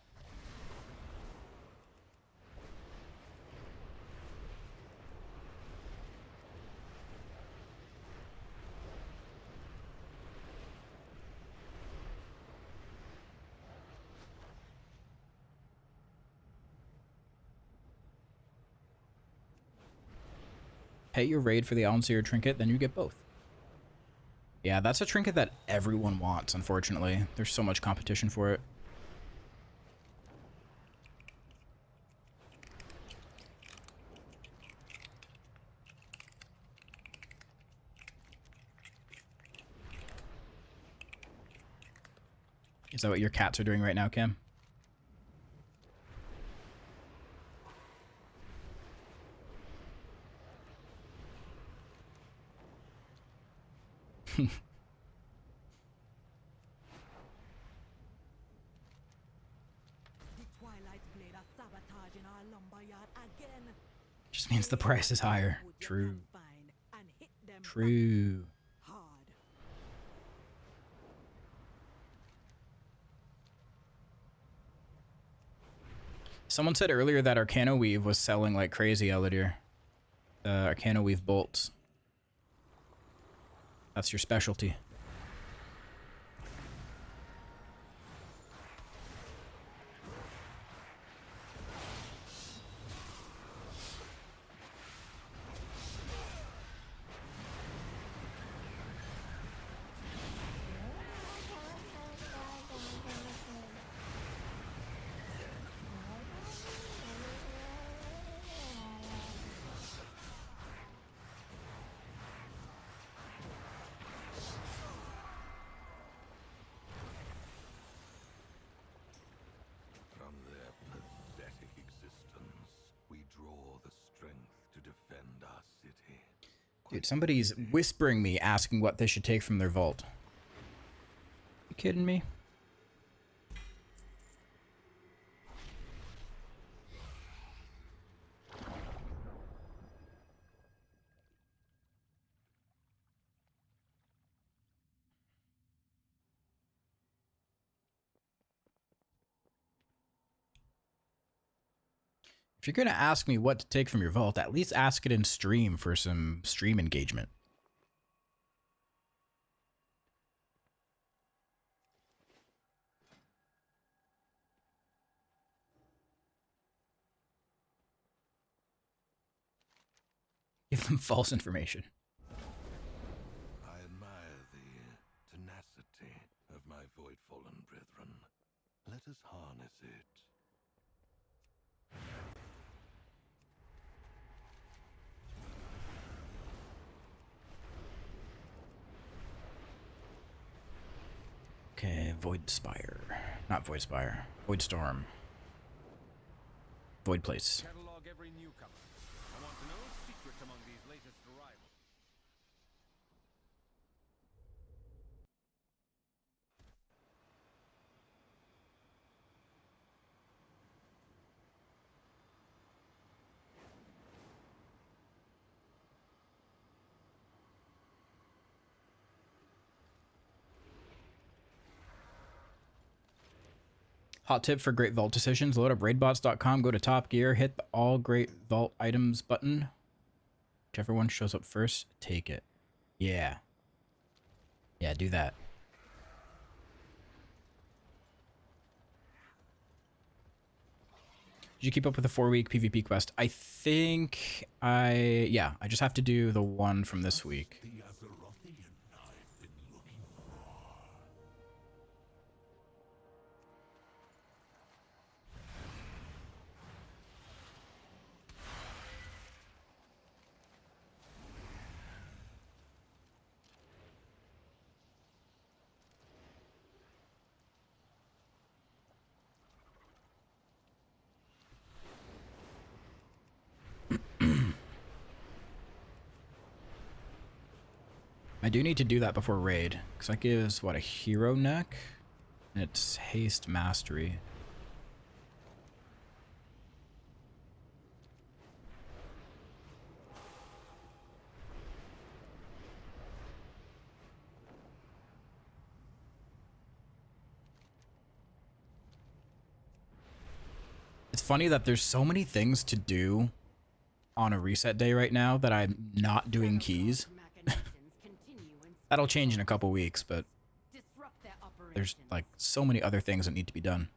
Pay your raid for the Allenseer trinket, then you get both. Yeah, that's a trinket that everyone wants, unfortunately. There's so much competition for it. Is that what your cats are doing right now, Kim? Just means the price is higher. True. True. Someone said earlier that Arcano Weave was selling like crazy, Eladier. Arcano Weave bolts. That's your specialty. Dude, somebody's whispering me, asking what they should take from their vault. You kidding me? If you're going to ask me what to take from your vault, at least ask it in stream for some stream engagement. Give them false information. I admire the tenacity of my void-fallen brethren. Let us harness it. Okay, Void Spire. Not Void Spire. Void Storm. Void Place. Catalog every newcomer. I want to know secrets among these latest arrivals. Hot tip for great vault decisions. Load up raidbots.com, go to Top Gear, hit the all great vault items button. Whichever one shows up first, take it. Yeah. Yeah, do that. Did you keep up with the 4-week PvP quest? I think yeah, I just have to do the one from this week. I do need to do that before raid, because that gives, what, a hero neck? And it's haste mastery. It's funny that there's so many things to do on a reset day right now that I'm not doing keys. That'll change in a couple weeks, but there's like so many other things that need to be done.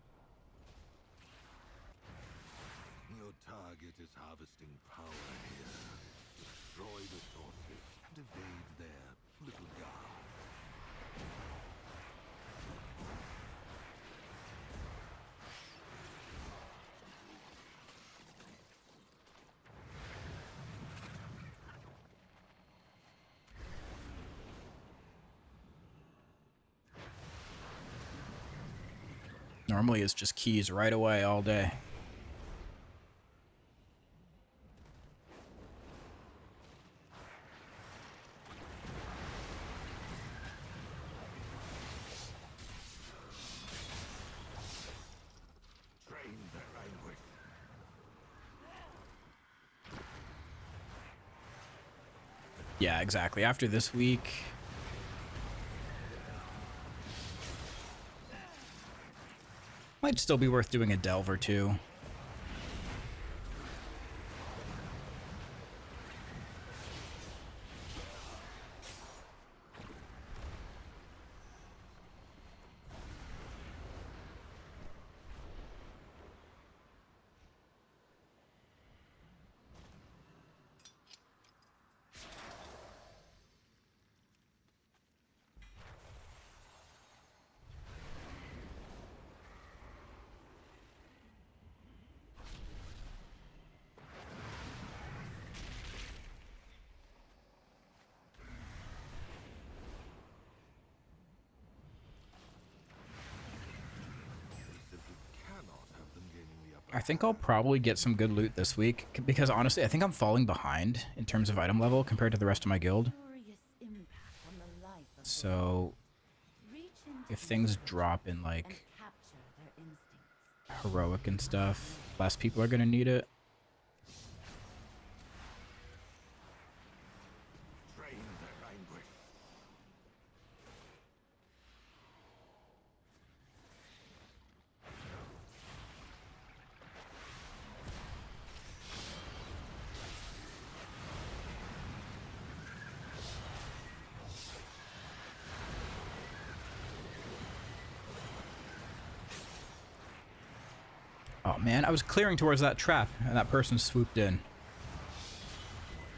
Your target is harvesting power here. destroy the sources and evade their little guard. Normally it's just keys right away all day. Train their anguish. Yeah, exactly. After this week, might still be worth doing a delve or two. I think I'll probably get some good loot this week, because honestly, I think I'm falling behind in terms of item level compared to the rest of my guild. So if things drop in like heroic and stuff, less people are gonna need it. Oh man, I was clearing towards that trap and that person swooped in.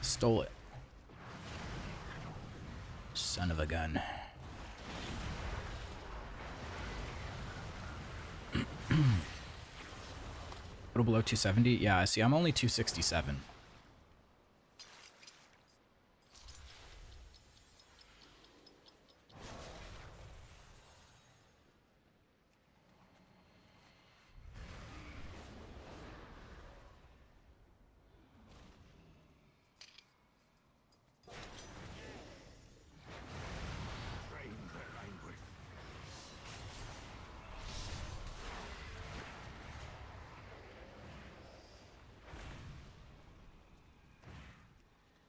Stole it. Son of a gun. Little below 270? Yeah, I see. I'm only 267.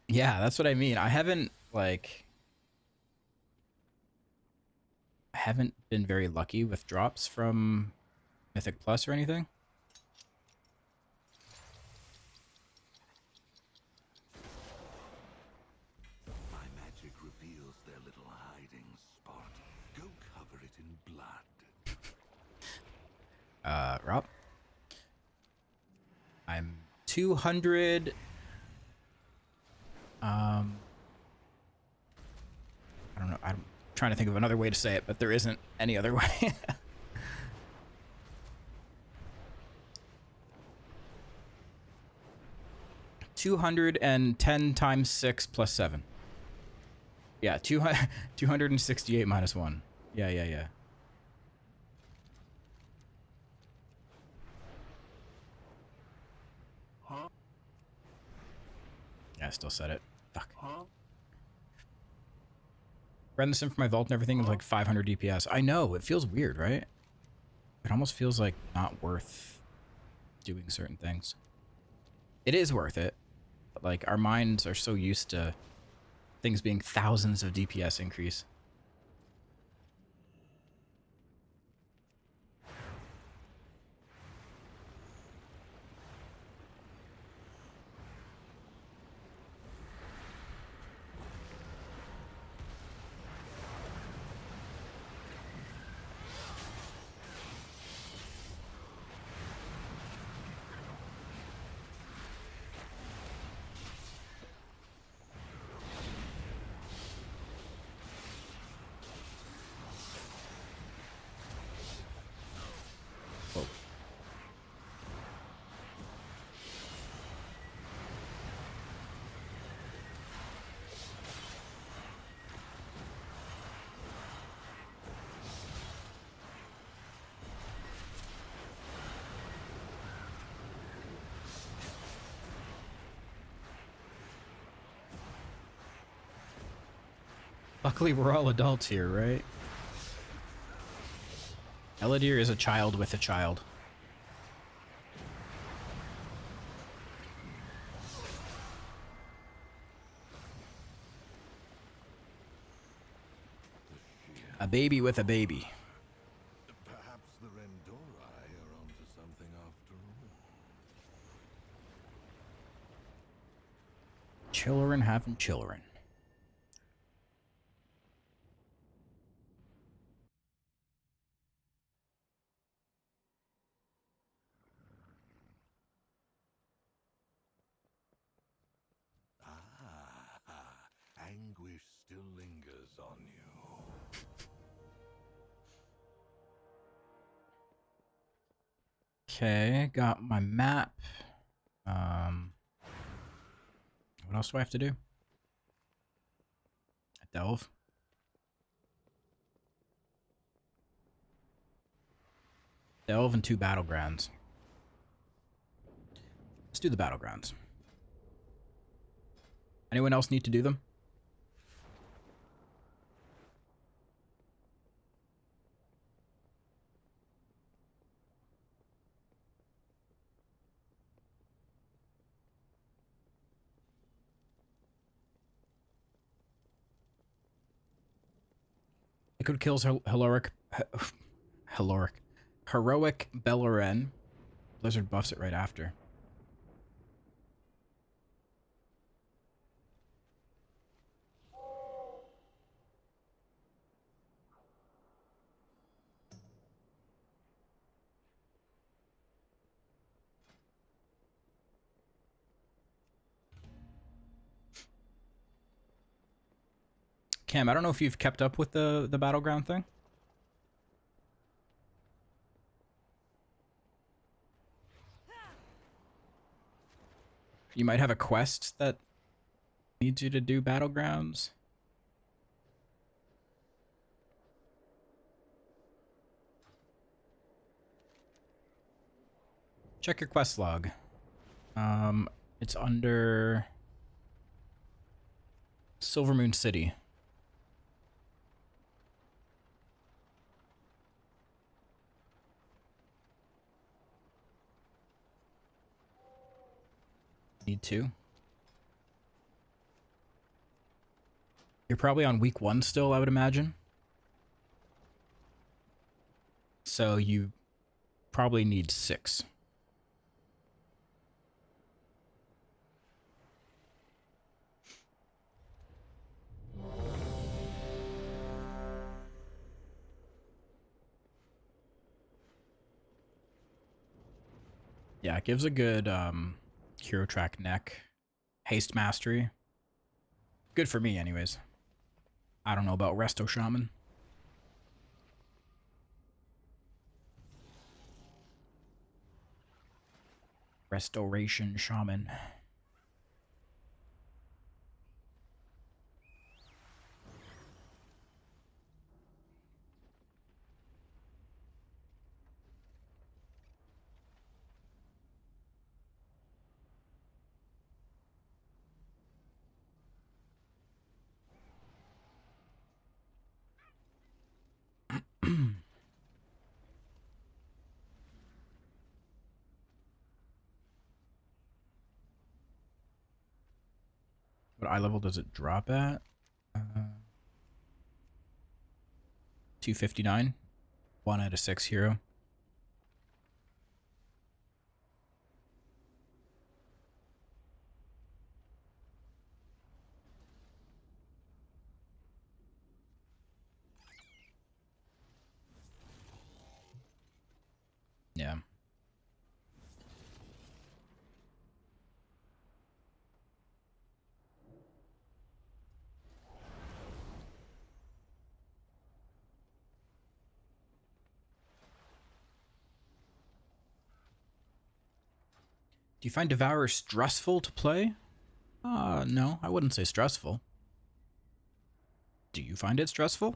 Yeah, that's what I mean. I haven't been very lucky with drops from Mythic Plus or anything. My magic reveals their little hiding spot. Go cover it in blood. Rob? I'm 200. I don't know. I'm trying to think of another way to say it, but there isn't any other way. 210 times 6 plus 7. Yeah, 268 minus 1. Yeah. Yeah, I still said it. Fuck. Ran this in for my vault and everything was like 500 DPS. I know, it feels weird, right? It almost feels like not worth doing certain things. It is worth it, but like our minds are so used to things being thousands of DPS increase. Luckily, we're all adults here, right? Eladir is a child with a child. A baby with a baby. Perhaps the Rendori are onto something after all. Children having children. Anguish still lingers on you. Okay, got my map. What else do I have to do? Delve. Delve and 2 battlegrounds. Let's do the battlegrounds. Anyone else need to do them? Liquid kills heroic Beleren. Blizzard buffs it right after. Cam, I don't know if you've kept up with the battleground thing. You might have a quest that needs you to do battlegrounds. Check your quest log. It's under Silvermoon City. Need to. You're probably on week 1 still, I would imagine. So you probably need 6. Yeah, it gives a good hero track neck. Haste mastery. Good for me anyways. I don't know about Resto Shaman. Restoration Shaman. What eye level does it drop at? 259. 1 out of 6 hero. Yeah. Do you find Devourer stressful to play? No, I wouldn't say stressful. Do you find it stressful?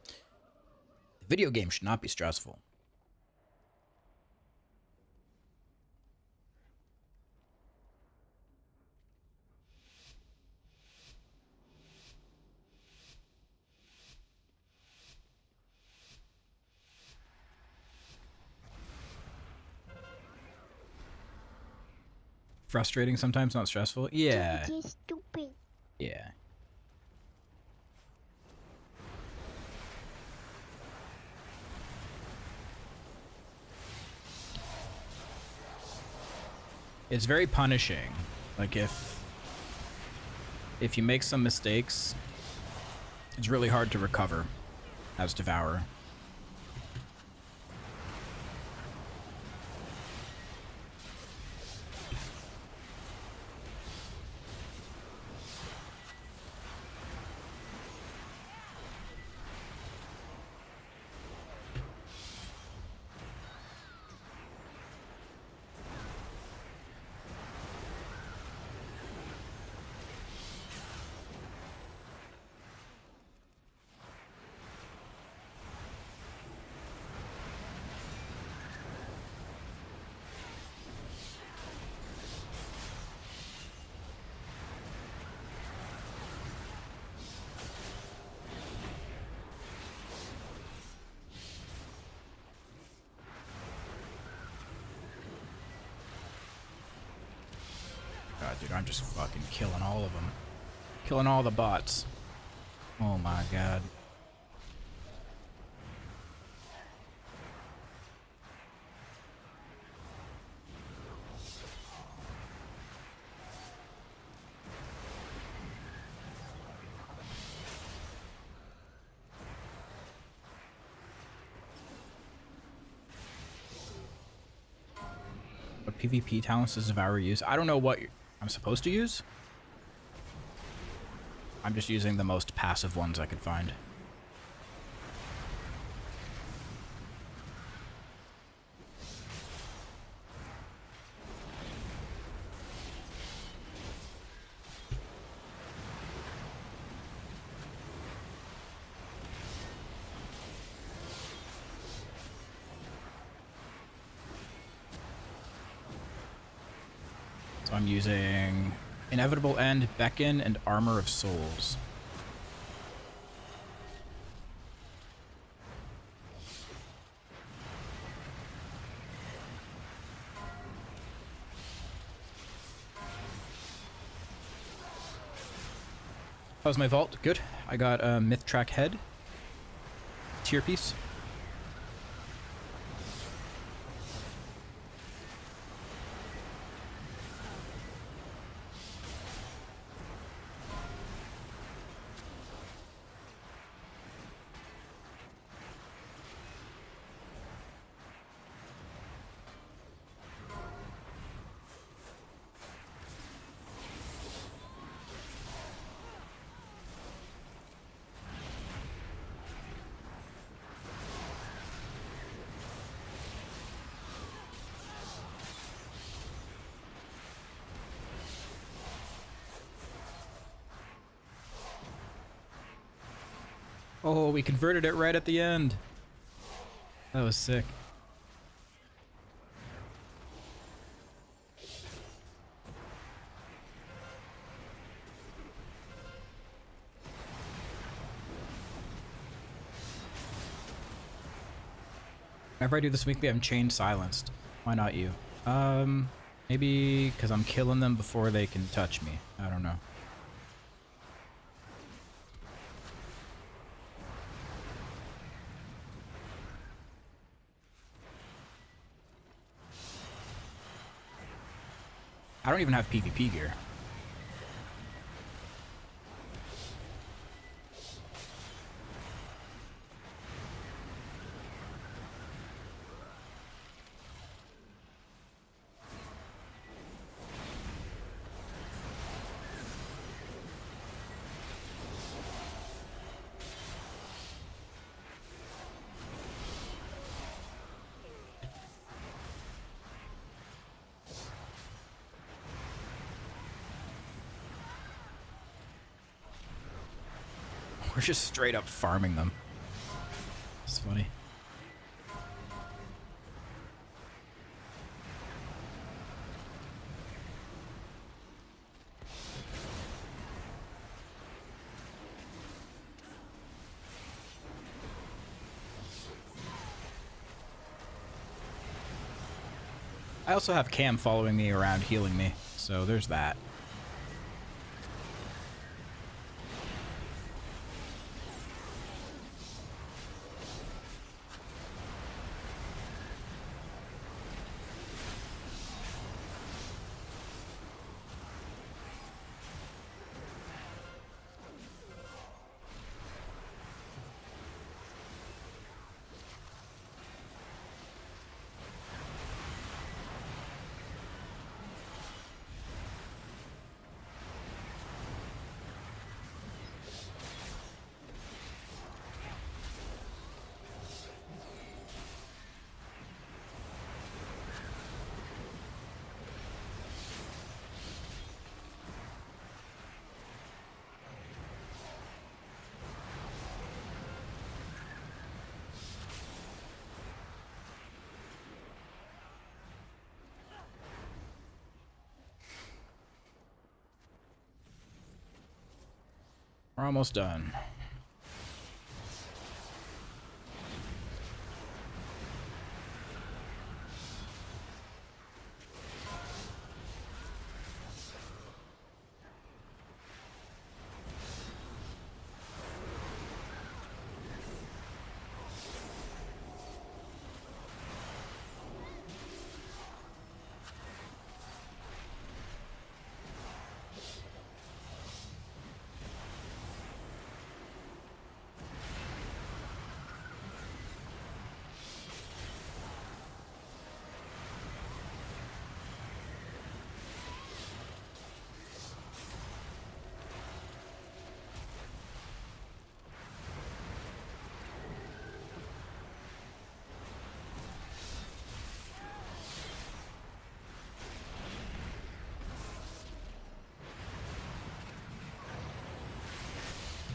The video game should not be stressful. frustrating sometimes, not stressful. Yeah. You're stupid. Yeah. It's very punishing. Like if you make some mistakes, it's really hard to recover as Devourer. God, dude, I'm just fucking killing all of them. Killing all the bots. Oh my god. What PvP talents does Devourer use? I don't know what I'm supposed to use. I'm just using the most passive ones I could find. So I'm using Inevitable End, Beckon, and Armor of Souls. How's my vault? Good. I got a Myth Track Head. Tier piece. Oh, we converted it right at the end. That was sick. Whenever I do this weekly, I'm chain silenced. Why not you? Maybe because I'm killing them before they can touch me. I don't know. I don't even have PvP gear. We're just straight up farming them. It's funny. I also have Cam following me around, healing me, So there's that. We're almost done.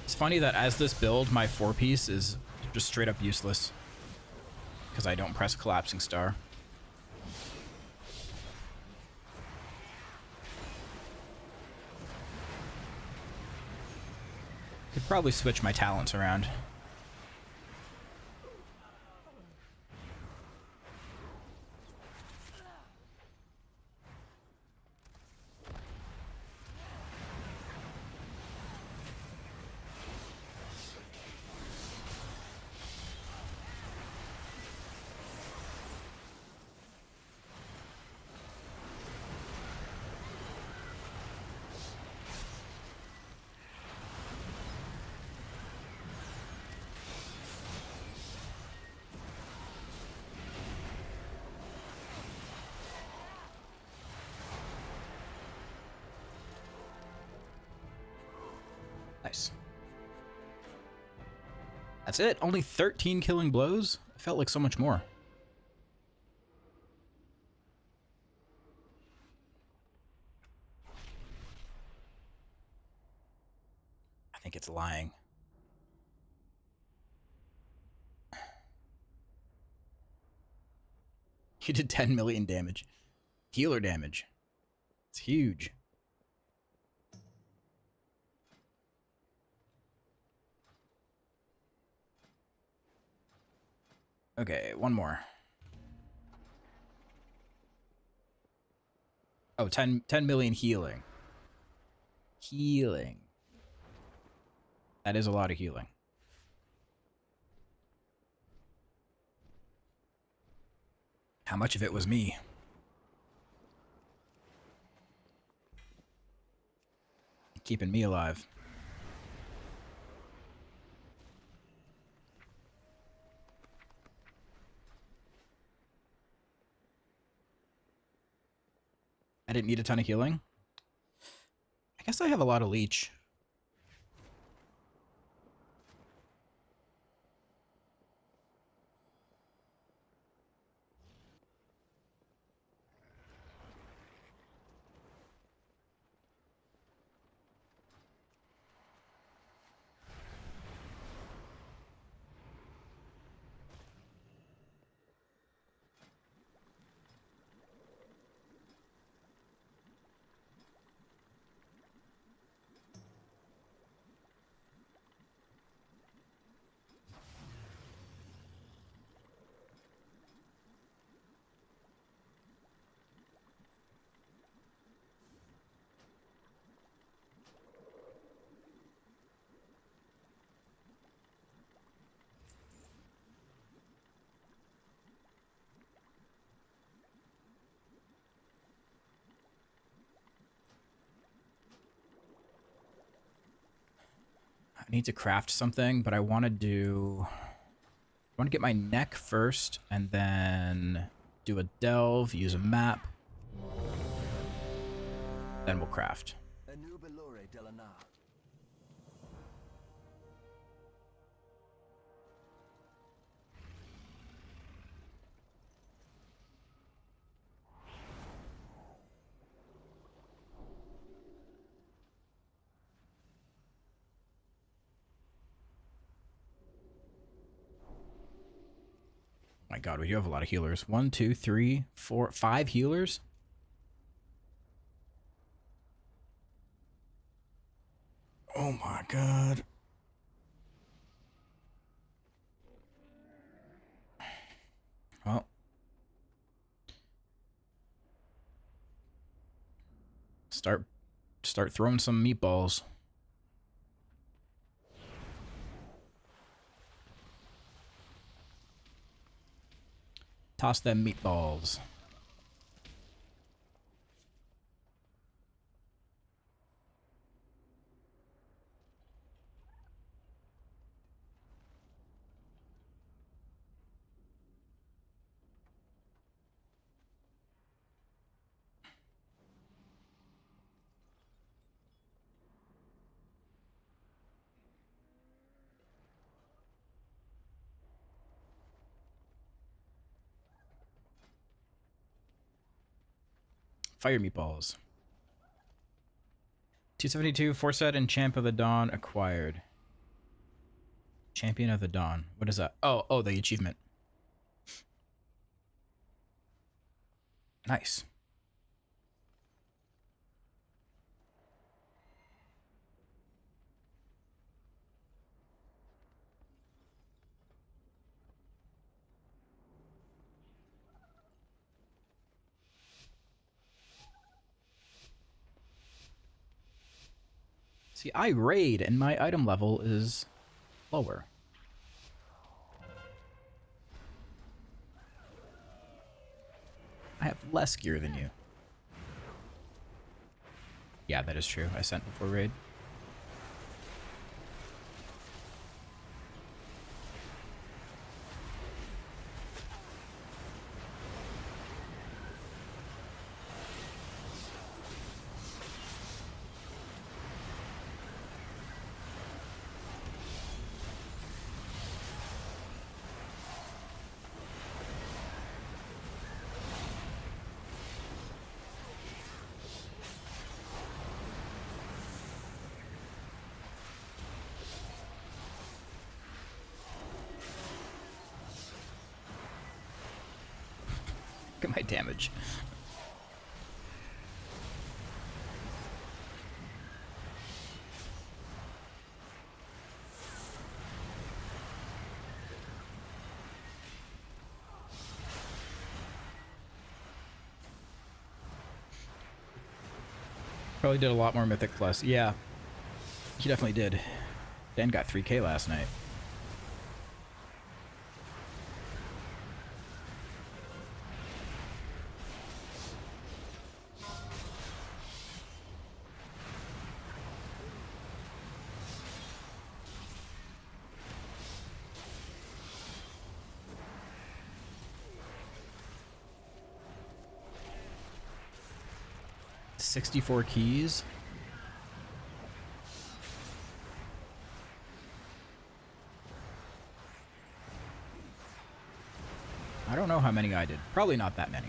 It's funny that as this build, my 4-piece is just straight up useless because I don't press Collapsing Star. Could probably switch my talents around. Nice. That's it. Only 13 killing blows? It felt like so much more. I think it's lying. You did 10 million damage. Healer damage. It's huge. Okay, one more. Oh, 10 million healing. Healing. That is a lot of healing. How much of it was me? Keeping me alive. I didn't need a ton of healing. I guess I have a lot of leech. I need to craft something, but I want to get my neck first, and then do a delve, use a map, then we'll craft. My god, we do have a lot of healers. 1, 2, 3, 4, 5 healers? Oh my god. Well. Start throwing some meatballs. Toss them meatballs. Fire meatballs. 272, Forset and Champ of the Dawn acquired. Champion of the Dawn. What is that? Oh, the achievement. Nice. See, I raid and my item level is lower. I have less gear than you. Yeah, that is true. I sent before raid. Look at my damage. Probably did a lot more Mythic Plus. Yeah, he definitely did. Dan got 3K last night. $64 keys. I don't know how many I did. Probably not that many.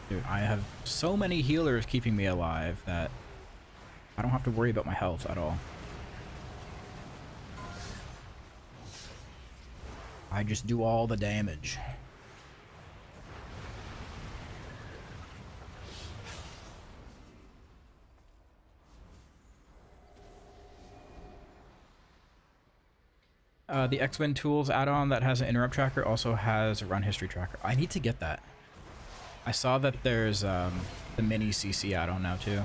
Dude, I have so many healers keeping me alive that I don't have to worry about my health at all. I just do all the damage. The X-Win Tools add-on that has an interrupt tracker also has a run history tracker. I need to get that. I saw that there's the mini CC add-on now too.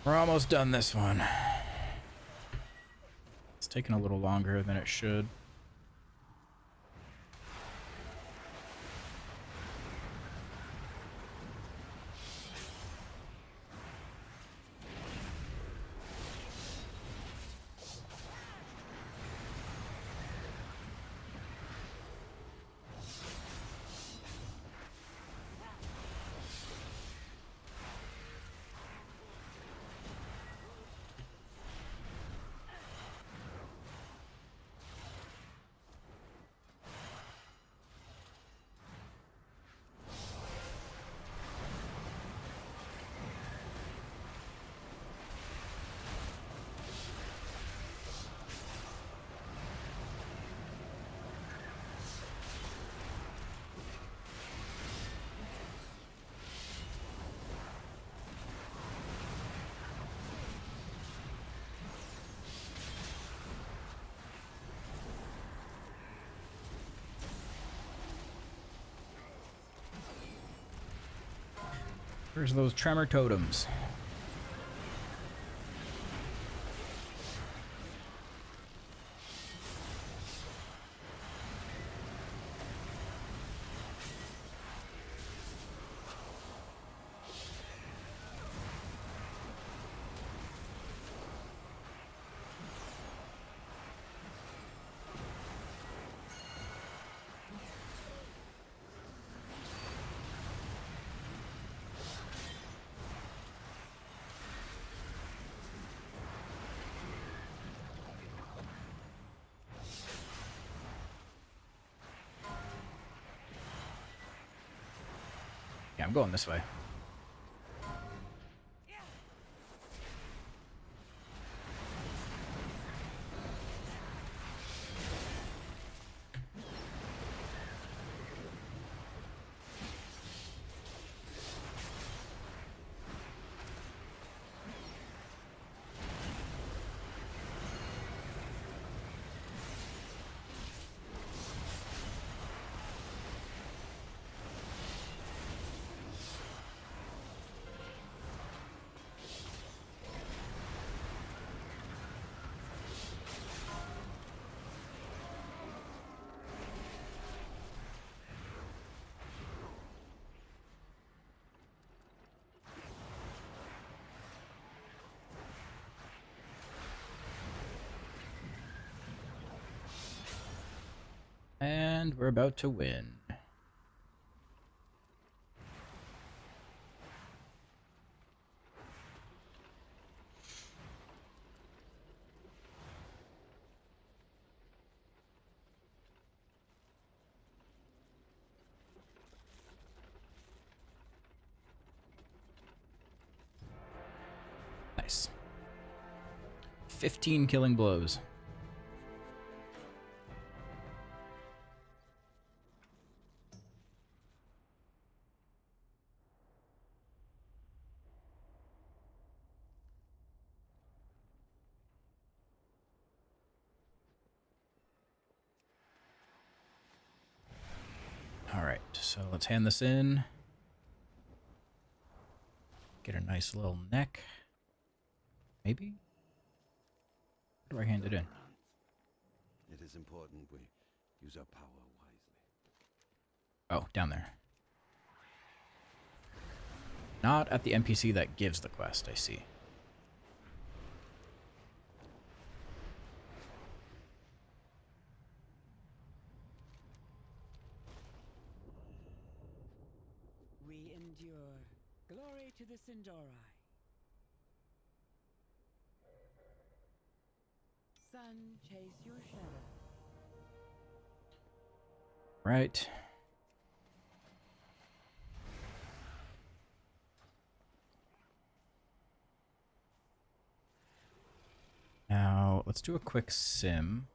We're almost done this one. It's taking a little longer than it should. Where's those tremor totems? Yeah, I'm going this way. And we're about to win. 15 killing blows. All right, so let's hand this in. Get a nice little neck. Maybe? How do I hand it in? It is important we use our power wisely. Oh, down there. Not at the NPC that gives the quest, I see. We endure. Glory to the Sindori. Sun, chase your shadow. Right. Now, let's do a quick sim.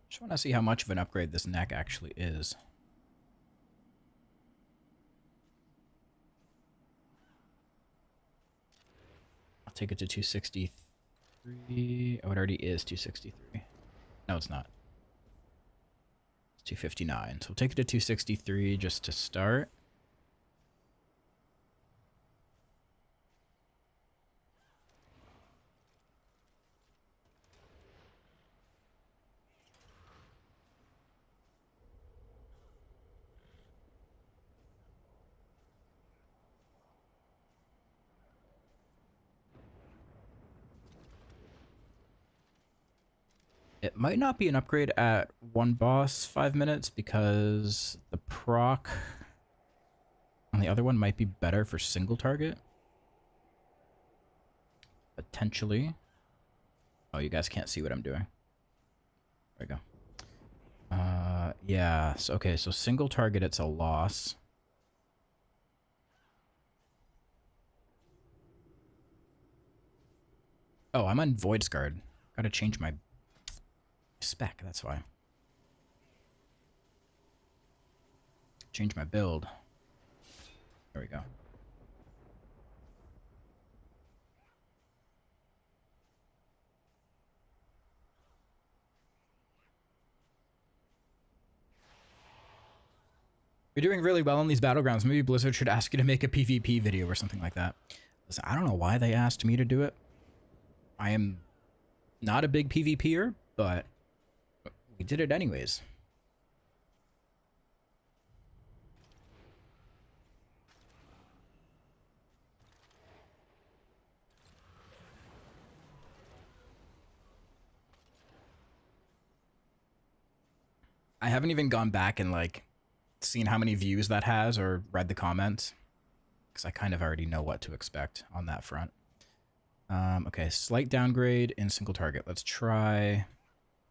Just want to see how much of an upgrade this neck actually is. I'll take it to 263. Oh, it already is 263. No, it's not. It's 259. So we'll take it to 263 just to start. It might not be an upgrade at one boss 5 minutes because the proc on the other one might be better for single target. Potentially. Oh, you guys can't see what I'm doing. There we go. Yeah, so, okay, so single target, it's a loss. Oh, I'm on Void Scarred. Gotta change my spec, that's why. Change my build. There we go. You're doing really well on these battlegrounds. Maybe Blizzard should ask you to make a PvP video or something like that. Listen, I don't know why they asked me to do it. I am not a big PvPer, but we did it anyways. I haven't even gone back and like seen how many views that has or read the comments because I kind of already know what to expect on that front. Okay, slight downgrade in single target. Let's try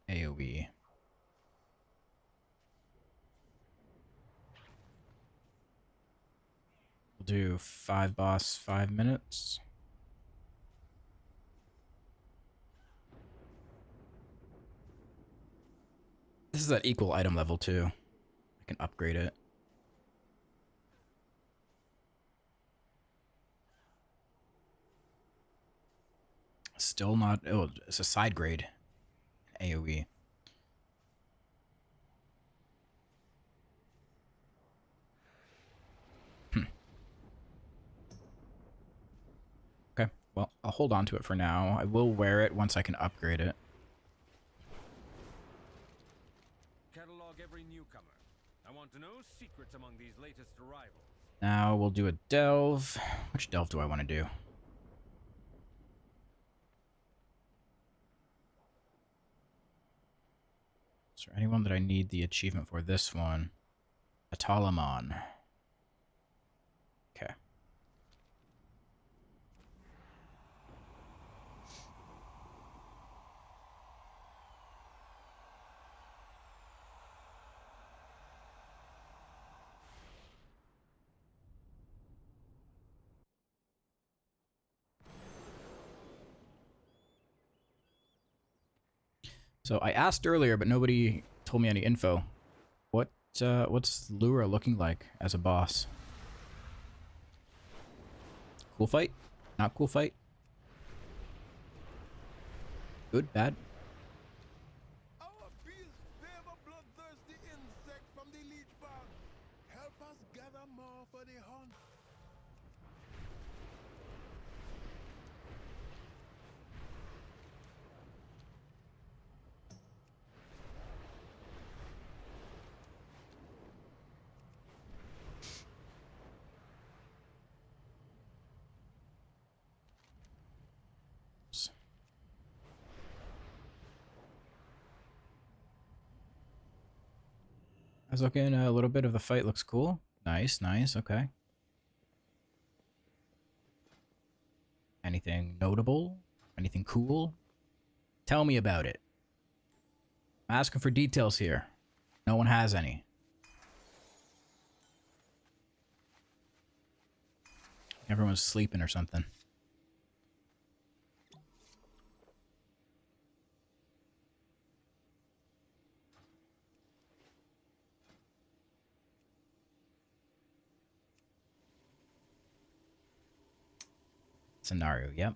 AoE. We'll do 5 boss, 5 minutes. This is at equal item level too. I can upgrade it. Still not. Oh, it's a side grade. AoE. Okay, well, I'll hold on to it for now. I will wear it once I can upgrade it. Catalog every newcomer. I want to know secrets among these latest arrivals. Now we'll do a delve. Which delve do I want to do? Is there anyone that I need the achievement for? This one. Atalamon. Okay. So I asked earlier, but nobody told me any info. What's Lura looking like as a boss? Cool fight? Not cool fight? Good? Bad? Our beasts favor bloodthirsty insects from the leech bog. Help us gather more for the hunt. I was looking, a little bit of the fight looks cool. Nice, nice, okay. Anything notable? Anything cool? Tell me about it. I'm asking for details here. No one has any. Everyone's sleeping or something. Scenario. Yep.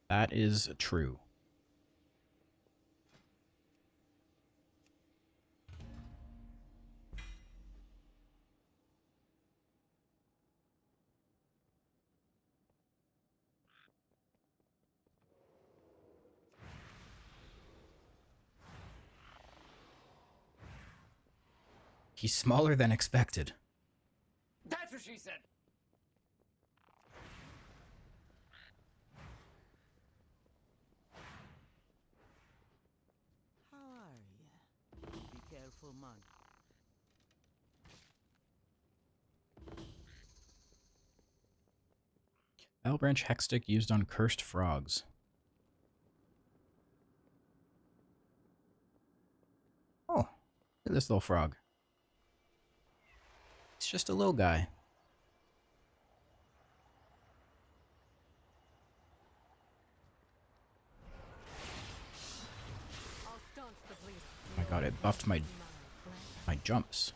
That is true. He's smaller than expected. That's what she said. How are you? Be careful, monk. Battlebranch Hexstick used on cursed frogs. Oh, look at this little frog. It's just a little guy. Oh my god, it buffed my jumps.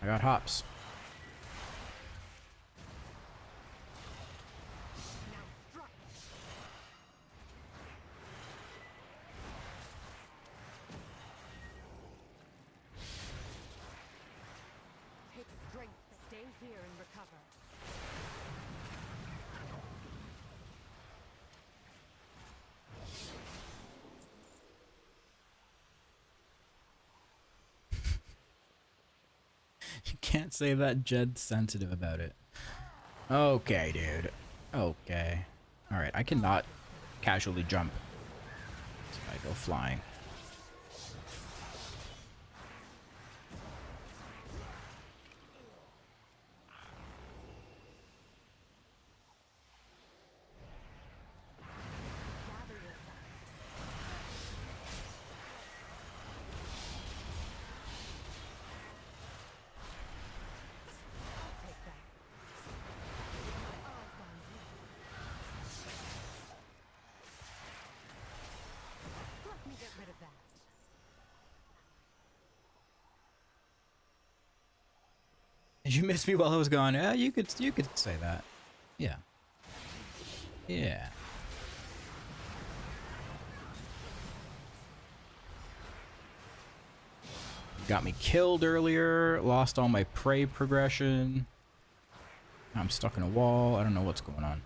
I got hops. Take strength. Stay here and recover. You can't say that Jed's sensitive about it. Okay, dude. Okay. Alright, I cannot casually jump. So I go flying. Did you miss me while I was gone? Yeah, you could say that. Yeah. Yeah. Got me killed earlier, lost all my prey progression. I'm stuck in a wall. I don't know what's going on.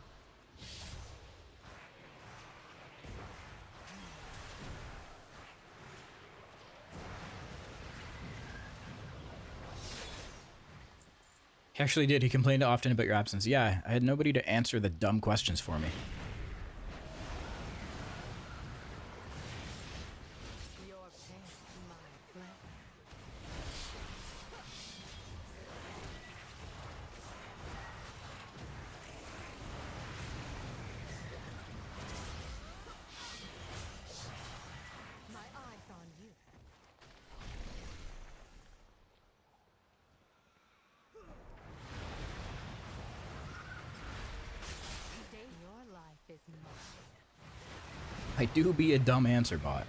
He actually did. He complained often about your absence. Yeah, I had nobody to answer the dumb questions for me. I do be a dumb answer bot.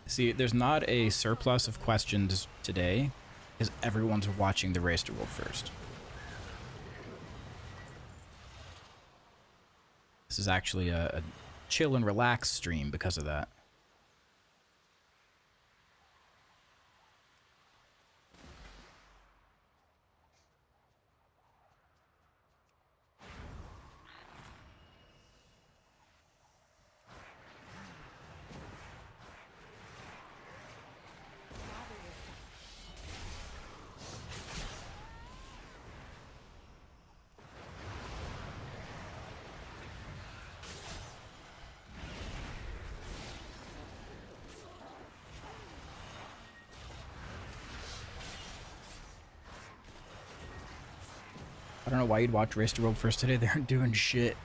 See, there's not a surplus of questions today because everyone's watching the race to world first. This is actually a chill and relax stream because of that. I don't know why you'd watch Race to World first today. They aren't doing shit.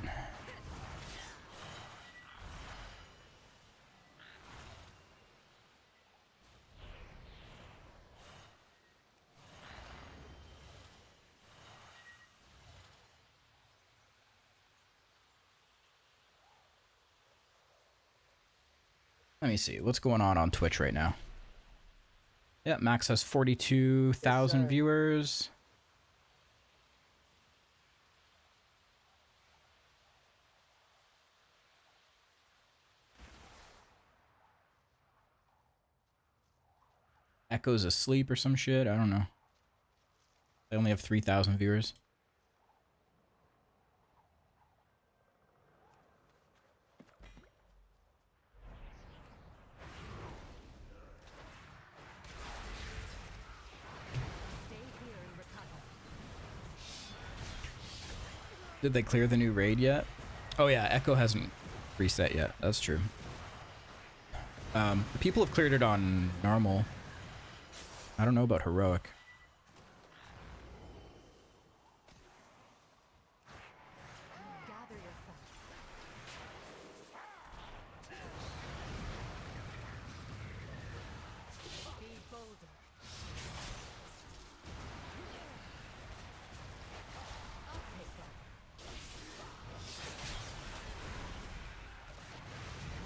Let me see. What's going on Twitch right now? Yeah, Max has 42,000 viewers. Echo's asleep or some shit. I don't know. They only have 3,000 viewers. Did they clear the new raid yet? Oh yeah, Echo hasn't reset yet. That's true. People have cleared it on normal. I don't know about heroic. Gather yourself. Be bolder. I'll take that.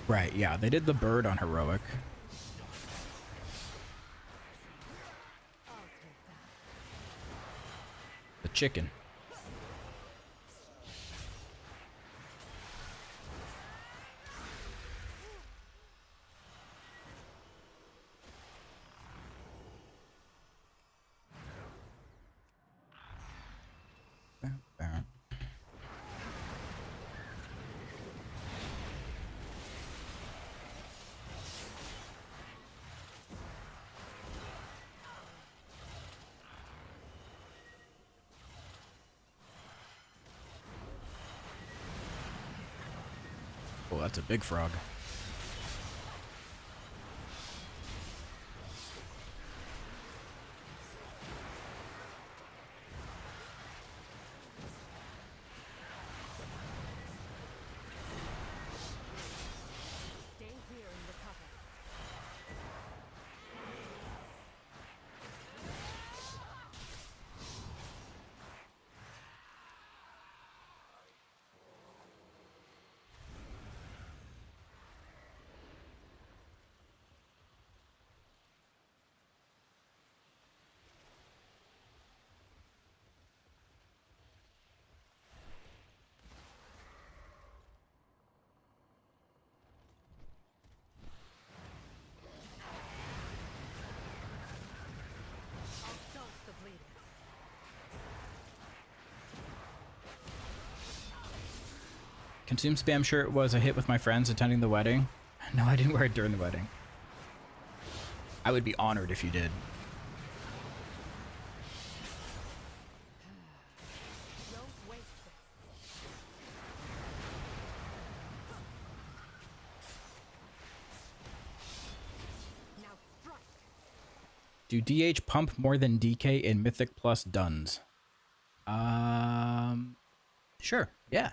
Right, yeah, they did the bird on heroic. The chicken. Oh, that's a big frog. Stay here and recover. I'll stop the bleeding. Consume spam shirt was a hit with my friends attending the wedding. No, I didn't wear it during the wedding. I would be honored if you did. Don't waste this. Now strike. Do DH pump more than DK in Mythic plus Duns? Sure, yeah.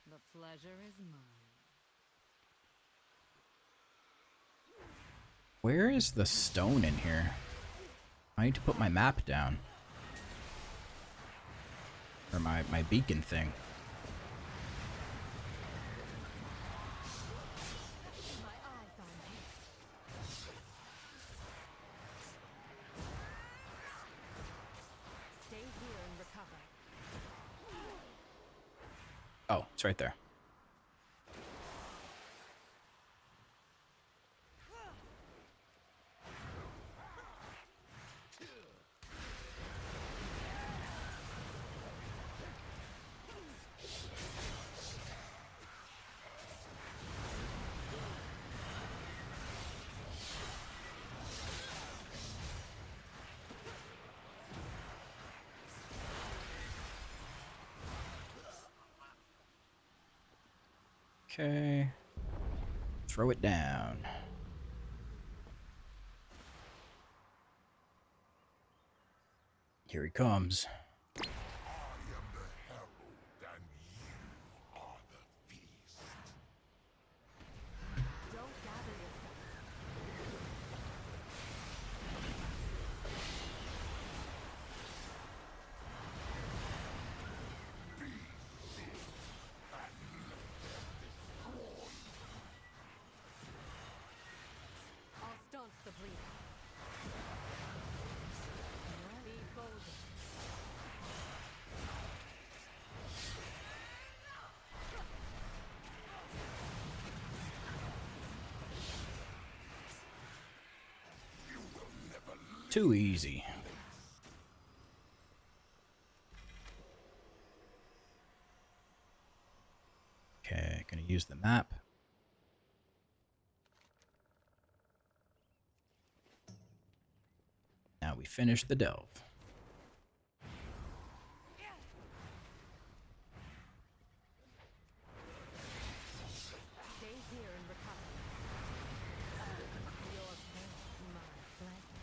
The pleasure is mine. Where is the stone in here? I need to put my map down. Or my beacon thing. My eyes on you. Stay here and recover. Oh, it's right there. Okay. Throw it down. Here he comes. I am the herald, and you are the feast. Don't gather yourself. I'll staunch the bleeding. Be bolder. Too easy. Okay, gonna use the map. Now we finish the delve. Stay here and recover. Your pain, my pleasure.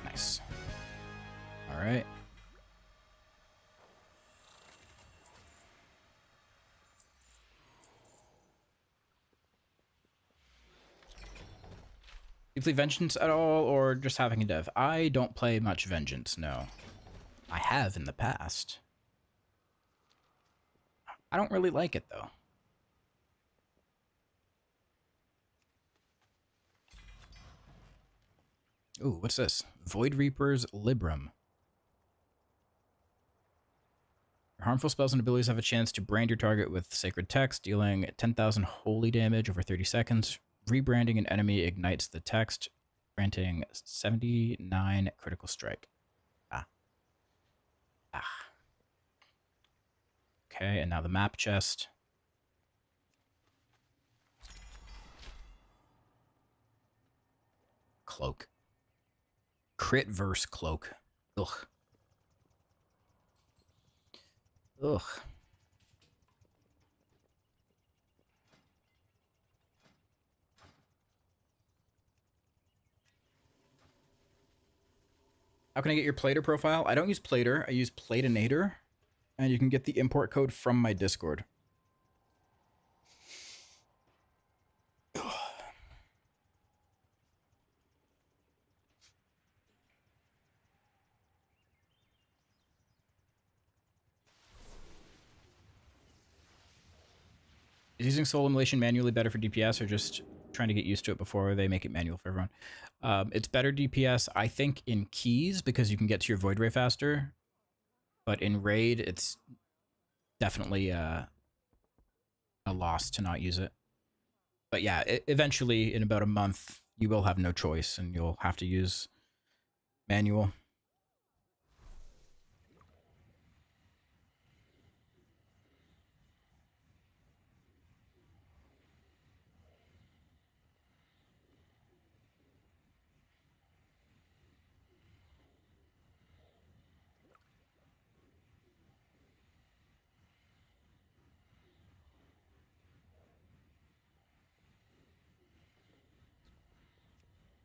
Nice. All right. You play Vengeance at all, or just having a dev? I don't play much Vengeance, no. I have in the past. I don't really like it, though. Ooh, what's this? Void Reaper's Librum. Your harmful spells and abilities have a chance to brand your target with sacred text, dealing 10,000 holy damage over 30 seconds. Rebranding an enemy ignites the text, granting 79 critical strike. Ah. Okay, and now the map chest. Cloak. Crit verse cloak. Ugh. Ugh. How can I get your Plater profile? I don't use Plater. I use Platinator. And you can get the import code from my Discord. Is using soul immolation manually better for DPS or just trying to get used to it before they make it manual for everyone? It's better DPS, I think, in keys because you can get to your Void Ray faster. But in raid, it's definitely a loss to not use it. But yeah, eventually, in about a month, you will have no choice and you'll have to use manual.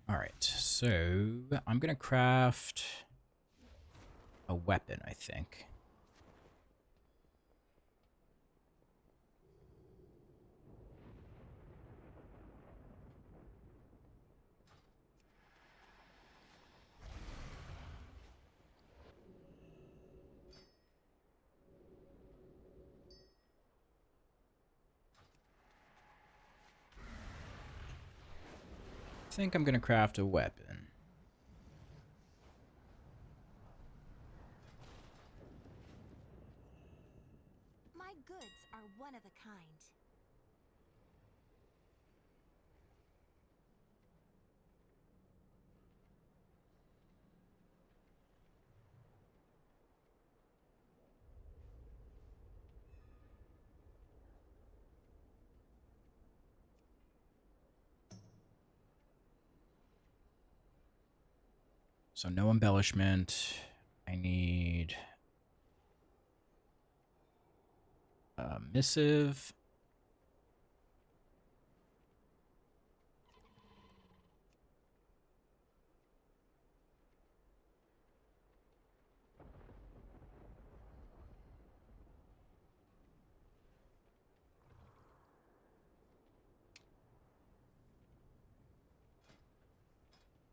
All right, so I'm going to craft a weapon, I think. I think I'm going to craft a weapon. My goods are one of a kind. So no embellishment. I need a missive.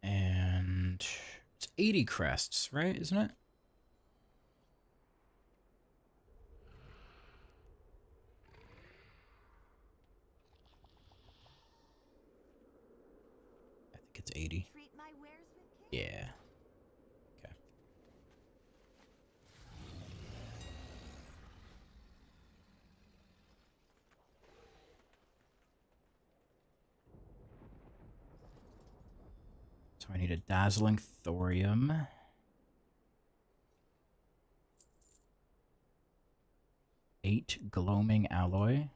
And it's 80 crests, right? Isn't it? I think it's 80. Treat my wares with care. Yeah. Okay. So I need a dazzling thorium. Eight gloaming alloy.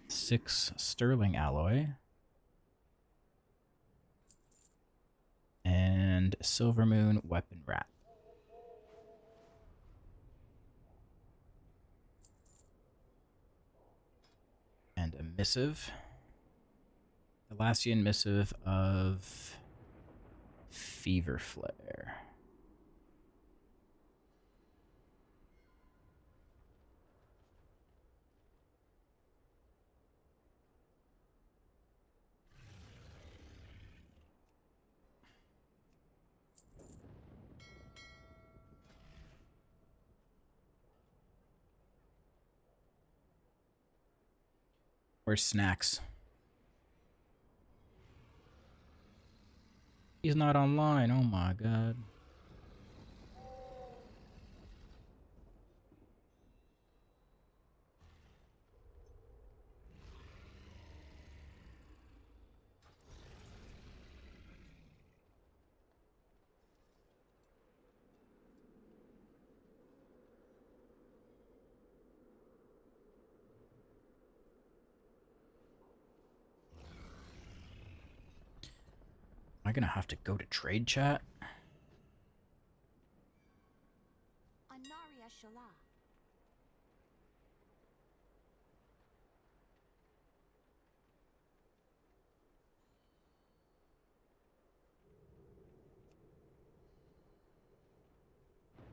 6 sterling alloy. And silver moon weapon wrap. And a missive. Elassian missive of Fever Flare. Where's Snacks? He's not online. Oh my god. Am I gonna have to go to trade chat? Anaria Shala.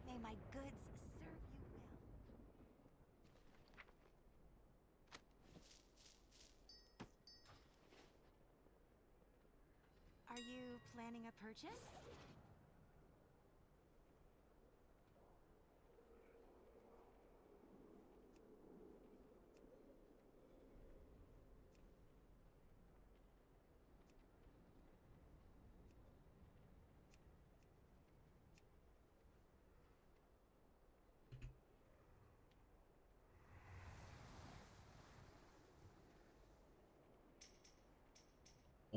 May my goods serve you well. Are you planning a purchase?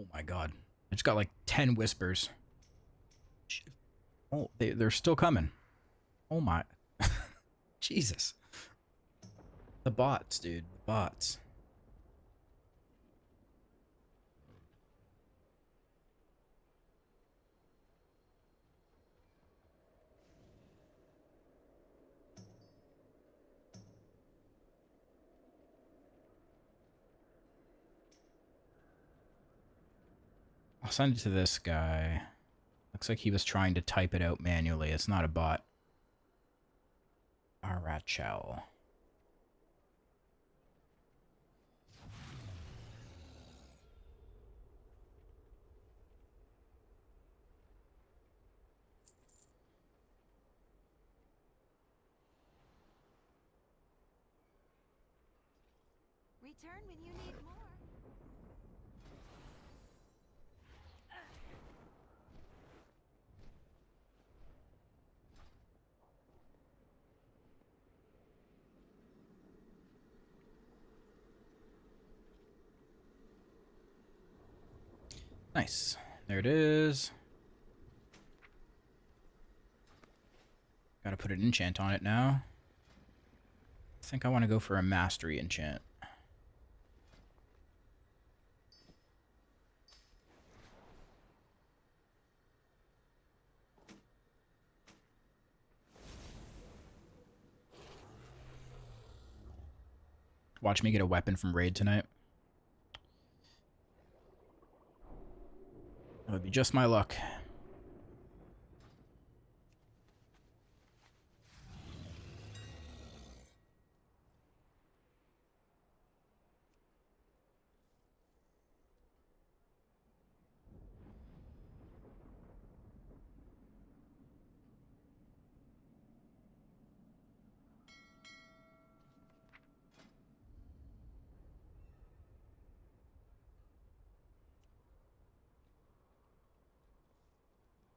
Oh my god. I just got like 10 whispers. Oh, they're still coming. Oh my. Jesus. The bots, dude. The bots. I'll send it to this guy. Looks like he was trying to type it out manually. It's not a bot. Arachel. Return when you need more. Nice. There it is. Gotta put an enchant on it now. I think I want to go for a mastery enchant. Watch me get a weapon from raid tonight. That would be just my luck.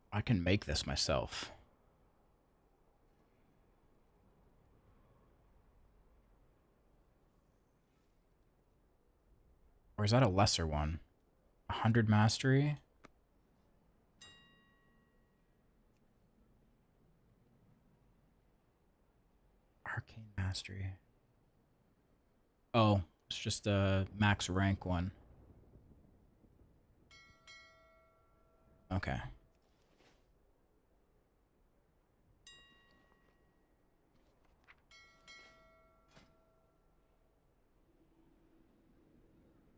I can make this myself. Or is that a lesser one? 100 mastery? Arcane mastery. Oh, it's just a max rank one. Okay.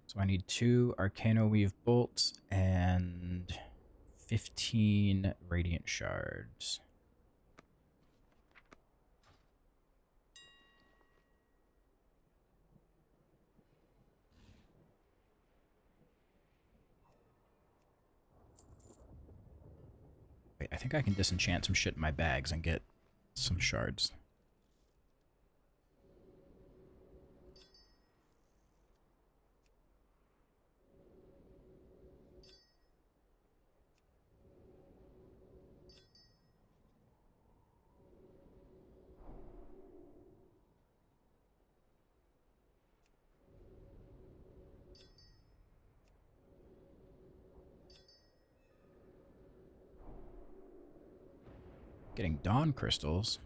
So I need 2 Arcano Weave bolts and 15 Radiant Shards. Wait, I think I can disenchant some shit in my bags and get some shards. Getting dawn crystals.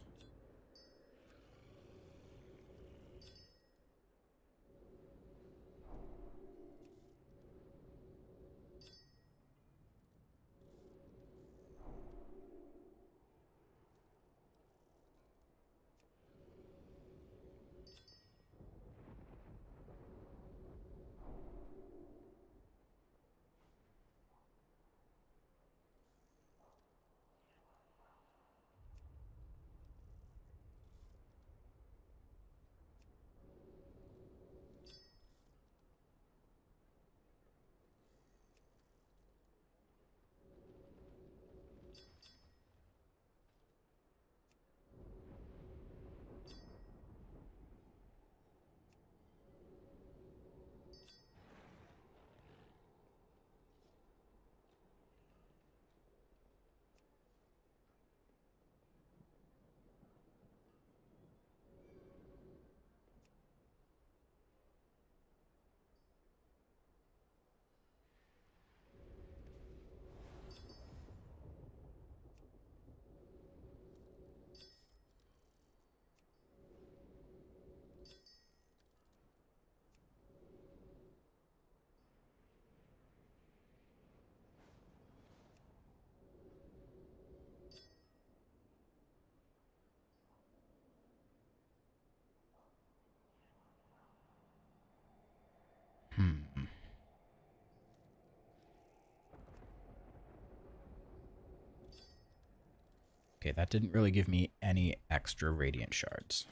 Okay, that didn't really give me any extra radiant shards.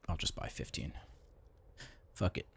I'll just buy 15. Fuck it.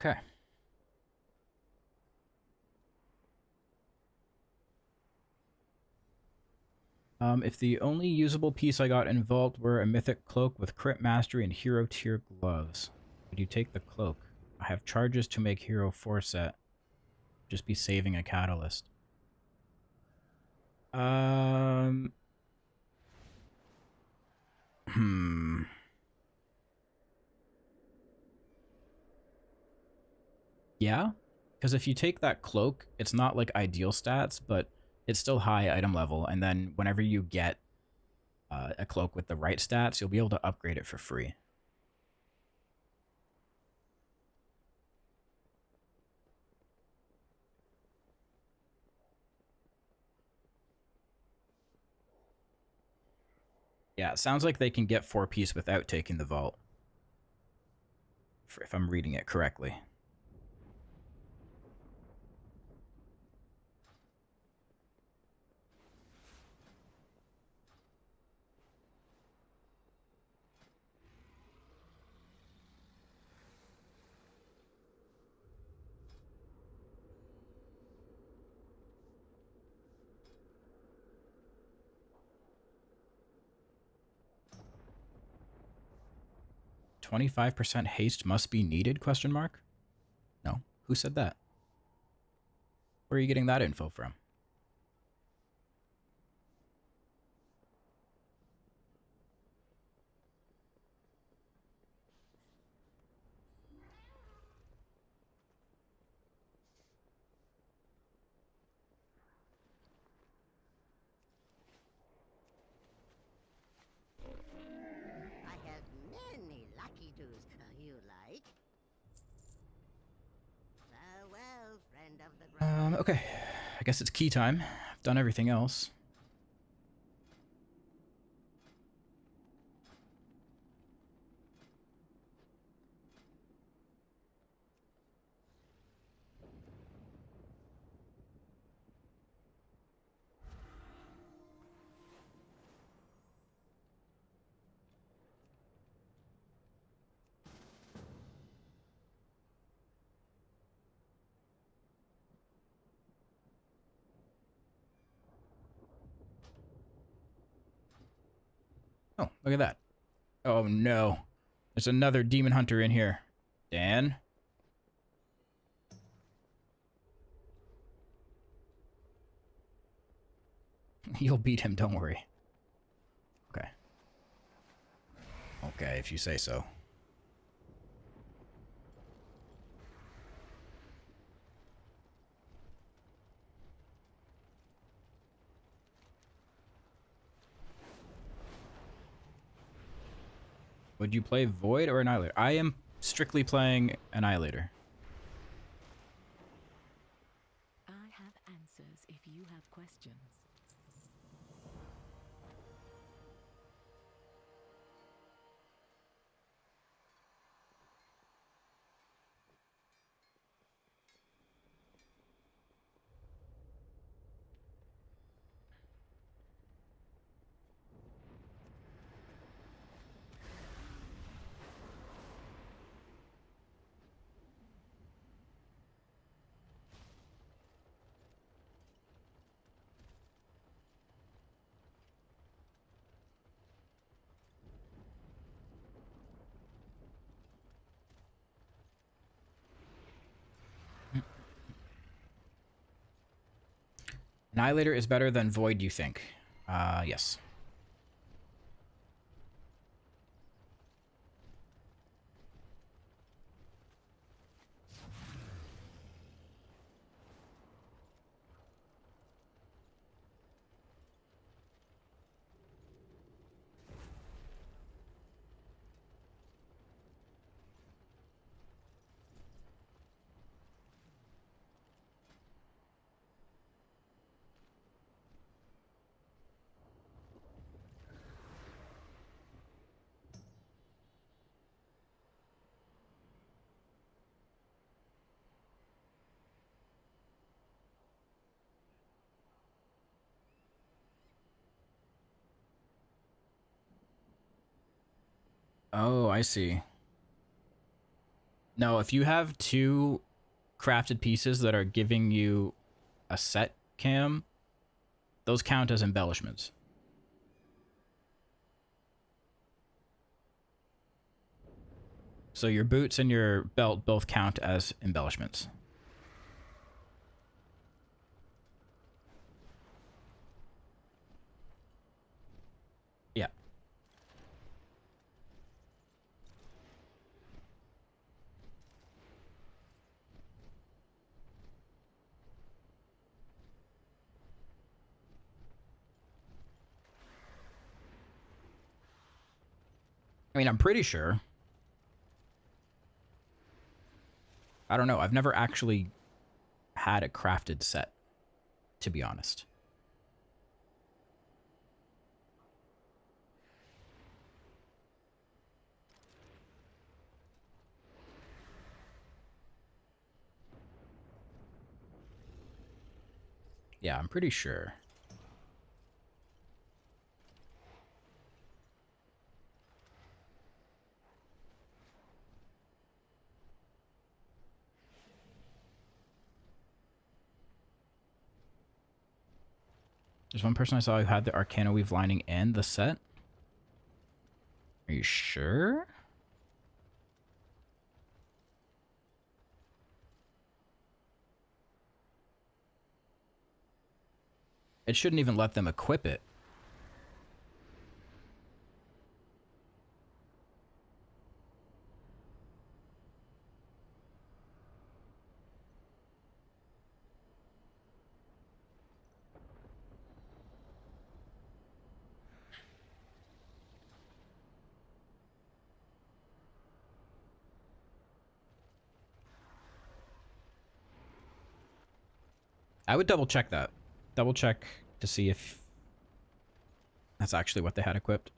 Okay. If the only usable piece I got in Vault were a Mythic cloak with crit mastery and hero tier gloves, would you take the cloak? I have charges to make hero 4 set. Just be saving a catalyst. Yeah, because if you take that cloak, it's not like ideal stats, but it's still high item level, and then whenever you get a cloak with the right stats, you'll be able to upgrade it for free. Yeah, it sounds like they can get 4-piece without taking the vault, if I'm reading it correctly. "25% haste must be needed?" Question mark? No. Who said that? Where are you getting that info from? I have many lucky doos you like. Farewell, friend of the ground. Okay. I guess it's key time. I've done everything else. Oh, look at that. Oh no. There's another demon hunter in here. Dan? You'll beat him, don't worry. Okay. Okay, if you say so. Would you play Void or Annihilator? I am strictly playing Annihilator. I have answers if you have questions. Annihilator is better than Void, you think? Yes. Oh, I see. No, if you have two crafted pieces that are giving you a set cam, those count as embellishments. So your boots and your belt both count as embellishments. Yeah. I mean, I'm pretty sure. I don't know. I've never actually had a crafted set, to be honest. Yeah, I'm pretty sure. There's one person I saw who had the Arcana Weave lining and the set. Are you sure? It shouldn't even let them equip it. I would double check that. Double check to see if that's actually what they had equipped.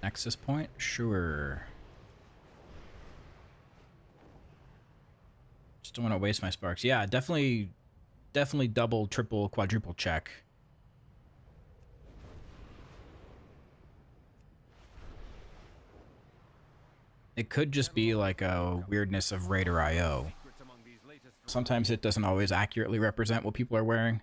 Nexus point? Sure. Just don't want to waste my sparks. Yeah, definitely double, triple, quadruple check. It could just be like a weirdness of Raider IO. Sometimes it doesn't always accurately represent what people are wearing.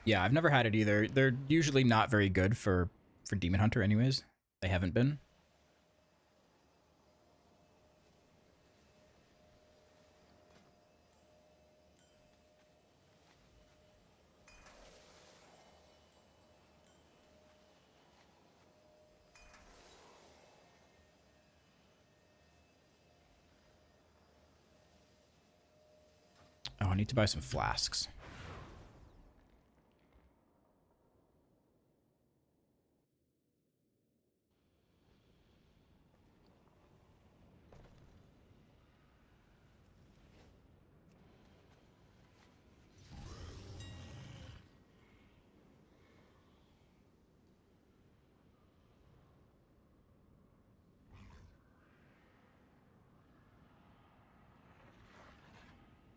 Yeah, I've never had it either. They're usually not very good for Demon Hunter anyways. They haven't been. need to buy some flasks.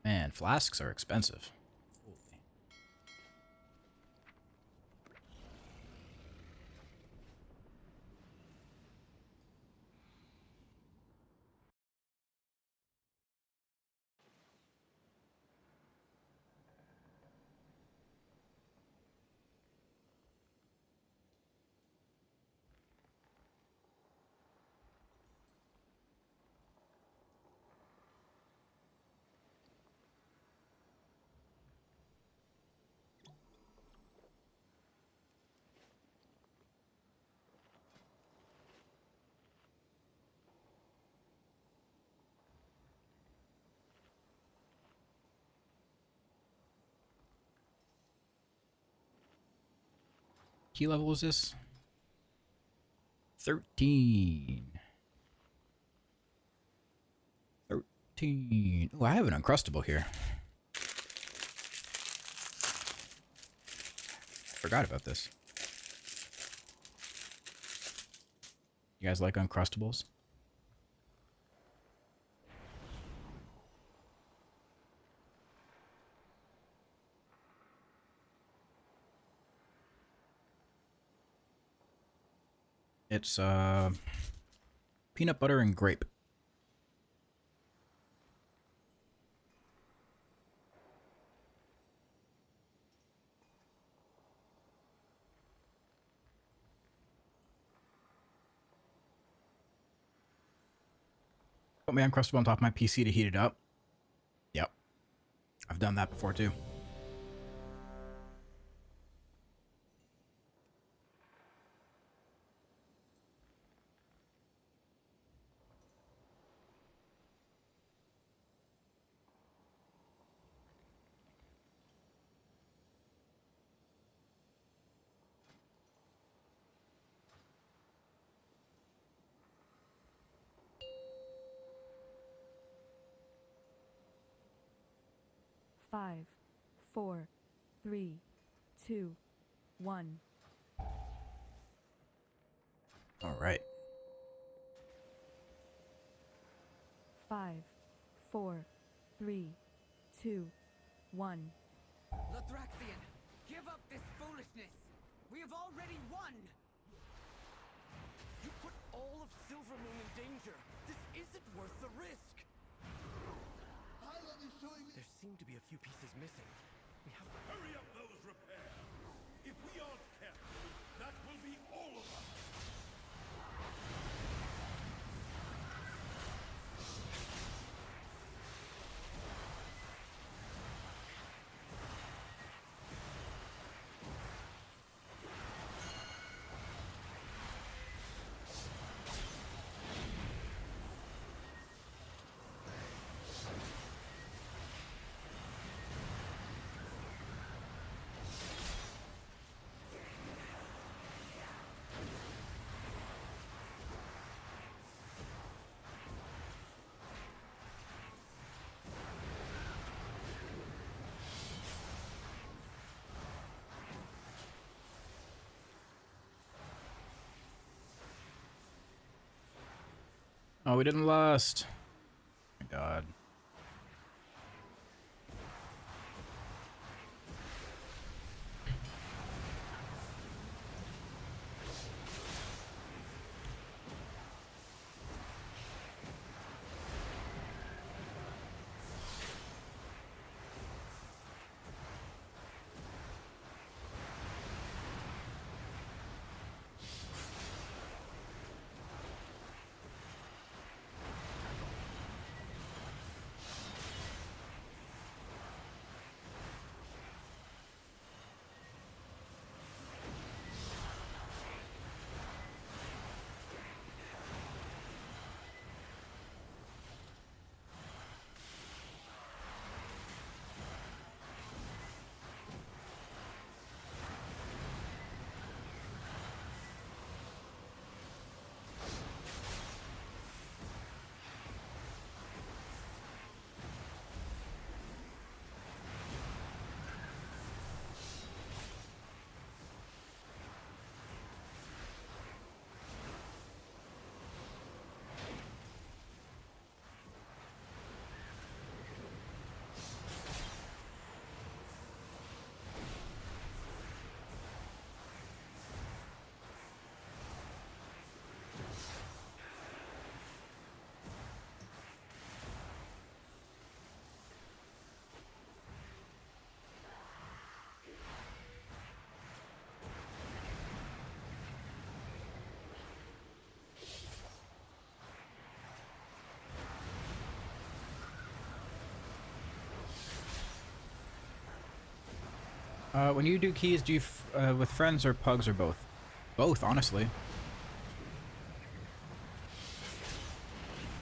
Man, flasks are expensive. Key level is this? 13. 13. Oh, I have an Uncrustable here. Forgot about this. You guys like Uncrustables? It's peanut butter and grape. Put my Uncrustable on top of my PC to heat it up. Yep. I've done that before too. Five, 4, 3, 2, 1. All right. 5, 4, 3, 2, 1. Lathraxian, give up this foolishness! We have already won! You put all of Silvermoon in danger. This isn't worth the risk. There seem to be a few pieces missing. We have to Hurry up those repairs! If we aren't careful, that will be all of us! Oh, we didn't last. Oh my God. When you do keys, do you with friends or pugs or both? Both, honestly.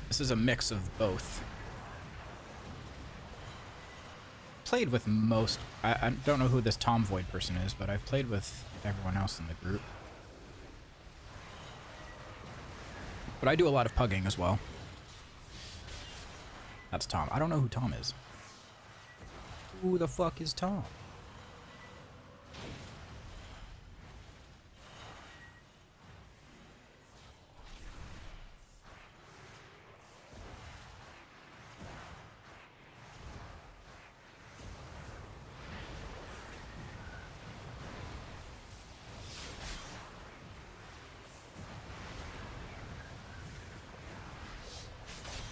This is a mix of both. Played with most... I don't know who this Tom Void person is, but I've played with everyone else in the group. But I do a lot of pugging as well. That's Tom. I don't know who Tom is. Who the fuck is Tom?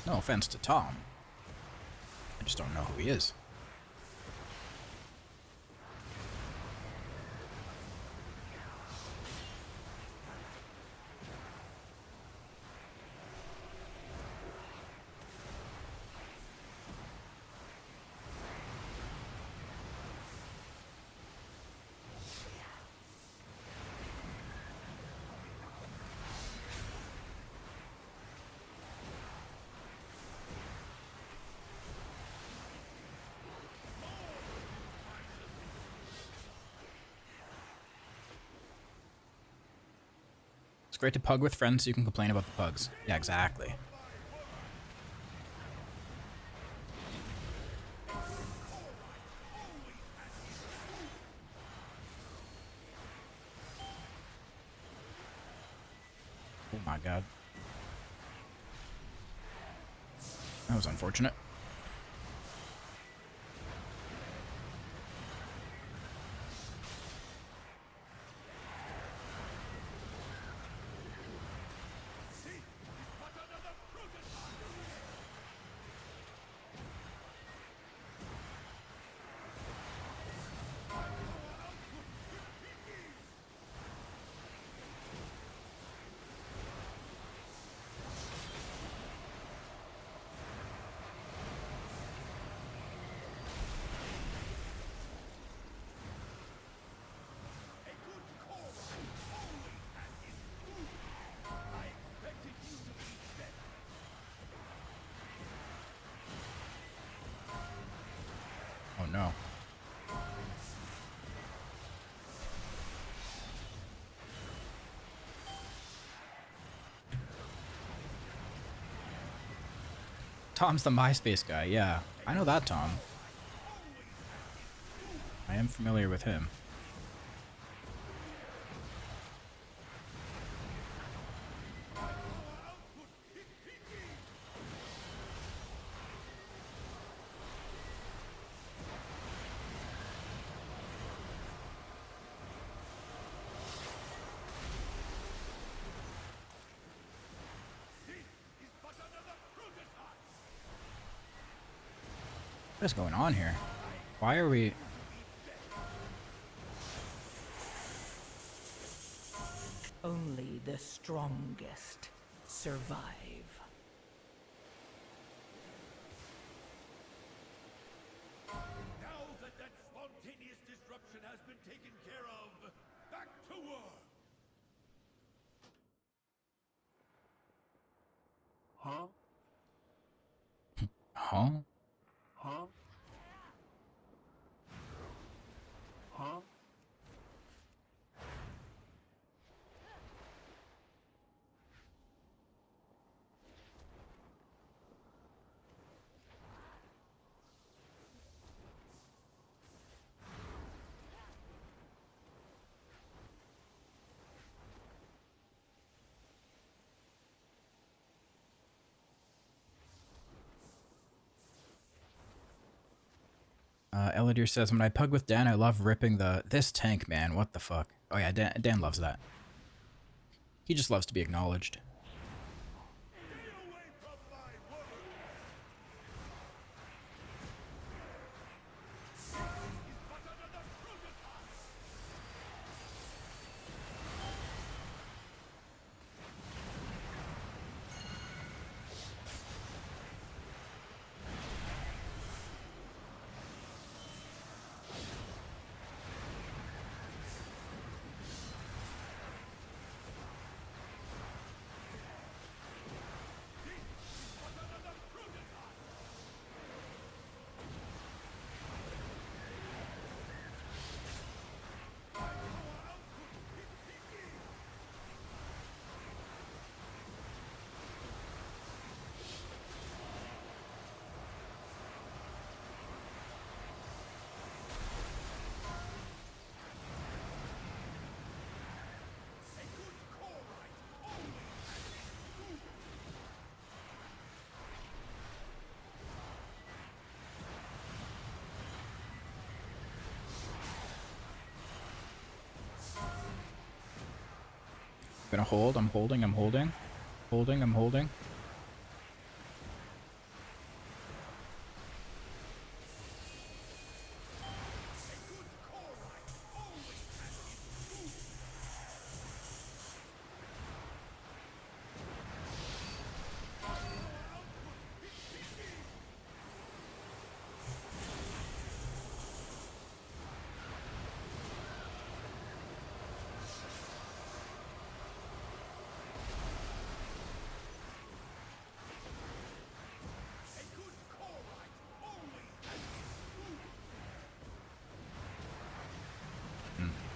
No offense to Tom. I just don't know who he is. It's great to pug with friends so you can complain about the pugs. Yeah, exactly. Oh my god. That was unfortunate. Oh no. Tom's the MySpace guy, yeah. I know that Tom. I am familiar with him. What is going on here? Why are we... Only the strongest survive. Now that spontaneous disruption has been taken care of, back to work! Huh? Huh? Huh? Huh? Elidir says, when I pug with Dan, I love ripping this tank, man. What the fuck? Oh yeah, Dan loves that. He just loves to be acknowledged. gonna hold. I'm holding. I'm holding. Holding. I'm holding.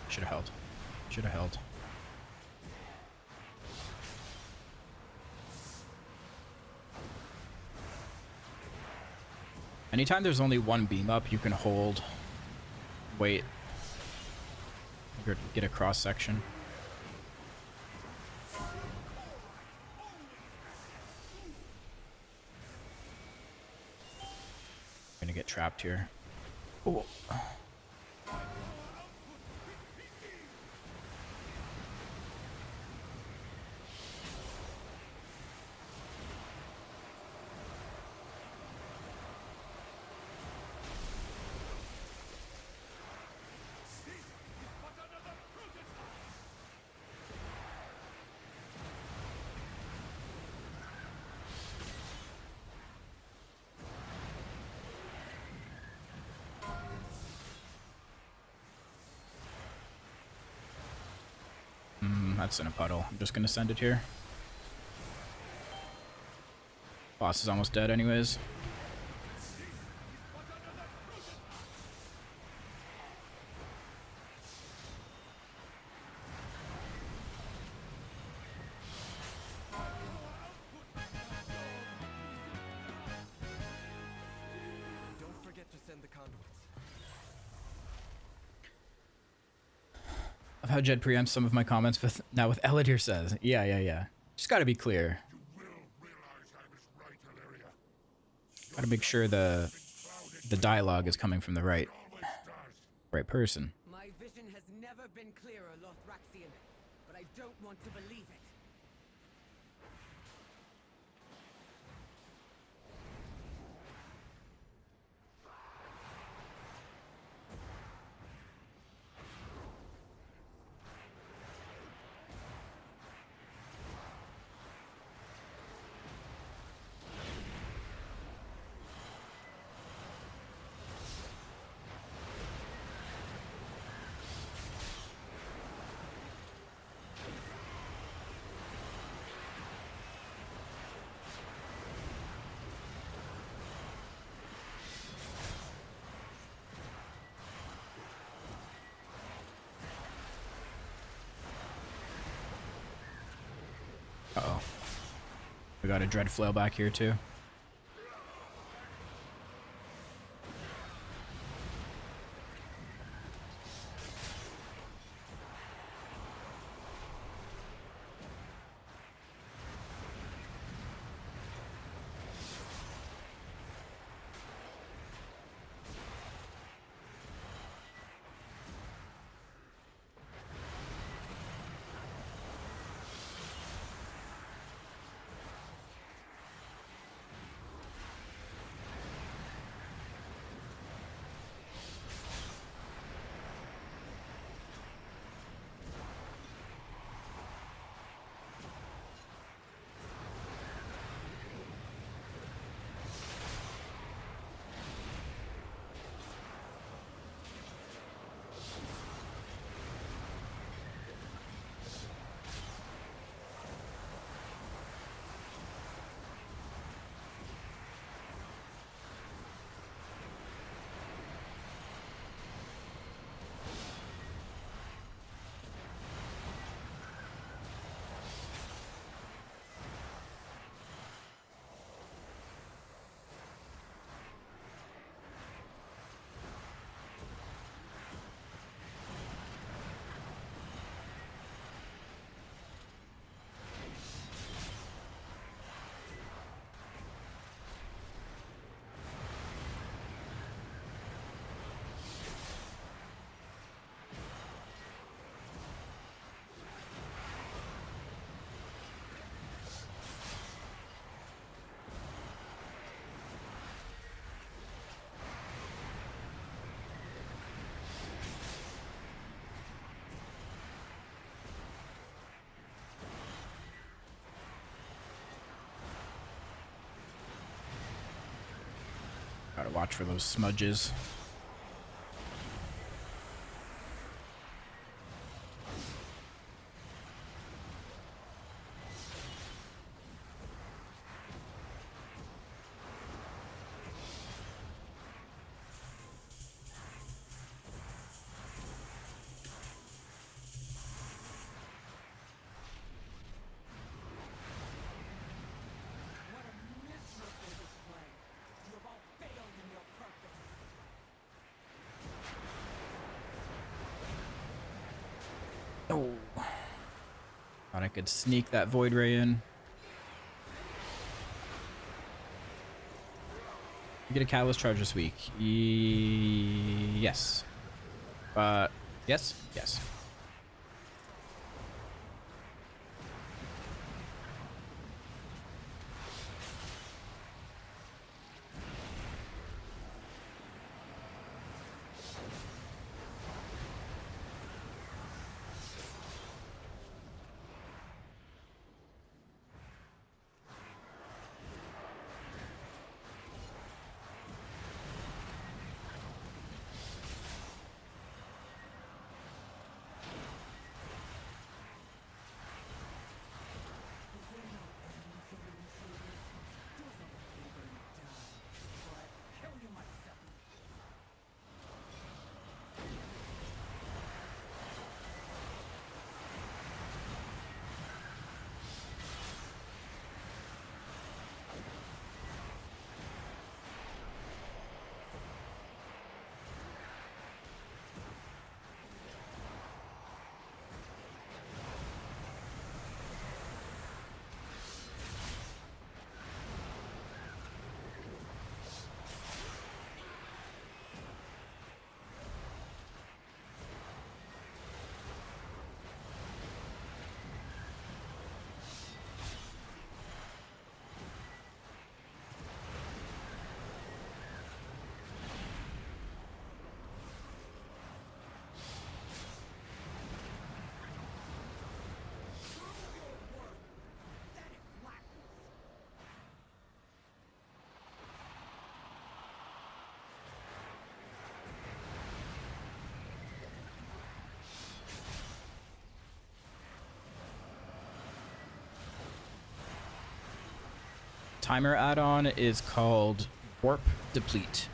Should have held. Should have held. Anytime there's only one beam up, you can hold. Wait. Get a cross section. I'm gonna get trapped here. Oh. That's in a puddle. I'm just gonna send it here. Boss is almost dead anyways. Don't forget to send the conduits. Of how Jed preempts some of my comments with Elidir says. Yeah. Just gotta be clear. Gotta make sure the dialogue is coming from the right person. My vision has never been clearer, Lothraxian, but I don't want to believe it. Uh-oh. We got a dread flail back here too. Gotta watch for those smudges. Oh. Thought I could sneak that Void Ray in. You get a Catalyst charge this week. Yes. Yes? Yes. Timer add-on is called Warp Deplete.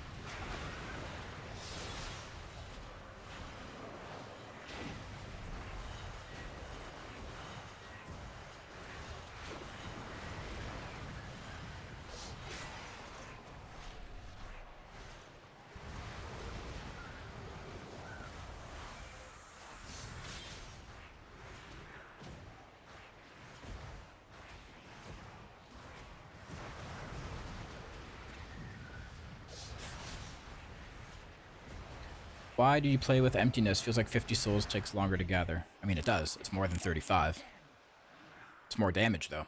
Why do you play with emptiness? Feels like 50 souls takes longer to gather. I mean, it does. It's more than 35. It's more damage, though.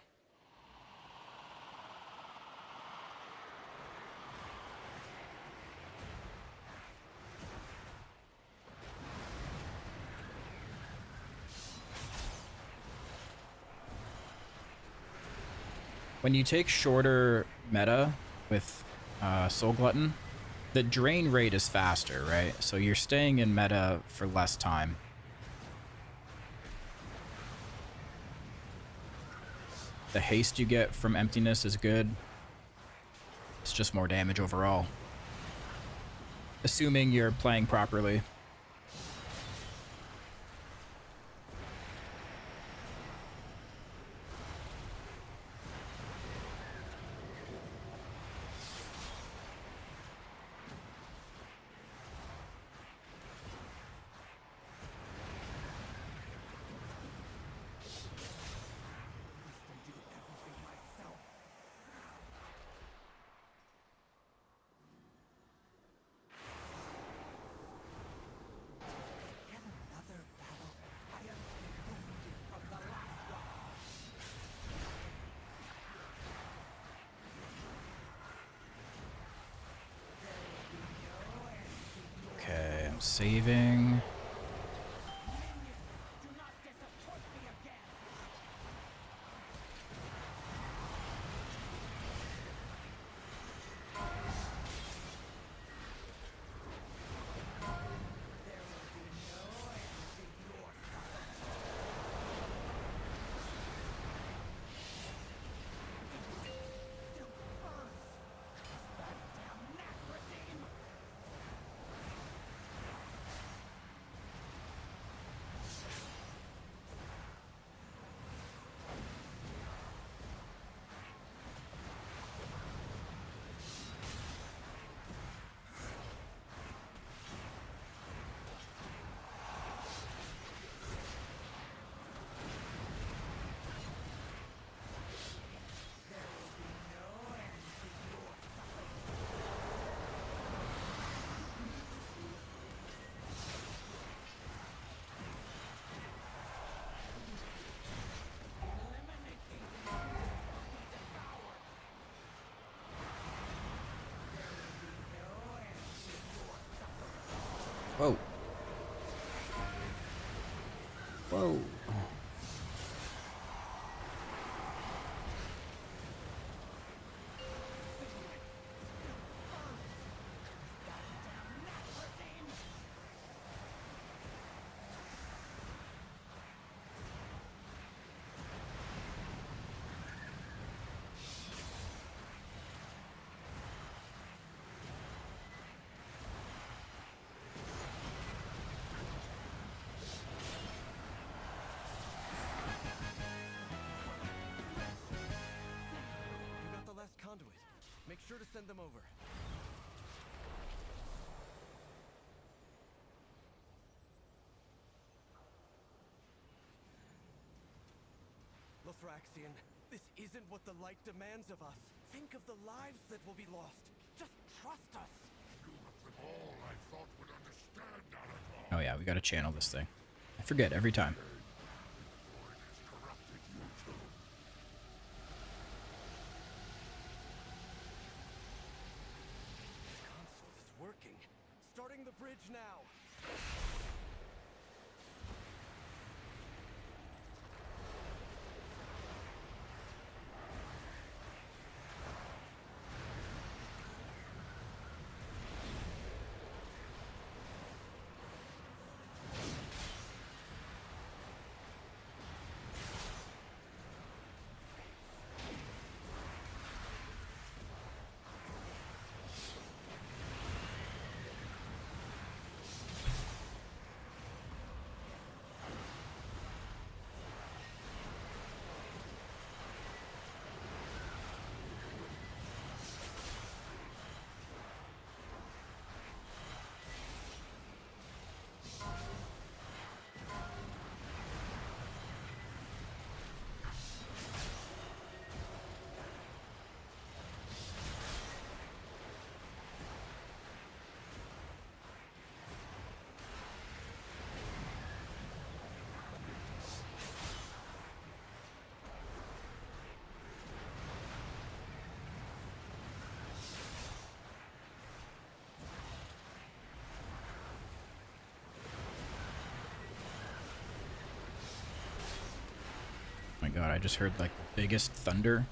When you take shorter meta with Soul Glutton, the drain rate is faster, right? So you're staying in meta for less time. The haste you get from emptiness is good. It's just more damage overall. Assuming you're playing properly. Saving. Whoa. Whoa. You got the last conduit. Make sure to send them over. Lothraxian, this isn't what the light demands of us. Think of the lives that will be lost. Just trust us. Oh yeah, we gotta channel this thing. I forget every time. Console is working. Starting the bridge now. Oh my god, I just heard like the biggest thunder.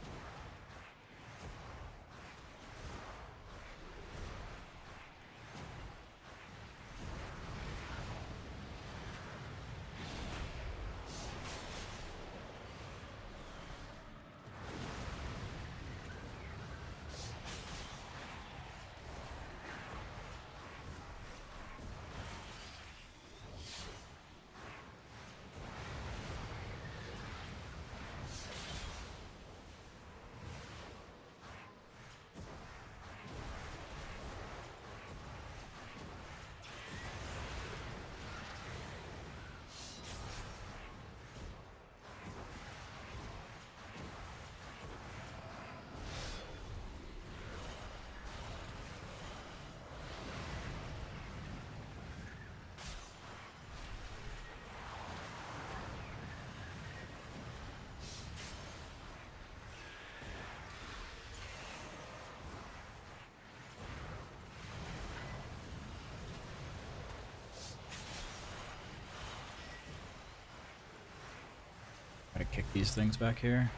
Gotta kick these things back here.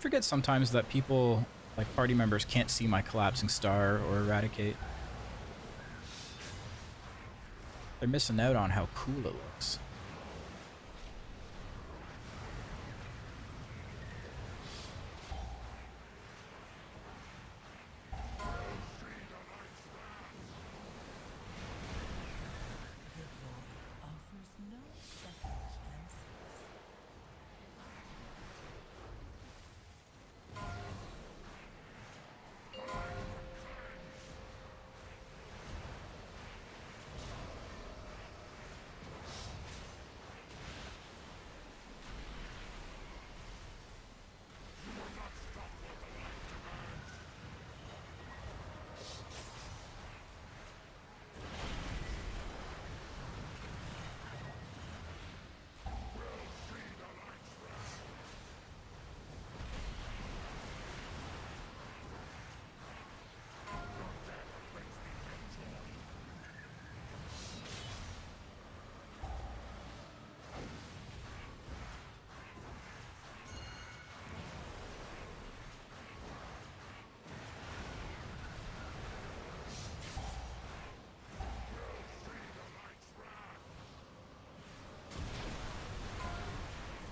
forget sometimes that people, like party members, can't see my collapsing star or eradicate. They're missing out on how cool it looks.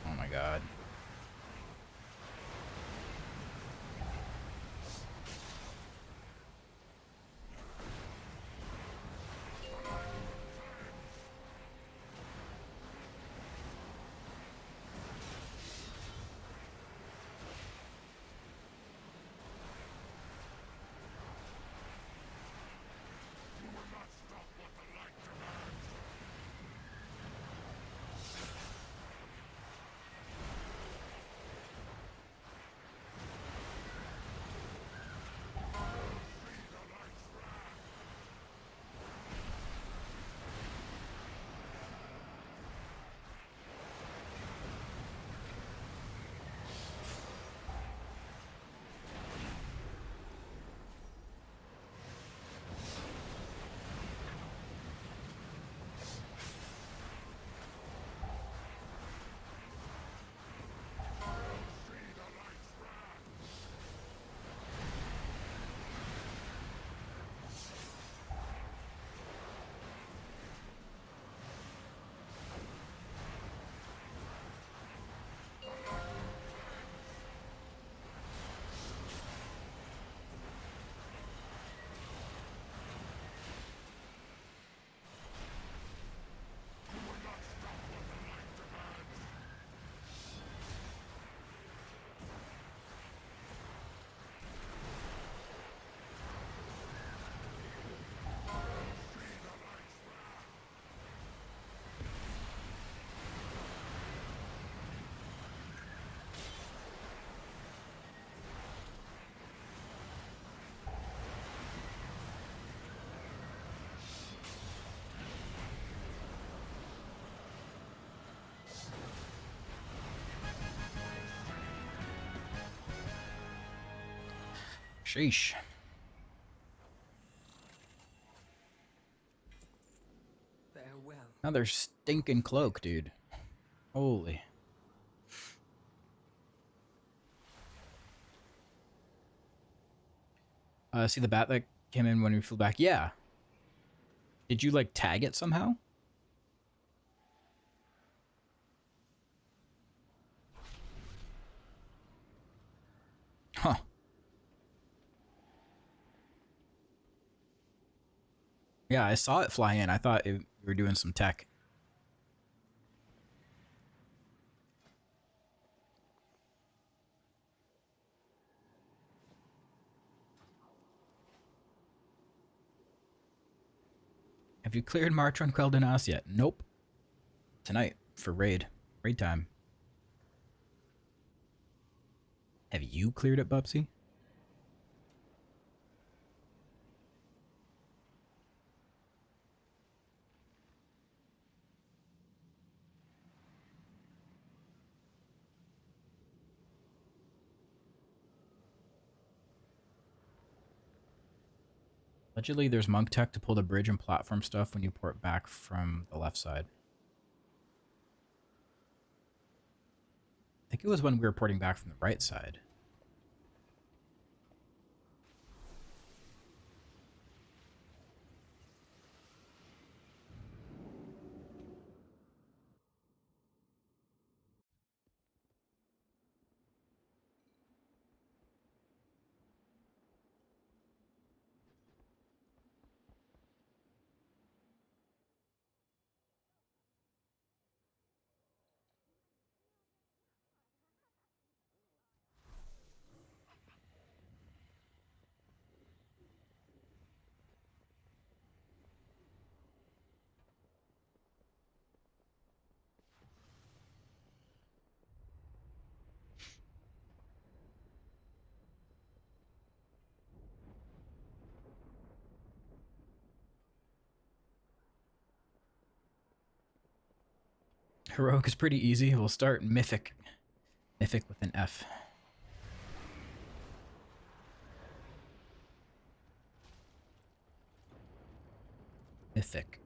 Oh my god. Sheesh. Farewell. Another stinking cloak, dude. Holy. See the bat that came in when we flew back? Yeah. Did you, like, tag it somehow? Huh. Yeah, I saw it fly in. I thought you were doing some tech. Have you cleared March on Quel'Danas yet? Nope. Tonight for raid. Raid time. Have you cleared it, Bubsy? Allegedly, there's monk tech to pull the bridge and platform stuff when you port back from the left side. I think it was when we were porting back from the right side. Heroic is pretty easy. We'll start Mythic. Mythic with an F. Mythic.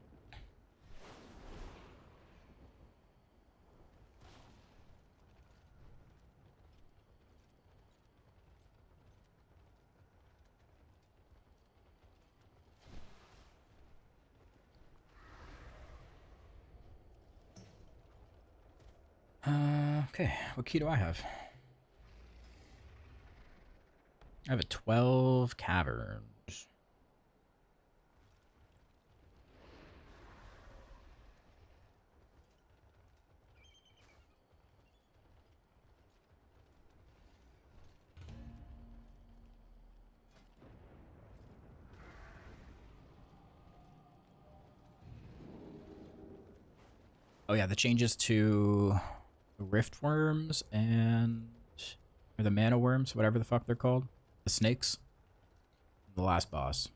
Okay, what key do I have? I have a 12 caverns. Oh yeah, the changes to rift worms and or the mana worms, whatever the fuck they're called, the snakes, the last boss.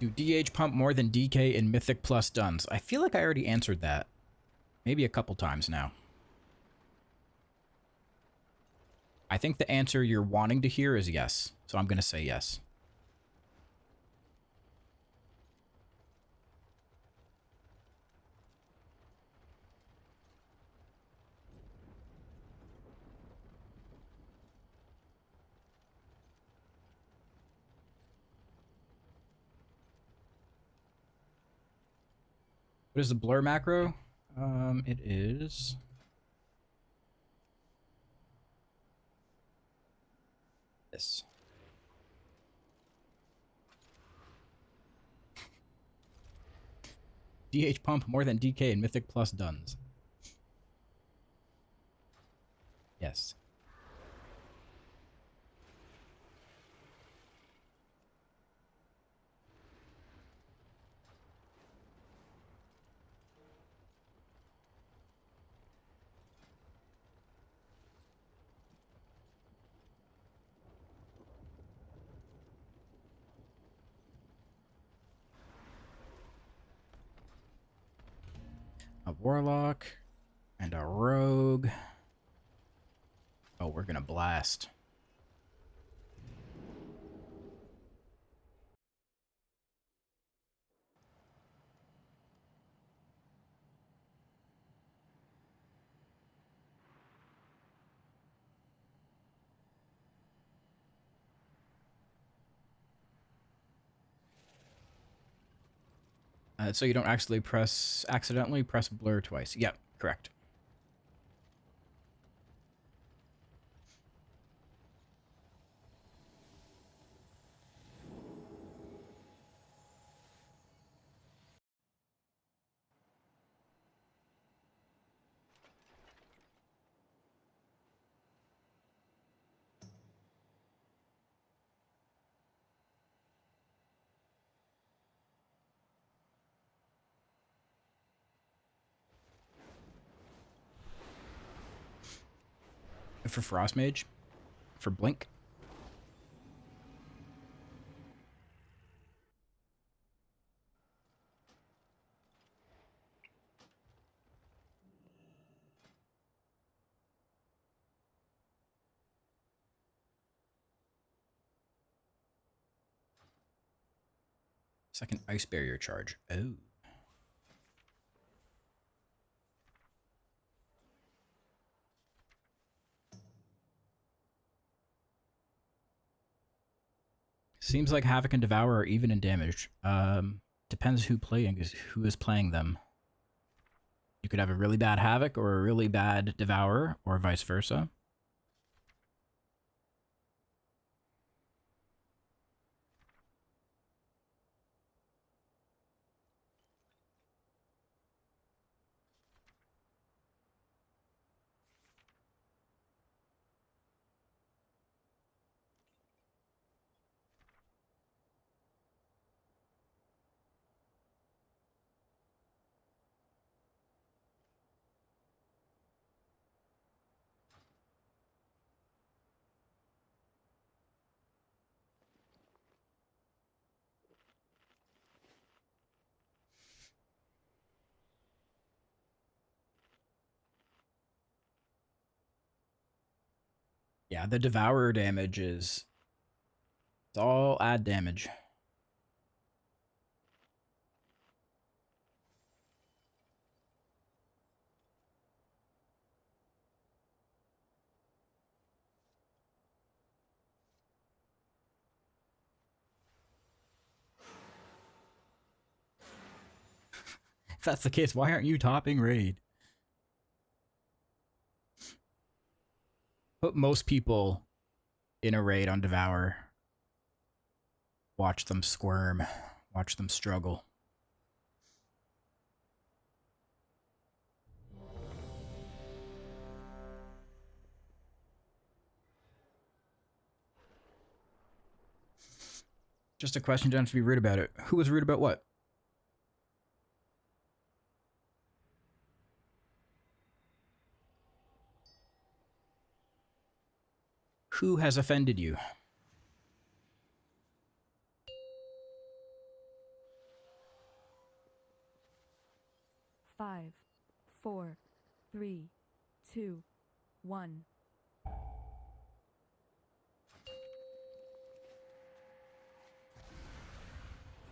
Do DH pump more than DK in Mythic plus Duns? I feel like I already answered that. Maybe a couple times now. I think the answer you're wanting to hear is yes. So I'm going to say yes. What is the blur macro? It is this. DH pump more than DK in Mythic plus Duns. Yes. A warlock and a rogue. Oh, we're gonna blast. So you don't accidentally press blur twice. Yep, correct. For Frost Mage? For Blink? Second Ice Barrier charge. Oh. Seems like Havoc and Devourer are even in damage. Depends who is playing them. You could have a really bad Havoc or a really bad Devourer, or vice versa. Yeah, the Devourer damage is... It's all add damage. If that's the case, why aren't you topping raid? Put most people in a raid on Devour. Watch them squirm. Watch them struggle. Just a question, don't have to be rude about it. Who was rude about what? Who has offended you? Five, 4, 3, 2, 1.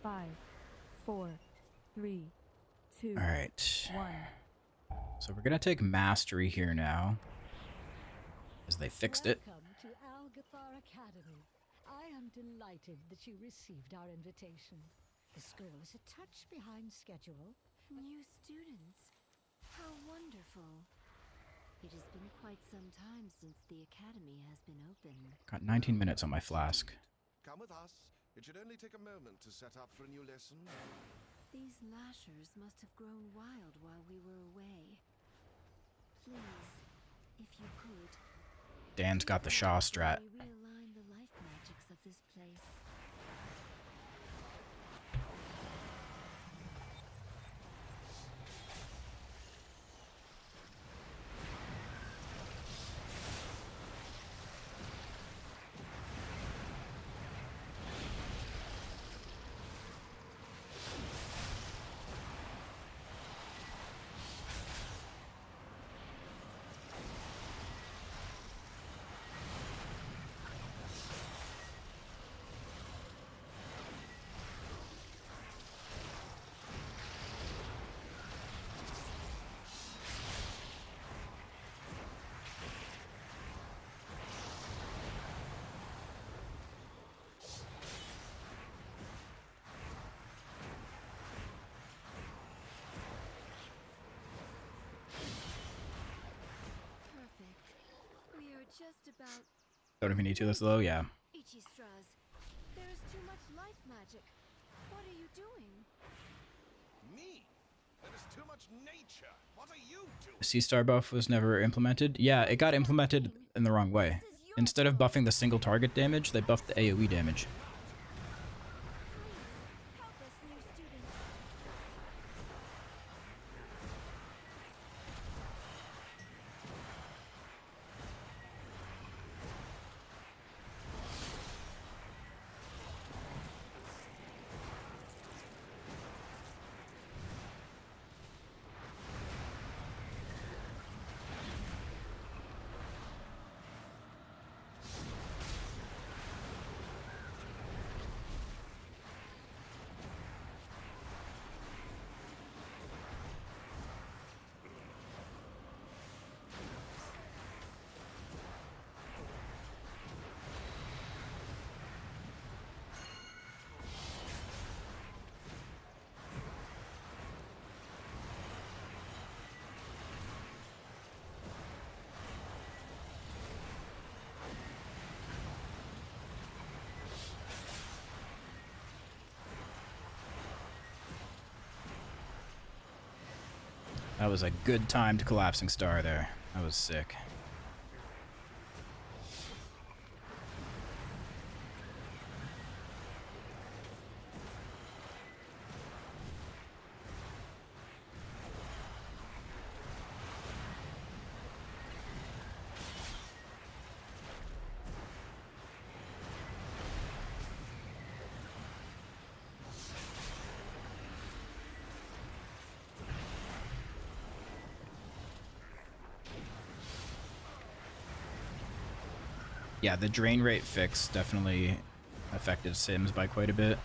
Five, 4, 3, 2, All right. 1. So we're gonna take mastery here now, as they fixed it. Welcome to Algathar Academy. I am delighted that you received our invitation. The school is a touch behind schedule. New students. How wonderful. It has been quite some time since the academy has been open. Got 19 minutes on my flask. Come with us. It should only take a moment to set up for a new lesson. These lashers must have grown wild while we were away. Please, if you could. Dan's got the Shaw strat. Realign the life magics of this place. Just about Don't even need to this low, yeah. Ichistras. There is too much life magic. What are you doing? Me? There is too much nature. What are you doing? The Sea Star buff was never implemented. Yeah, it got implemented in the wrong way. Instead of buffing the single target damage, they buffed the AoE damage. Help us, new students. That was a good timed collapsing star there. That was sick. Yeah, the drain rate fix definitely affected Sims by quite a bit.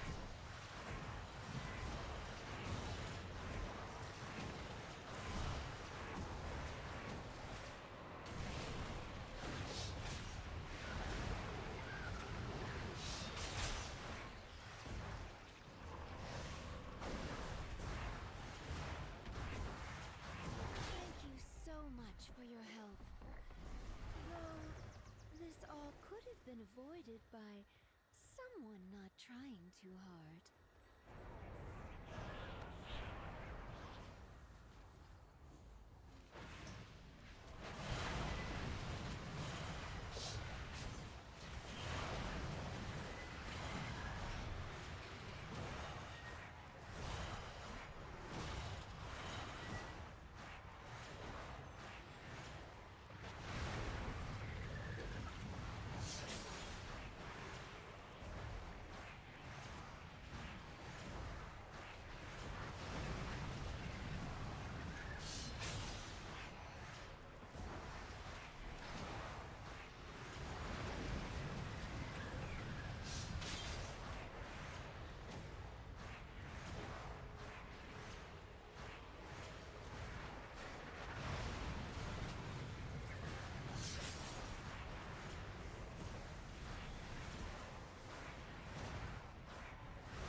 Thank you so much for your help. Though, this all could have been avoided by someone not trying too hard.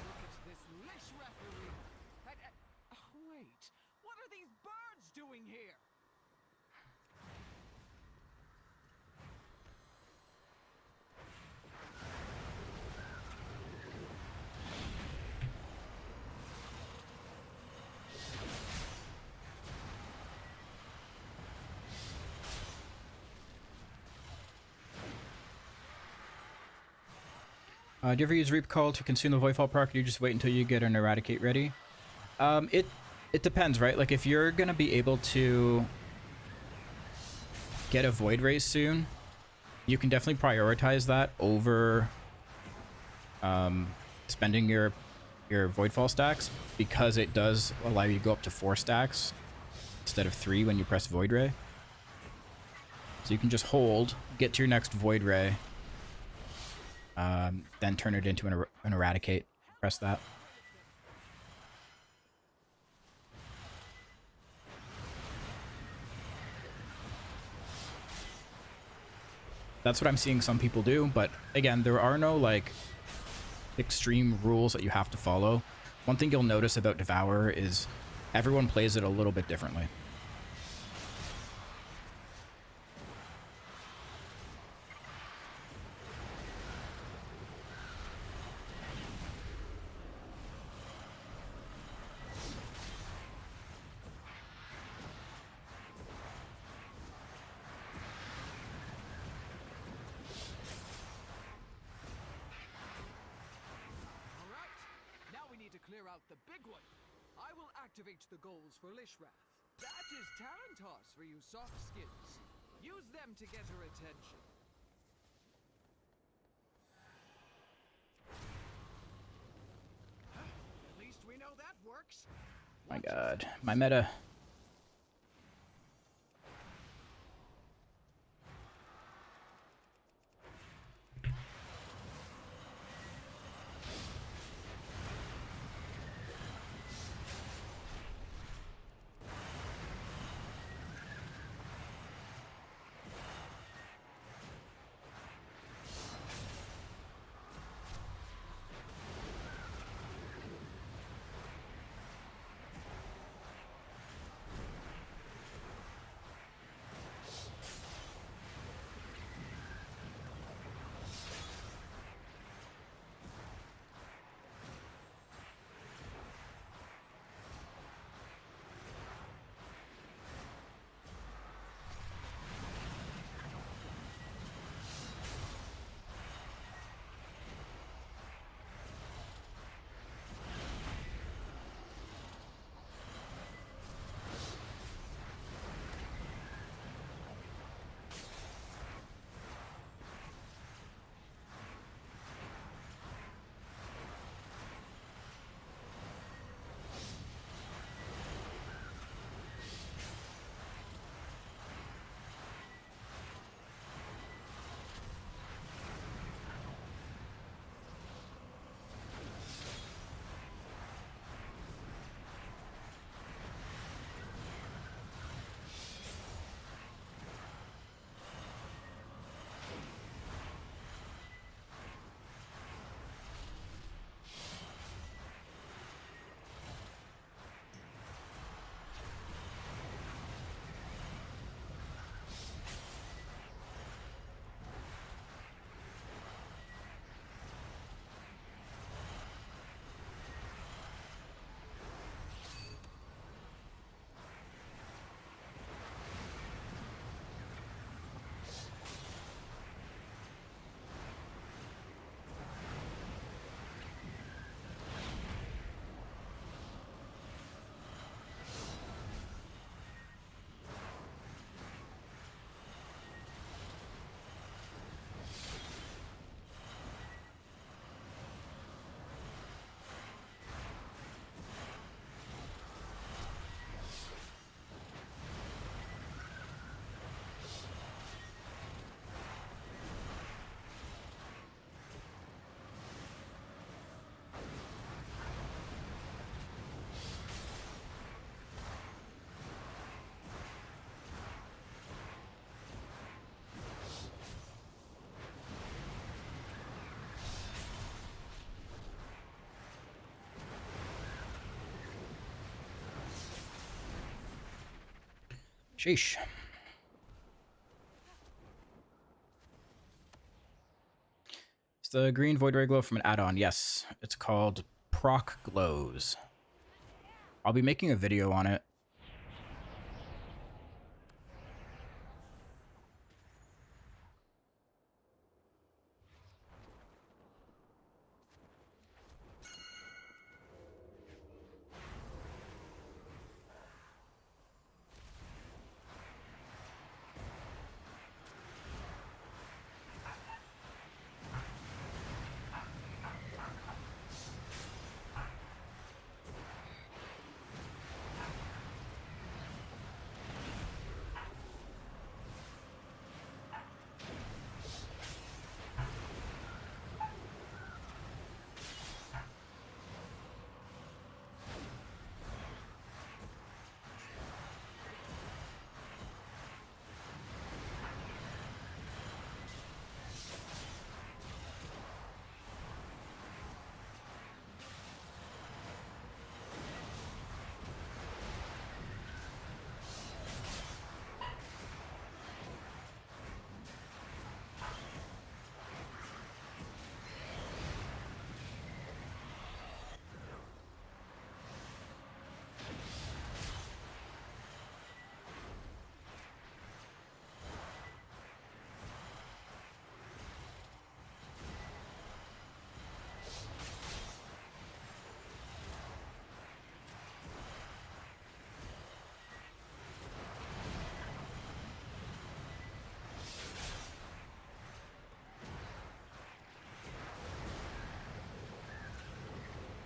Look at this lish referee. Wait, what are these birds doing here? Do you ever use Reap Call to consume the Voidfall proc, or do you just wait until you get an Eradicate ready? It depends, right? Like, if you're gonna be able to get a Void Ray soon, you can definitely prioritize that over spending your Voidfall stacks, because it does allow you to go up to 4 stacks instead of 3 when you press Void Ray. So you can just hold, get to your next Void Ray, then turn it into an Eradicate. Press that. That's what I'm seeing some people do, but again, there are no like extreme rules that you have to follow. One thing you'll notice about Devourer is everyone plays it a little bit differently. Clear out the big one. I will activate the goals for Lishrath. That is Tarantos for you soft skins. Use them to get her attention. At least we know that works. My god, my meta. Sheesh. It's the green void ray glow from an add-on. Yes, it's called Proc Glows. I'll be making a video on it.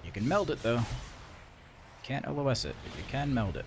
You can meld it though. Can't LOS it, but you can meld it.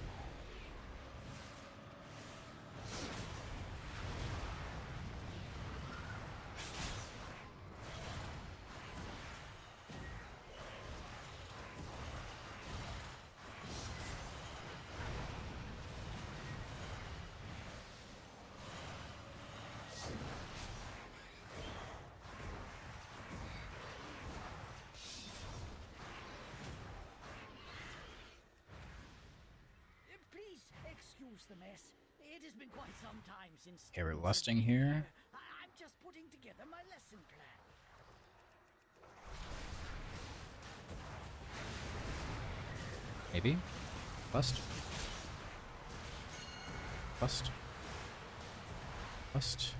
Excuse the mess. It has been quite some time since. Okay, we're lusting here. I'm just putting together my lesson plan. Maybe. Lust. Lust. Lust.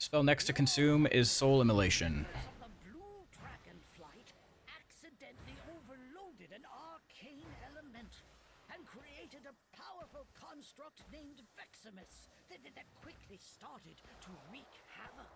Spell next to consume is Soul Immolation. The blue dragonflight accidentally overloaded an arcane element and created a powerful construct named Veximus that quickly started to wreak havoc.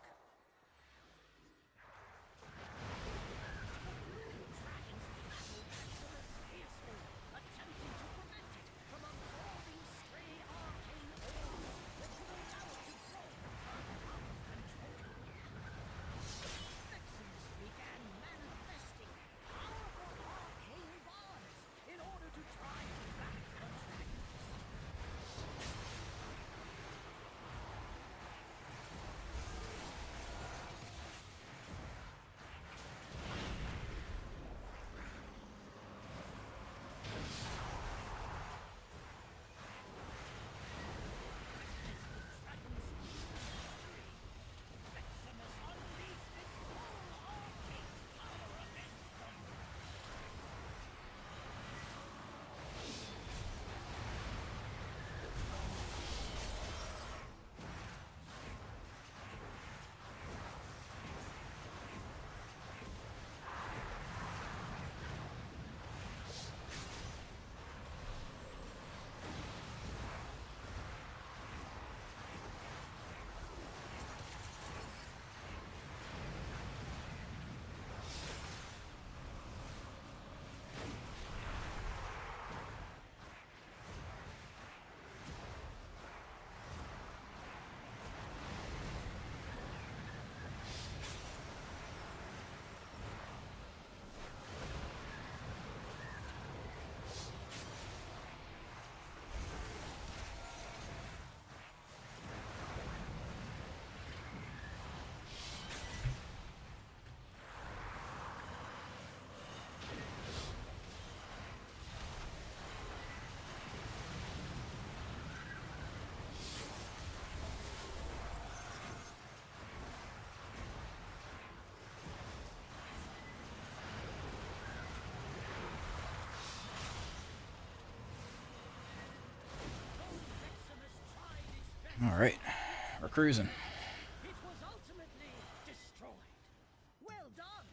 All right, we're cruising. It was ultimately destroyed. Well done.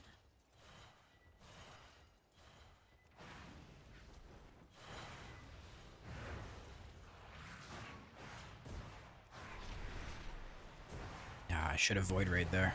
Yeah, I should have void raid there.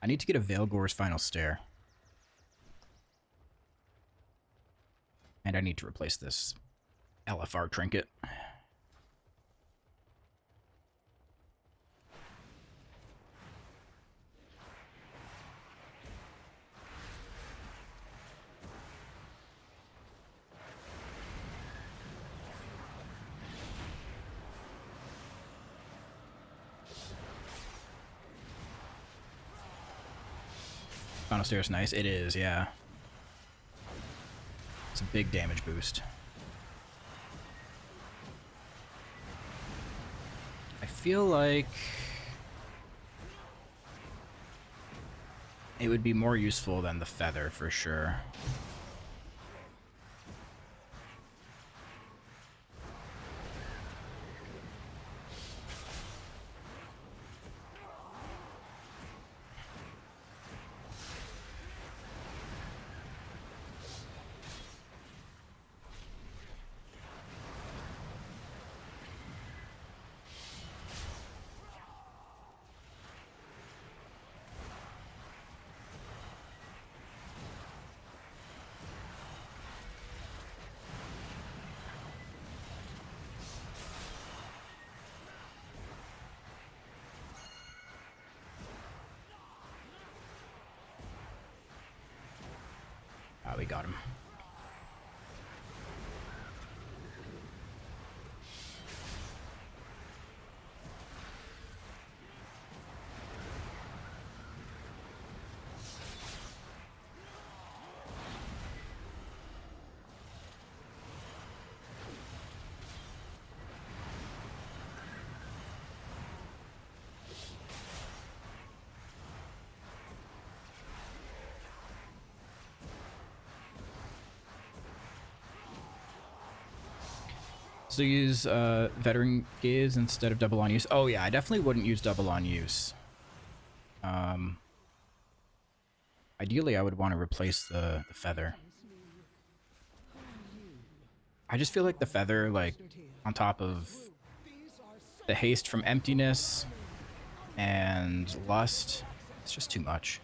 I need to get a Veilgore's Final Stare. And I need to replace this LFR trinket. Final Stare is nice. It is, yeah. It's a big damage boost. I feel like it would be more useful than the feather for sure. Ah, we got him. So use veteran gaze instead of double on use. Oh yeah, I definitely wouldn't use double on use. Ideally, I would want to replace the feather. I just feel like the feather, like, on top of the haste from emptiness and lust, it's just too much.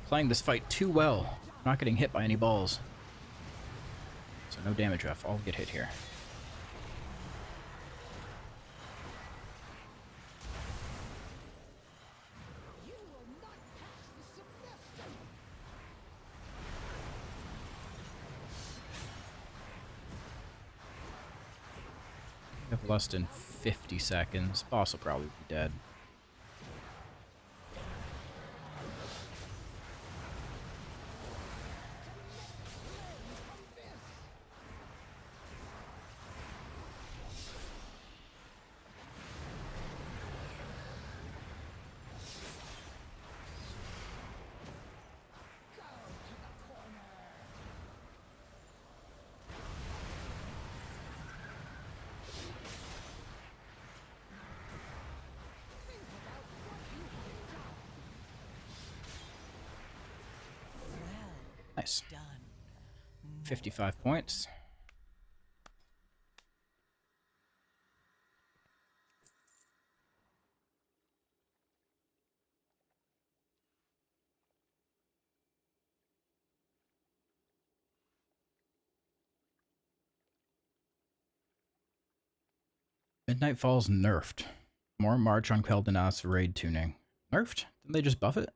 Playing this fight too well. I'm not getting hit by any balls. So no damage ref. I'll get hit here. We have less than 50 seconds. Boss will probably be dead. Nice. 55 points. Midnight Falls nerfed. More March on Quel'Danas raid tuning. Nerfed? Didn't they just buff it?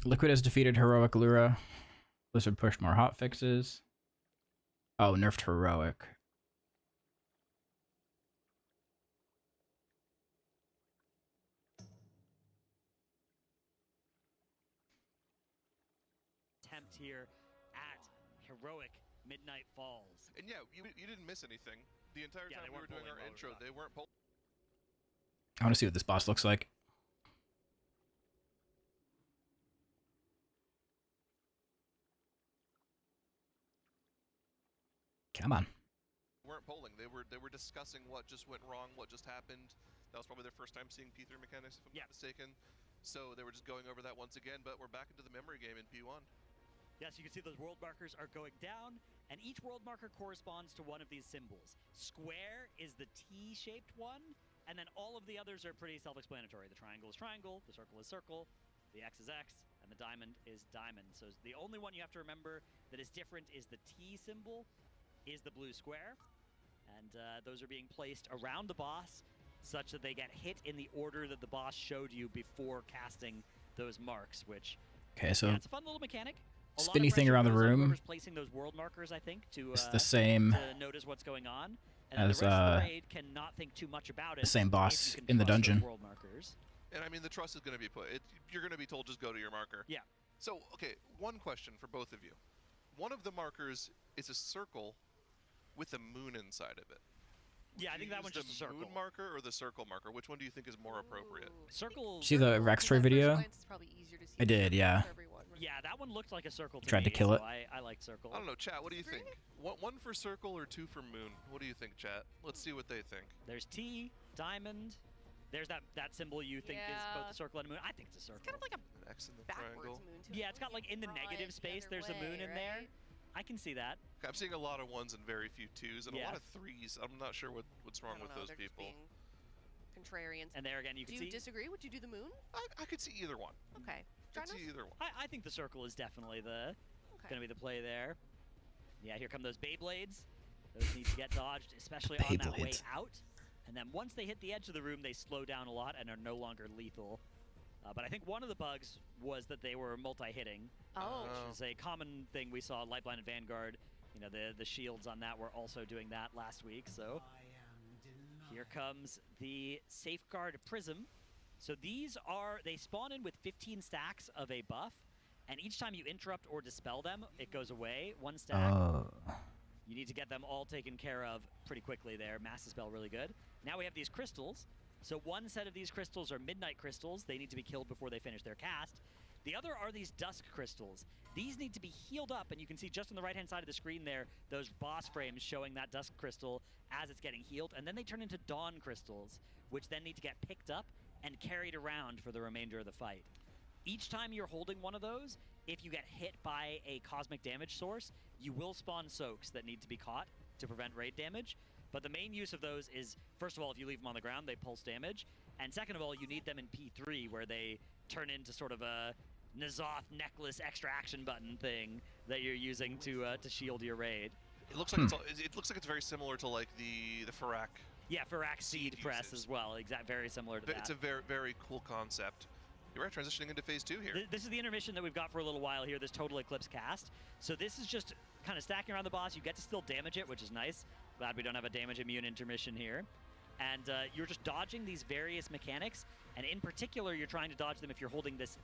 Liquid has defeated Heroic Lura. Blizzard pushed more hotfixes. Oh, nerfed Heroic. Attempt here at Heroic Midnight Falls. And yeah, you didn't miss anything. The entire time we were doing our intro, they weren't pulling. I want to see what this boss looks like. Come on. Weren't polling. They were discussing what just went wrong, what just happened. That was probably their first time seeing P3 mechanics, if I'm not mistaken. So they were just going over that once again, but we're back into the memory game in P1. Yes, you can see those world markers are going down, and each world marker corresponds to one of these symbols. Square is the T-shaped one, and then all of the others are pretty self-explanatory. The triangle is triangle, the circle is circle, the X is X, and the diamond is diamond. So the only one you have to remember that is different is the T symbol, is the blue square, and those are being placed around the boss such that they get hit in the order that the boss showed you before casting those marks, which okay, so yeah, it's a fun little mechanic. Spinny thing around the room. Placing those world markers, I think, to it's the same to notice what's going on. And as the rest of the raid cannot think too much about it. The same boss in the dungeon. World markers. And I mean, the trust is going to be put. You're going to be told just go to your marker. Yeah. So, okay, one question for both of you. One of the markers is a circle with a moon inside of it. Yeah, I think that one's just a circle. The moon marker or the circle marker? Which one do you think is more appropriate? Circle. See the Rextray video? I did, yeah. Yeah, that one looked like a circle. Tried to kill it. So I like circle. I don't know, chat. What do you think? One for circle or two for moon? What do you think, chat? Let's see what they think. There's T, diamond. There's that symbol you think is both a circle and a moon. I think it's a circle. It's kind of like an X in the triangle. Moon yeah, it's got like in the negative space. There's a moon in there. I can see that. I'm seeing a lot of ones and very few twos, and a lot of threes. I'm not sure what's wrong with those people. Contrarians. And there again, you can see. Do you disagree? Would you do the moon? I could see either one. Okay. I could see either one. I think the circle is definitely gonna be the play there. Yeah, here come those Beyblades. Those need to get dodged, especially on that way out. And then once they hit the edge of the room, they slow down a lot and are no longer lethal. But I think one of the bugs was that they were multi-hitting, which is a common thing we saw in Light Blinded Vanguard. You know, the shields on that were also doing that last week. So here comes the Safeguard Prism. So these they spawn in with 15 stacks of a buff, and each time you interrupt or dispel them, it goes away, one stack. You need to get them all taken care of pretty quickly there. Mass Dispel really good. Now we have these crystals. So one set of these crystals are Midnight Crystals. They need to be killed before they finish their cast. The other are these Dusk Crystals. These need to be healed up, and you can see just on the right-hand side of the screen there, those boss frames showing that Dusk Crystal as it's getting healed, and then they turn into Dawn Crystals, which then need to get picked up and carried around for the remainder of the fight. Each time you're holding one of those, if you get hit by a cosmic damage source, you will spawn soaks that need to be caught to prevent raid damage. But the main use of those is, first of all, if you leave them on the ground, they pulse damage. And second of all, you need them in P3, where they turn into sort of a N'Zoth necklace extra action button thing that you're using to shield your raid. It looks like it looks like it's very similar to like the Farak. Yeah, Farak seed press as well. Very similar to that. It's a very cool concept. You're right, transitioning into phase 2 here. This is the intermission that we've got for a little while here, this Total Eclipse cast. So this is just kind of stacking around the boss. You get to still damage it, which is nice. Glad we don't have a damage immune intermission here. And you're just dodging these various mechanics, and in particular, you're trying to dodge them if you're holding this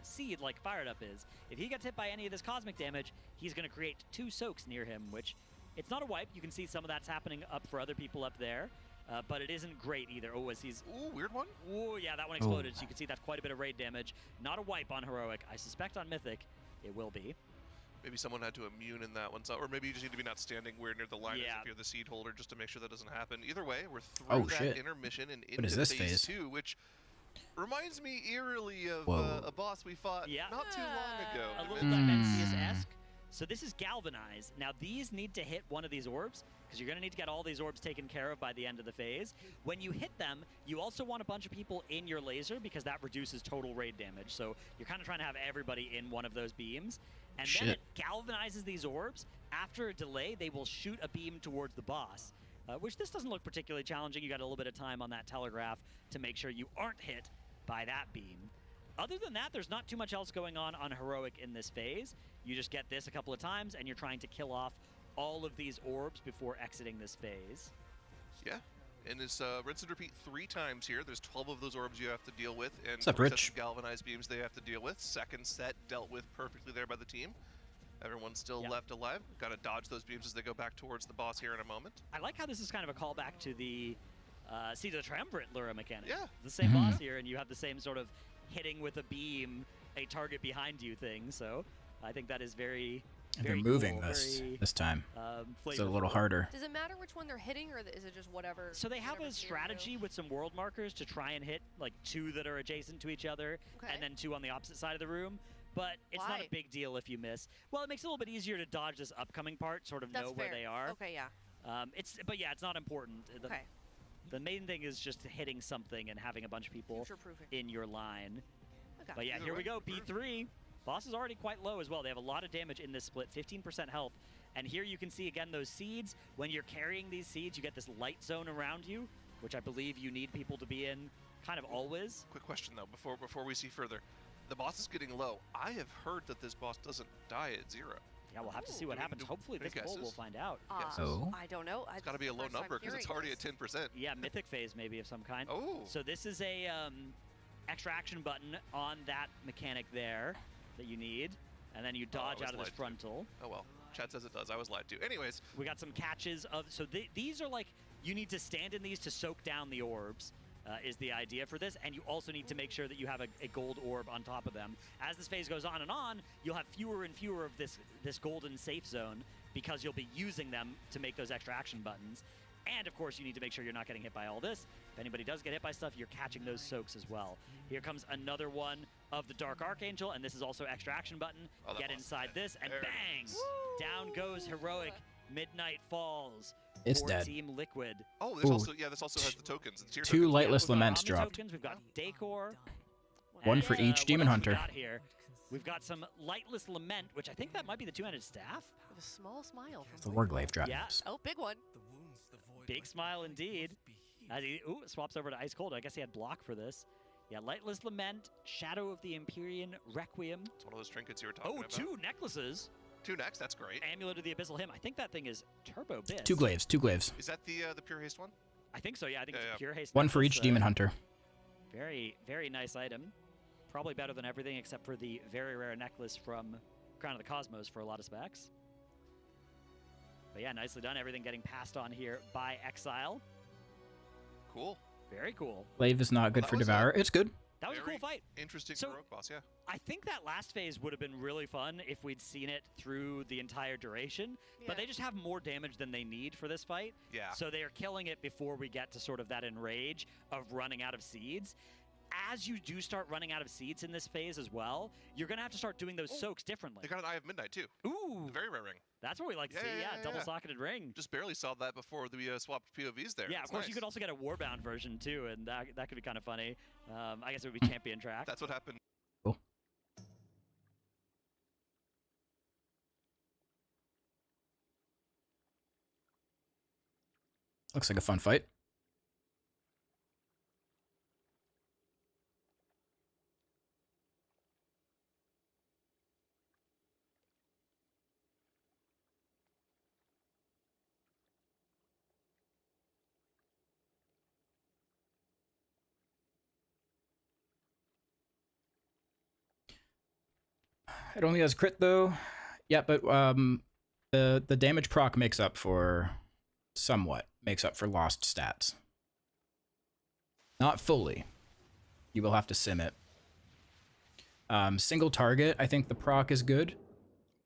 seed like Fired Up is. If he gets hit by any of this cosmic damage, he's going to create 2 soaks near him, which it's not a wipe. You can see some of that's happening up for other people up there. But it isn't great either. Oh, as he's... Ooh, weird one? Ooh, yeah, that one exploded. So you can see that's quite a bit of raid damage. Not a wipe on Heroic. I suspect on Mythic, it will be. Maybe someone had to immune in that one. So, or maybe you just need to be not standing where near the line as if you're the seed holder, just to make sure that doesn't happen. Either way, we're through that intermission and into phase 2, which reminds me eerily of a boss we fought not too long ago. A little Dimensius-esque. So this is Galvanize. Now these need to hit one of these orbs, because you're going to need to get all these orbs taken care of by the end of the phase. When you hit them, you also want a bunch of people in your laser, because that reduces total raid damage. So you're kind of trying to have everybody in one of those beams. And then it galvanizes these orbs. After a delay, they will shoot a beam towards the boss, which this doesn't look particularly challenging. You got a little bit of time on that telegraph to make sure you aren't hit by that beam. Other than that, there's not too much else going on Heroic in this phase. You just get this a couple of times, and you're trying to kill off all of these orbs before exiting this phase. Yeah, and it's rinse and repeat 3 times here. There's 12 of those orbs you have to deal with, and 4 sets of galvanized beams they have to deal with. Second set dealt with perfectly there by the team. Everyone's still left alive. Got to dodge those beams as they go back towards the boss here in a moment. I like how this is kind of a callback to the Seed of the Triumvirate Lura mechanic. Yeah. The same boss here, and you have the same sort of hitting with a beam a target behind you thing, so I think that is very and they're moving cool, this time. It's a little harder. Does it matter which one they're hitting, or is it just whatever? So they have a strategy with some world markers to try and hit like 2 that are adjacent to each other, and then 2 on the opposite side of the room. But it's not a big deal if you miss. Well, it makes it a little bit easier to dodge this upcoming part, sort of know where they are. Okay, yeah. But yeah, it's not important. The main thing is just hitting something and having a bunch of people in your line. Okay. But yeah, here we go, P3. Boss is already quite low as well. They have a lot of damage in this split, 15% health. And here you can see, again, those seeds. When you're carrying these seeds, you get this light zone around you, which I believe you need people to be in kind of always. Quick question, though, before we see further. The boss is getting low. I have heard that this boss doesn't die at 0. Yeah, we'll have to see what happens. Hopefully this bowl we'll find out. I don't know. It's got to be a low number because it's already at 10%. Yeah, Mythic phase maybe of some kind. Oh. So this is a extra action button on that mechanic there that you need, and then you dodge out of this frontal. Oh well, chat says it does. I was lied to. Anyways. We got some catches of, so these are like, you need to stand in these to soak down the orbs. Is the idea for this, and you also need to make sure that you have a gold orb on top of them. As this phase goes on and on, you'll have fewer and fewer of this golden safe zone because you'll be using them to make those extra action buttons. And of course, you need to make sure you're not getting hit by all this. If anybody does get hit by stuff, you're catching those soaks as well. Here comes another one of the Dark Archangel, and this is also extra action button. Get inside this, and bang! Down goes Heroic. Midnight Falls. It's dead. Team Liquid. Oh, this also has the tokens. It's 2 Lightless Laments dropped. Tokens. We've got Decor. 1 for each Demon Hunter. We've got some Lightless Lament, which I think that might be the 2-handed staff. With a small smile. The Warglaive dropped. Yeah. Oh, big one. Big smile indeed. As he swaps over to Ice Cold. I guess he had block for this. Yeah, Lightless Lament, Shadow of the Empyrean Requiem. It's one of those trinkets you were talking about. 2 necklaces. 2 next, that's great. Amulet of the Abyssal Hymn. I think that thing is Turbo Bis. 2 glaives, 2 glaives. Is that the Pure Haste one? I think so, yeah. I think it's a Pure Haste. 1 for each Demon Hunter. Very, very nice item. Probably better than everything except for the very rare necklace from Crown of the Cosmos for a lot of specs. But yeah, nicely done. Everything getting passed on here by Exile. Cool. Very cool. Glaive is not good for Devourer. It's good. That was a cool fight. Interesting heroic boss, yeah. I think that last phase would have been really fun if we'd seen it through the entire duration, but they just have more damage than they need for this fight. Yeah. So they are killing it before we get to sort of that enrage of running out of seeds. as you do start running out of seeds in this phase as well, you're going to have to start doing those soaks differently. They got an Eye of Midnight, too. Ooh. The very rare ring. That's what we like to see, yeah. Double-socketed ring. Just barely saw that before we swapped POVs there. Yeah, That's of course, nice. you could also get a Warbound version, too, and that could be kind of funny. I guess it would be champion track. That's what happened. Cool. Looks like a fun fight. It only has crit though. Yeah, but the damage proc makes up for lost stats. Not fully. You will have to sim it. Single target, I think the proc is good.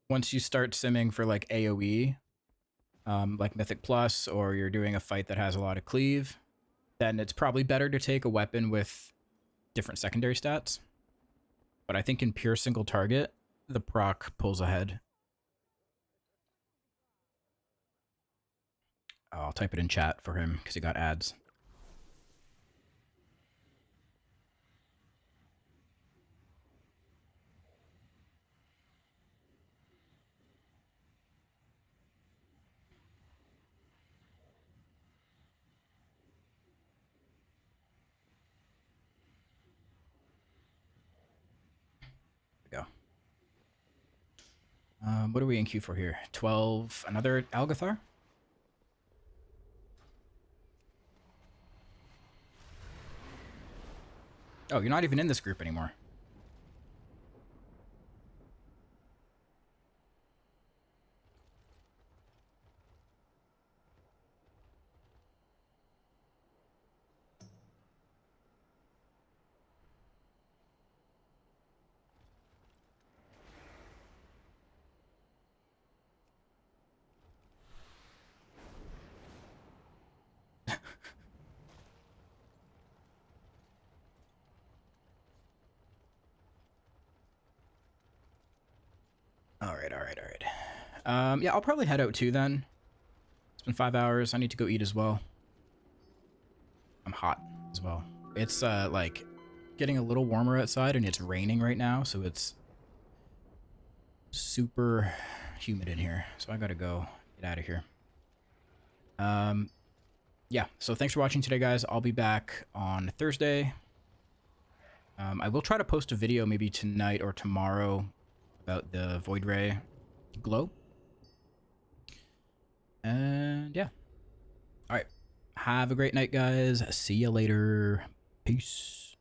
Once you start simming for like AoE, like Mythic Plus, or you're doing a fight that has a lot of cleave, then it's probably better to take a weapon with different secondary stats. But I think in pure single target, the proc pulls ahead. I'll type it in chat for him because he got ads. There we go. What are we in queue for here? 12, another Algathar? Oh, you're not even in this group anymore. All right. Yeah, I'll probably head out too then. It's been 5 hours. I need to go eat as well. I'm hot as well. It's like getting a little warmer outside and it's raining right now, so it's super humid in here. So I gotta go get out of here. Yeah, so thanks for watching today, guys. I'll be back on Thursday. I will try to post a video maybe tonight or tomorrow about the Void Ray glow. And yeah. All right. Have a great night, guys. See you later. Peace.